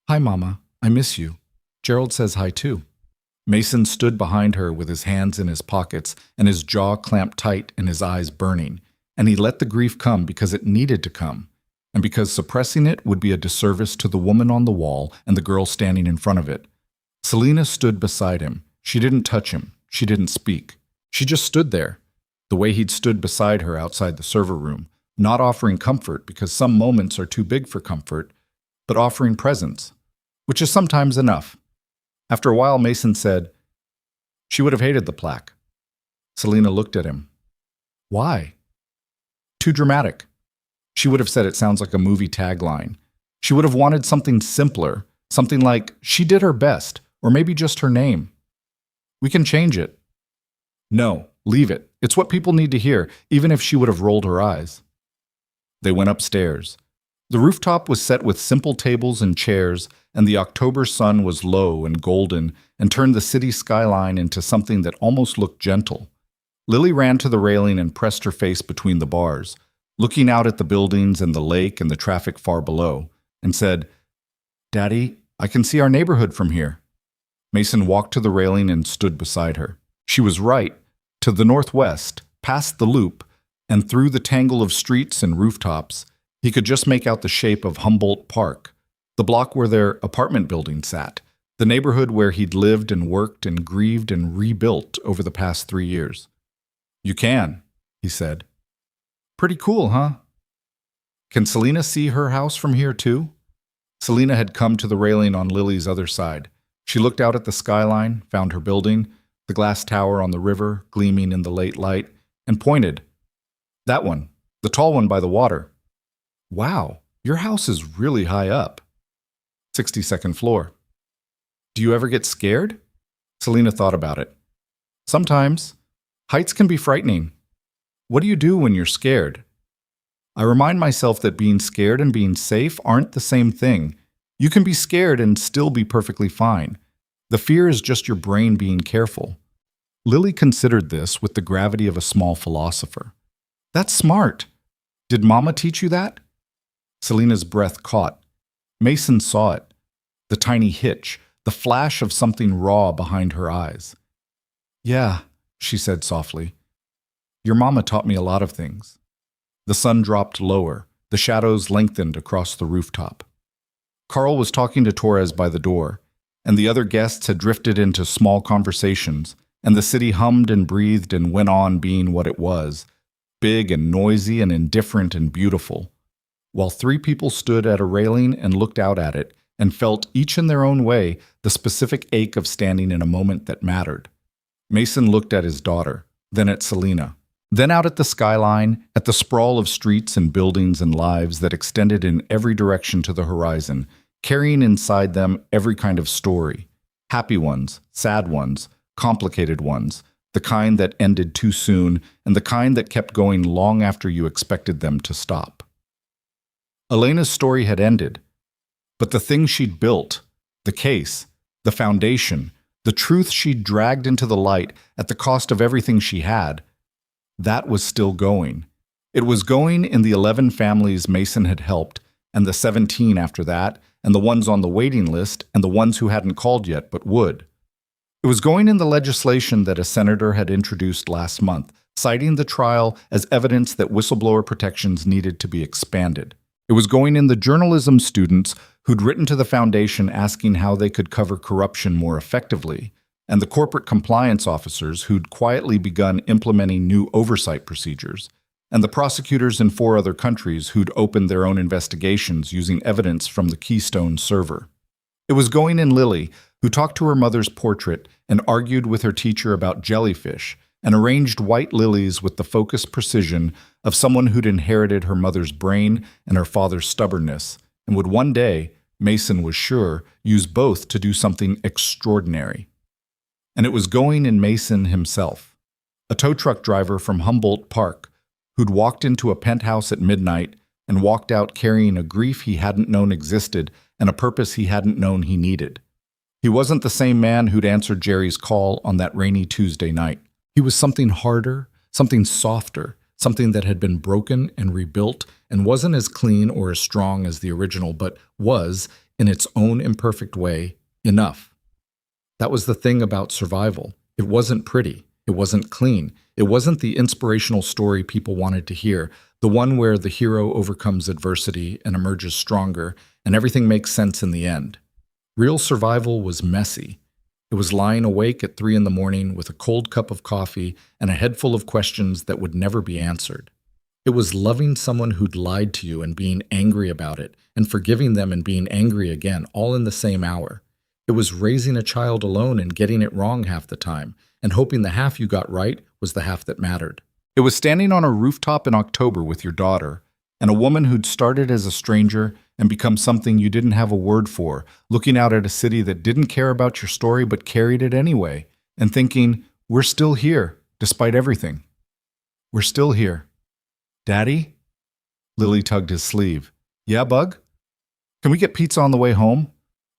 "Hi, Mama, I miss you. Gerald says hi too." Mason stood behind her with his hands in his pockets and his jaw clamped tight and his eyes burning, and he let the grief come because it needed to come, and because suppressing it would be a disservice to the woman on the wall and the girl standing in front of it. Selena stood beside him. She didn't touch him. She didn't speak. She just stood there, the way he'd stood beside her outside the server room, not offering comfort because some moments are too big for comfort, but offering presence, which is sometimes enough. After a while, Mason said, "She would have hated the plaque." Selena looked at him. "Why?" "Too dramatic." She would have said it sounds like a movie tagline. She would have wanted something simpler, something like, "She did her best," or maybe just her name. "We can change it." "No, leave it. It's what people need to hear," even if she would have rolled her eyes. They went upstairs. The rooftop was set with simple tables and chairs, and the October sun was low and golden and turned the city skyline into something that almost looked gentle. Lily ran to the railing and pressed her face between the bars. looking out at the buildings and the lake and the traffic far below, and said, "Daddy, I can see our neighborhood from here." Mason walked to the railing and stood beside her. She was right, to the northwest, past the loop, and through the tangle of streets and rooftops, he could just make out the shape of Humboldt Park, the block where their apartment building sat, the neighborhood where he'd lived and worked and grieved and rebuilt over the past 3 years. "You can," he said. "Pretty cool, huh?" "Can Selena see her house from here, too?" Selena had come to the railing on Lily's other side. She looked out at the skyline, found her building, the glass tower on the river gleaming in the late light, and pointed. "That one, the tall one by the water." "Wow, your house is really high up." 62nd floor. "Do you ever get scared?" Selena thought about it. "Sometimes. Heights can be frightening." "What do you do when you're scared?" "I remind myself that being scared and being safe aren't the same thing. You can be scared and still be perfectly fine. The fear is just your brain being careful." Lily considered this with the gravity of a small philosopher. "That's smart. Did Mama teach you that?" Selena's breath caught. Mason saw it. The tiny hitch, the flash of something raw behind her eyes. "Yeah," she said softly. "Your mama taught me a lot of things." The sun dropped lower. The shadows lengthened across the rooftop. Carl was talking to Torres by the door, and the other guests had drifted into small conversations, and the city hummed and breathed and went on being what it was, big and noisy and indifferent and beautiful, while 3 people stood at a railing and looked out at it and felt, each in their own way, the specific ache of standing in a moment that mattered. Mason looked at his daughter, then at Selena, then out at the skyline, at the sprawl of streets and buildings and lives that extended in every direction to the horizon, carrying inside them every kind of story, happy ones, sad ones, complicated ones, the kind that ended too soon and the kind that kept going long after you expected them to stop. Elena's story had ended, but the thing she'd built, the case, the foundation, the truth she'd dragged into the light at the cost of everything she had, that was still going. It was going in the 11 families Mason had helped, and the 17 after that, and the ones on the waiting list, and the ones who hadn't called yet but would. It was going in the legislation that a senator had introduced last month, citing the trial as evidence that whistleblower protections needed to be expanded. It was going in the journalism students who'd written to the foundation asking how they could cover corruption more effectively, and the corporate compliance officers who'd quietly begun implementing new oversight procedures, and the prosecutors in 4 other countries who'd opened their own investigations using evidence from the Keystone server. It was going in Lily, who talked to her mother's portrait and argued with her teacher about jellyfish, and arranged white lilies with the focused precision of someone who'd inherited her mother's brain and her father's stubbornness, and would one day, Mason was sure, use both to do something extraordinary. And it was going in Mason himself, a tow truck driver from Humboldt Park, who'd walked into a penthouse at midnight and walked out carrying a grief he hadn't known existed and a purpose he hadn't known he needed. He wasn't the same man who'd answered Jerry's call on that rainy Tuesday night. He was something harder, something softer, something that had been broken and rebuilt and wasn't as clean or as strong as the original, but was, in its own imperfect way, enough. That was the thing about survival. It wasn't pretty. It wasn't clean. It wasn't the inspirational story people wanted to hear, the one where the hero overcomes adversity and emerges stronger, and everything makes sense in the end. Real survival was messy. It was lying awake at 3 a.m. with a cold cup of coffee and a head full of questions that would never be answered. It was loving someone who'd lied to you and being angry about it, and forgiving them and being angry again, all in the same hour. It was raising a child alone and getting it wrong half the time, and hoping the half you got right was the half that mattered. It was standing on a rooftop in October with your daughter, and a woman who'd started as a stranger and become something you didn't have a word for, looking out at a city that didn't care about your story but carried it anyway, and thinking, we're still here, despite everything. We're still here. Daddy? Lily tugged his sleeve. Yeah, Bug? Can we get pizza on the way home?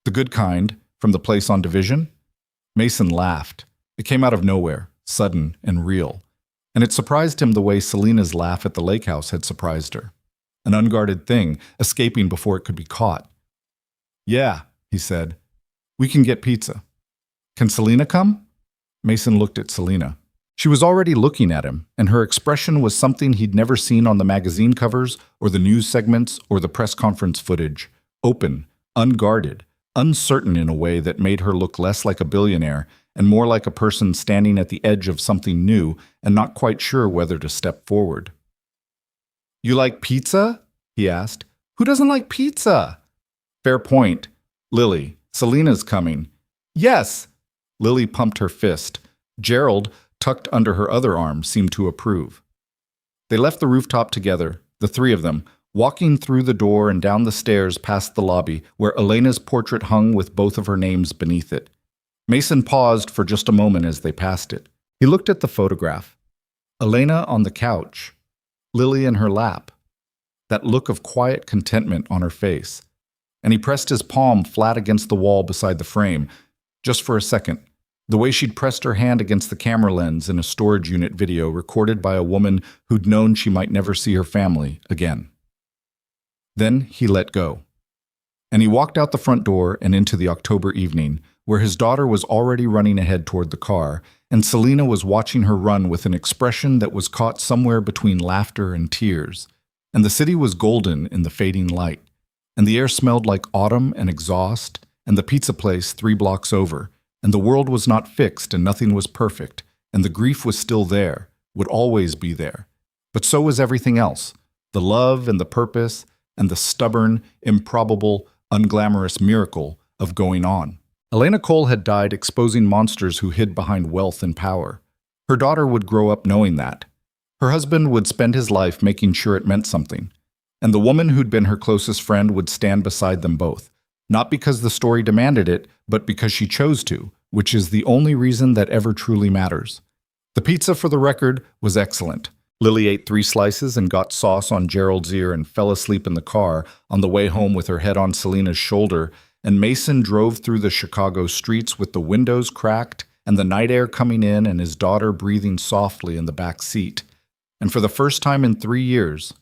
The good kind, from the place on Division? Mason laughed. It came out of nowhere, sudden and real. And it surprised him the way Selena's laugh at the lake house had surprised her. An unguarded thing, escaping before it could be caught. "Yeah," he said. "We can get pizza." "Can Selena come?" Mason looked at Selena. She was already looking at him, and her expression was something he'd never seen on the magazine covers or the news segments or the press conference footage. Open, unguarded, uncertain in a way that made her look less like a billionaire and more like a person standing at the edge of something new and not quite sure whether to step forward. "You like pizza?" he asked. "Who doesn't like pizza?" "Fair point. Lily, Selena's coming." "Yes!" Lily pumped her fist. Gerald, tucked under her other arm, seemed to approve. They left the rooftop together, the three of them, walking through the door and down the stairs past the lobby, where Elena's portrait hung with both of her names beneath it. Mason paused for just a moment as they passed it. He looked at the photograph. Elena on the couch, Lily in her lap, that look of quiet contentment on her face. And he pressed his palm flat against the wall beside the frame, just for a second, the way she'd pressed her hand against the camera lens in a storage unit video recorded by a woman who'd known she might never see her family again. Then he let go. And he walked out the front door and into the October evening, where his daughter was already running ahead toward the car, and Selena was watching her run with an expression that was caught somewhere between laughter and tears. And the city was golden in the fading light, and the air smelled like autumn and exhaust, and the pizza place 3 blocks over, and the world was not fixed and nothing was perfect, and the grief was still there, would always be there. But so was everything else, the love and the purpose, and the stubborn, improbable, unglamorous miracle of going on. Elena Cole had died exposing monsters who hid behind wealth and power. Her daughter would grow up knowing that. Her husband would spend his life making sure it meant something. And the woman who'd been her closest friend would stand beside them both, not because the story demanded it, but because she chose to, which is the only reason that ever truly matters. The pizza, for the record, was excellent. Lily ate 3 slices and got sauce on Gerald's ear and fell asleep in the car on the way home with her head on Selena's shoulder, and Mason drove through the Chicago streets with the windows cracked and the night air coming in and his daughter breathing softly in the back seat. And for the first time in 3 years,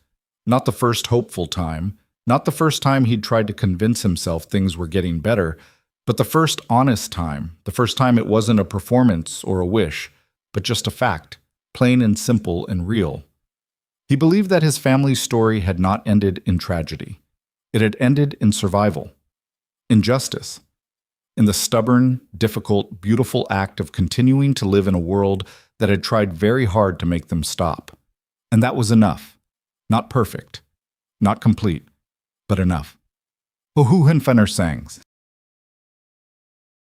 not the first hopeful time, not the first time he'd tried to convince himself things were getting better, but the first honest time, the first time it wasn't a performance or a wish, but just a fact, plain and simple and real. He believed that his family's story had not ended in tragedy. It had ended in survival, in justice, in the stubborn, difficult, beautiful act of continuing to live in a world that had tried very hard to make them stop. And that was enough. Not perfect, not complete, but enough. Hohuhenfenner sangs.